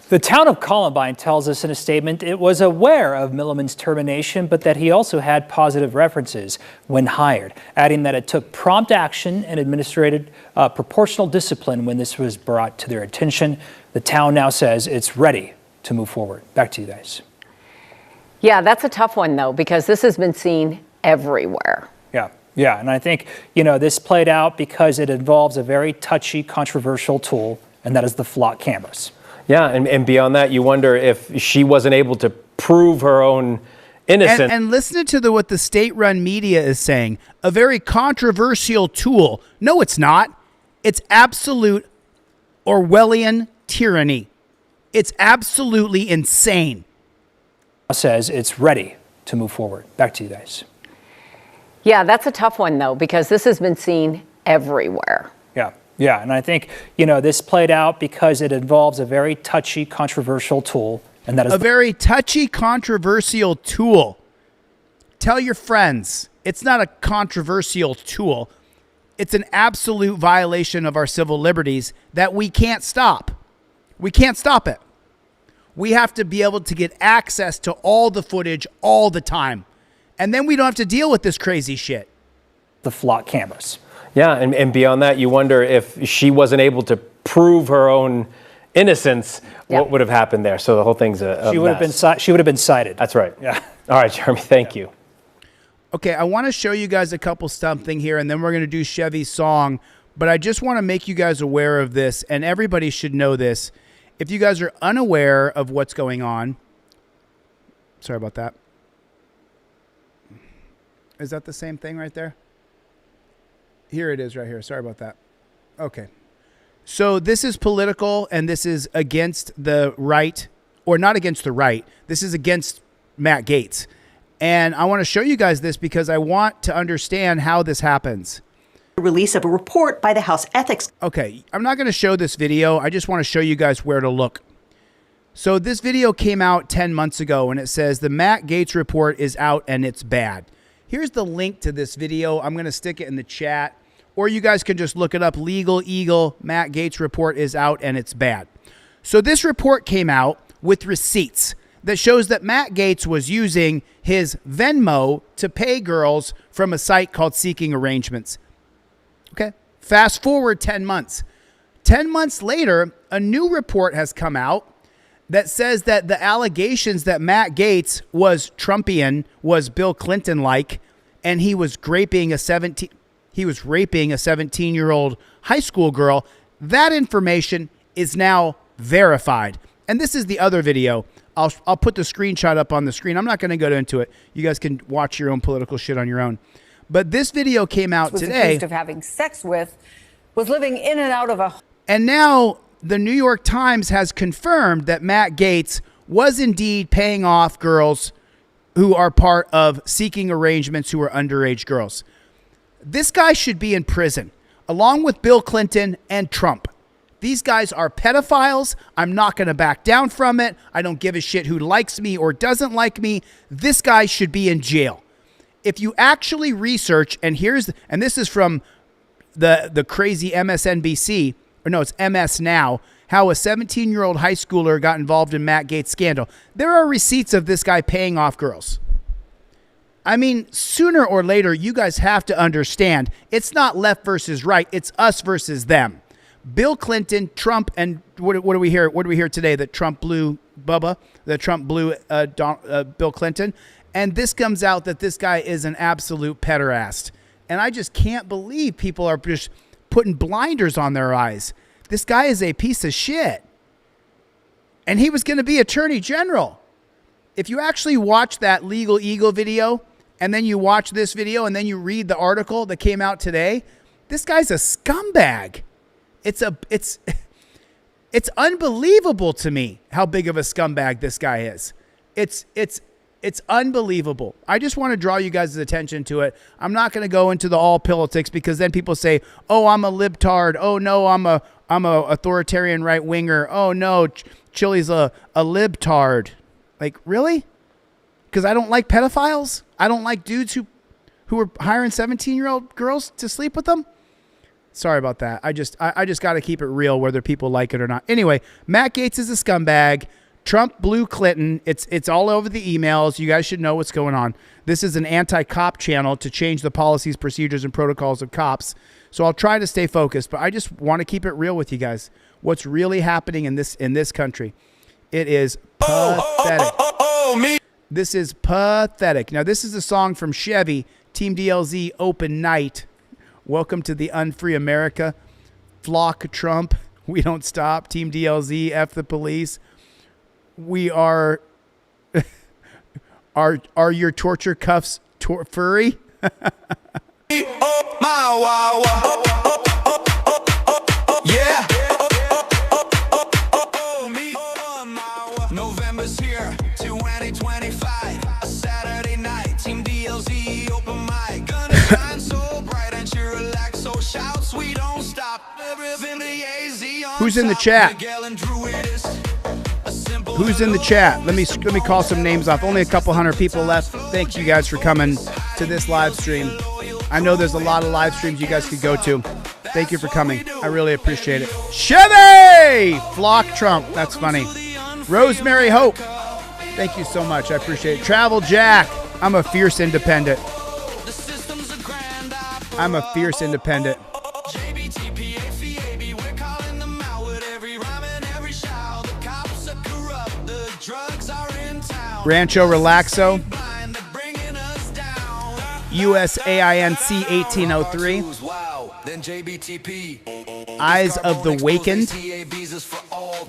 The town of Columbine tells us in a statement it was aware of Milliman's termination, but that he also had positive references when hired, adding that it took prompt action and administered proportional discipline when this was brought to their attention. The town now says it's ready to move forward. Back to you guys. Yeah, that's a tough one, though, because this has been seen everywhere. Yeah, and I think, this played out because it involves a very touchy, controversial tool, and that is the flock cameras. Yeah, and beyond that, you wonder if she wasn't able to prove her own innocence. And listen to what the state-run media is saying. A very controversial tool. No, it's not. It's absolute Orwellian tyranny. It's absolutely insane. Says it's ready to move forward. Back to you guys. Yeah, that's a tough one, though, because this has been seen everywhere. Yeah, and I think, this played out because it involves a very touchy, controversial tool, and that is a very touchy, controversial tool. Tell your friends, it's not a controversial tool. It's an absolute violation of our civil liberties that we can't stop. We can't stop it. We have to be able to get access to all the footage all the time. And then we don't have to deal with this crazy shit. The flock cameras. Yeah, and beyond that, you wonder if she wasn't able to prove her own innocence, what would have happened there? So the whole thing's a she would have been cited. That's right. Yeah. All right, Jeremy, thank you. Okay, I want to show you guys a couple something here, and then we're going to do Chevy's song. But I just want to make you guys aware of this, and everybody should know this. If you guys are unaware of what's going on, sorry about that. Is that the same thing right there? Here it is right here. Sorry about that. Okay. So this is political, and this is against the right, or not against the right. This is against Matt Gaetz. And I want to show you guys this because I want to understand how this happens. Release of a report by the House Ethics. Okay, I'm not going to show this video. I just want to show you guys where to look. So this video came out 10 months ago, and it says the Matt Gaetz report is out and it's bad. Here's the link to this video. I'm going to stick it in the chat, or you guys can just look it up. Legal Eagle, Matt Gaetz report is out and it's bad. So this report came out with receipts that shows that Matt Gaetz was using his Venmo to pay girls from a site called Seeking Arrangements. Okay, Fast forward 10 months. 10 months later, a new report has come out that says that the allegations that Matt Gaetz was Trumpian, was Bill Clinton-like, and he was raping a 17-year-old high school girl. That information is now verified. And this is the other video. I'll put the screenshot up on the screen. I'm not going to go into it. You guys can watch your own political shit on your own. But this video came out was today. Accused of having sex with, was living in and out of a. And now the New York Times has confirmed that Matt Gaetz was indeed paying off girls who are part of seeking arrangements who are underage girls. This guy should be in prison, along with Bill Clinton and Trump. These guys are pedophiles. I'm not going to back down from it. I don't give a shit who likes me or doesn't like me. This guy should be in jail. If you actually research, and this is from the crazy MSNBC, or no, it's MS Now, how a 17-year-old high schooler got involved in Matt Gaetz scandal. There are receipts of this guy paying off girls. I mean, sooner or later, you guys have to understand, it's not left versus right. It's us versus them. Bill Clinton, Trump, and what do we hear? What do we hear today? That Trump blew Bubba, that Trump blew Bill Clinton. And this comes out that this guy is an absolute pederast. And I just can't believe people are just putting blinders on their eyes. This guy is a piece of shit. And he was going to be attorney general. If you actually watch that Legal Eagle video, and then you watch this video, and then you read the article that came out today, this guy's a scumbag. It's unbelievable to me how big of a scumbag this guy is. It's unbelievable. I just want to draw you guys' attention to it. I'm not going to go into the all politics, because then people say, "Oh, I'm a libtard. Oh no, I'm a authoritarian right winger. Oh no, Chille's a libtard." Like, really? Because I don't like pedophiles? I don't like dudes who are hiring 17-year-old girls to sleep with them? Sorry about that. I just got to keep it real, whether people like it or not. Anyway, Matt Gaetz is a scumbag. Trump blew Clinton. It's all over the emails. You guys should know what's going on. This is an anti-cop channel to change the policies, procedures, and protocols of cops. So I'll try to stay focused, but I just want to keep it real with you guys. What's really happening in this country? It is pathetic. This is pathetic. Now, this is a song from Chevy, Team DLZ, Open Night. Welcome to the unfree America. Flock Trump. We don't stop. Team DLZ, F the police. We are your torture cuffs furry? Yeah. November's here, 2025. A Saturday night, Team DLZ, open mic. Gonna shine so bright and you relax, so shouts, we don't stop. Who's in the chat? Who's in the chat? Let me call some names off. Only a couple hundred people left. Thank you guys for coming to this live stream. I know there's a lot of live streams you guys could go to. Thank you for coming. I really appreciate it. Chevy! Flock Trump. That's funny. Rosemary Hope. Thank you so much. I appreciate it. Travel Jack. I'm a fierce independent. I'm a fierce independent. Rancho Relaxo, USAINC 1803, Eyes of the Wakened,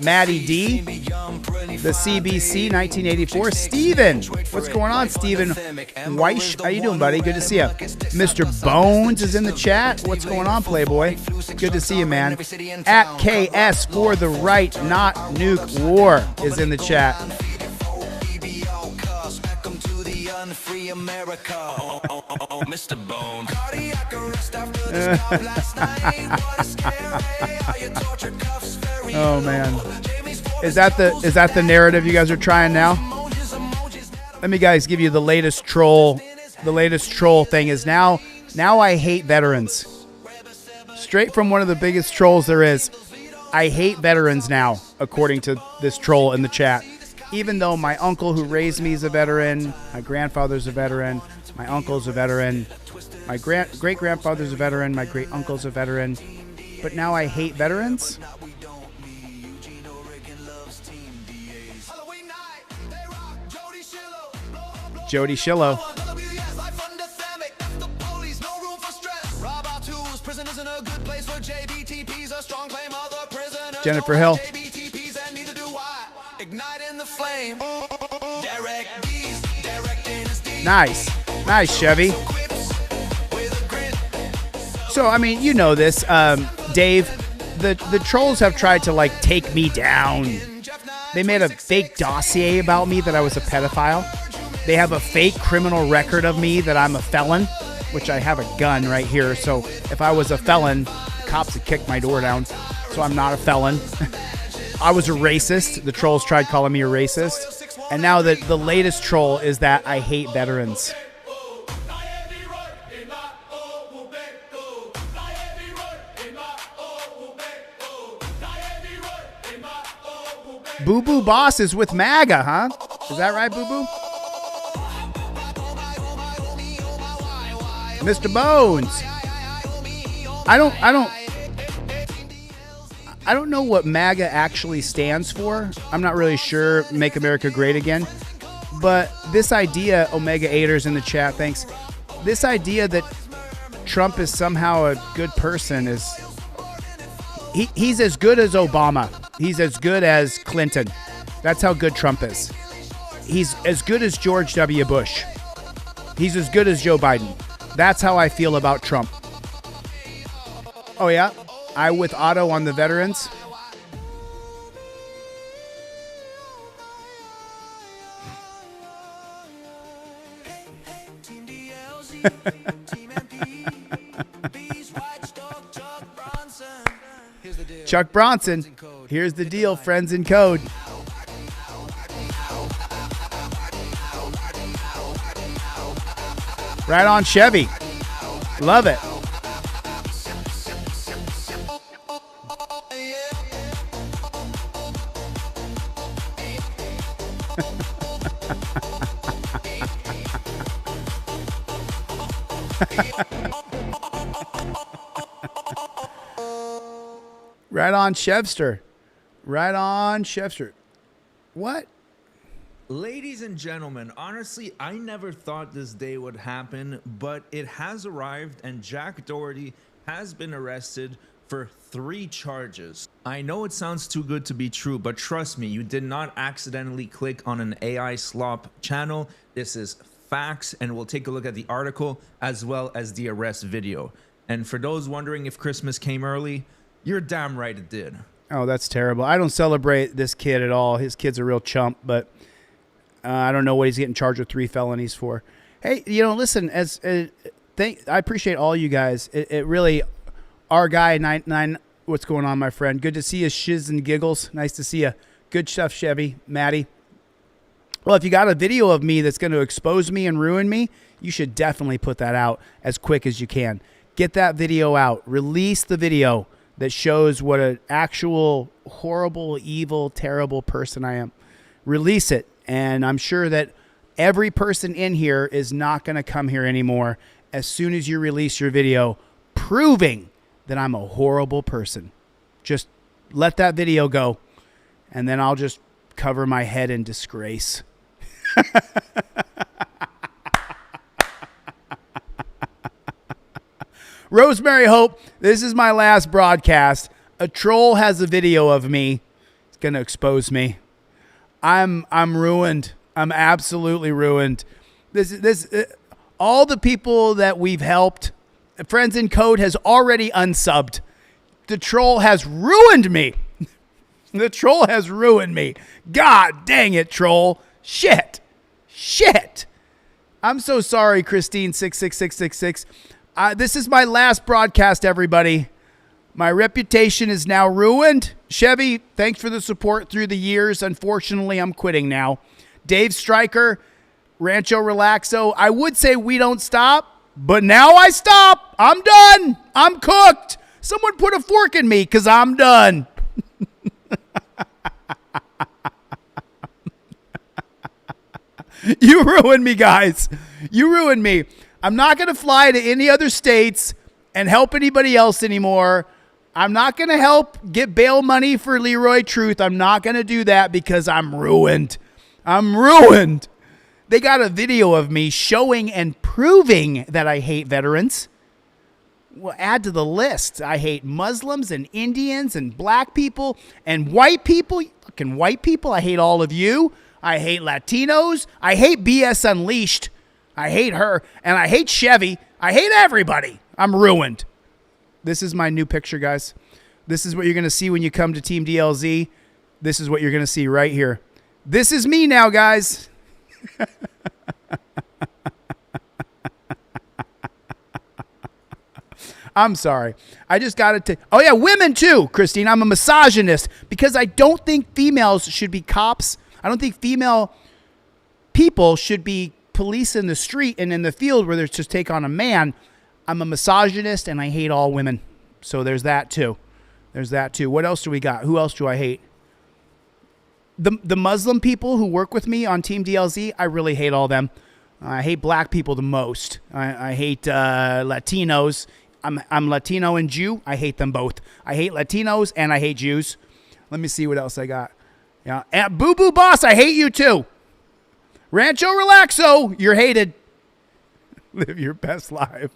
Maddie D, the CBC 1984, Steven. What's going on, Steven Weish? How you doing, buddy? Good to see you. Mr. Bones is in the chat. What's going on, Playboy? Good to see you, man. At KS for the right, not nuke war is in the chat. Free America. Mr. Bone. Oh man. Is that the narrative you guys are trying now? Let me guys give you the latest troll. The latest troll thing is now I hate veterans. Straight from one of the biggest trolls there is. I hate veterans now, according to this troll in the chat. Even though my uncle who raised me is a veteran, my grandfather's a veteran, my uncle's a veteran, My great-grandfather's a veteran. My great-uncle's a veteran. But now I hate veterans? Jody Chille. Jennifer Hill. Nice. Nice, Chevy. So, I mean, you know this. Dave, the trolls have tried to, like, take me down. They made a fake dossier about me that I was a pedophile. They have a fake criminal record of me that I'm a felon, which I have a gun right here. So if I was a felon, cops would kick my door down. So I'm not a felon. I was a racist. The trolls tried calling me a racist. And now the latest troll is that I hate veterans. Boo Boo Boss is with MAGA, huh? Is that right, Boo Boo? Mr. Bones. I don't know what MAGA actually stands for. I'm not really sure. Make America Great Again. But this idea, Omega 8ers in the chat, thanks. This idea that Trump is somehow a good person is... He's as good as Obama. He's as good as Clinton. That's how good Trump is. He's as good as George W. Bush. He's as good as Joe Biden. That's how I feel about Trump. Oh, yeah? I with Otto on the veterans. Chuck Bronson. Here's the deal, friends in code. Right on, Chevy. Love it. Right on, Chevster. Right on, Chevster. What? Ladies and gentlemen, honestly, I never thought this day would happen, but it has arrived and Jack Doherty has been arrested for 3 charges. I know it sounds too good to be true, but trust me, you did not accidentally click on an AI slop channel. This is facts, and we'll take a look at the article as well as the arrest video. And for those wondering if Christmas came early, you're damn right it did. Oh, that's terrible. I don't celebrate this kid at all. His kid's a real chump, but I don't know what he's getting charged with 3 felonies for. Hey, you know, listen, I appreciate all you guys. It really, our guy, 99, what's going on, my friend? Good to see you, Shiz and Giggles. Nice to see you. Good stuff, Chevy, Maddie. Well, if you got a video of me that's going to expose me and ruin me, you should definitely put that out as quick as you can. Get that video out. Release the video that shows what an actual horrible, evil, terrible person I am. Release it. And I'm sure that every person in here is not going to come here anymore as soon as you release your video proving that I'm a horrible person. Just let that video go, and then I'll just cover my head in disgrace. Rosemary Hope, this is my last broadcast. A troll has a video of me. It's going to expose me. I'm ruined. I'm absolutely ruined. All the people that we've helped, Friends in Code has already unsubbed. The troll has ruined me. The troll has ruined me. God dang it, troll. Shit. I'm so sorry, Christine66666. This is my last broadcast, everybody. My reputation is now ruined. Chevy, thanks for the support through the years. Unfortunately, I'm quitting now. Dave Stryker, Rancho Relaxo. I would say we don't stop, but now I stop. I'm done. I'm cooked. Someone put a fork in me because I'm done. You ruined me, guys. You ruined me. I'm not going to fly to any other states and help anybody else anymore. I'm not going to help get bail money for Leroy Truth. I'm not going to do that because I'm ruined. I'm ruined. They got a video of me showing and proving that I hate veterans. Well, add to the list. I hate Muslims and Indians and black people and white people. Fucking white people. I hate all of you. I hate Latinos. I hate BS Unleashed. I hate her. And I hate Chevy. I hate everybody. I'm ruined. This is my new picture, guys. This is what you're going to see when you come to Team DLZ. This is what you're going to see right here. This is me now, guys. I'm sorry. I just got to... Oh, yeah, women too, Christine. I'm a misogynist because I don't think females should be cops. I don't think female people should be police in the street and in the field where they're just take on a man. I'm a misogynist and I hate all women. So there's that too. There's that too. What else do we got? Who else do I hate? The Muslim people who work with me on Team DLZ, I really hate all them. I hate black people the most. I hate Latinos. I'm Latino and Jew. I hate them both. I hate Latinos and I hate Jews. Let me see what else I got. Yeah, and Boo Boo Boss, I hate you too. Rancho Relaxo, you're hated. Live your best life.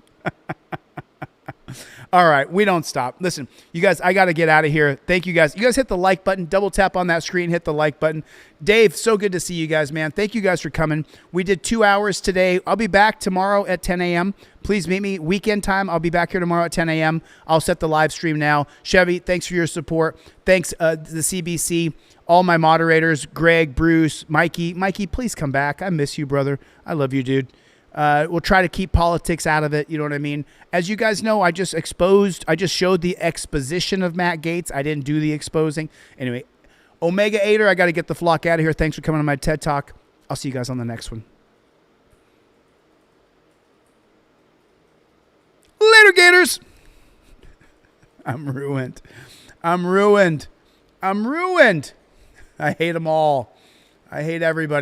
All right, we don't stop. Listen, you guys, I got to get out of here. Thank you guys. You guys hit the like button. Double tap on that screen. Hit the like button. Dave, so good to see you guys, man. Thank you guys for coming. We did 2 hours today. I'll be back tomorrow at 10 a.m. Please meet me weekend time. I'll be back here tomorrow at 10 a.m. I'll set the live stream now. Chevy, thanks for your support. Thanks to the CBC, all my moderators, Greg, Bruce, Mikey. Mikey, please come back. I miss you, brother. I love you, dude. We'll try to keep politics out of it. You know what I mean? As you guys know, I just showed the exposition of Matt Gaetz. I didn't do the exposing. Anyway, Omega Aider, I got to get the flock out of here. Thanks for coming on my TED Talk. I'll see you guys on the next one. Later, Gators. I'm ruined. I'm ruined. I'm ruined. I hate them all. I hate everybody.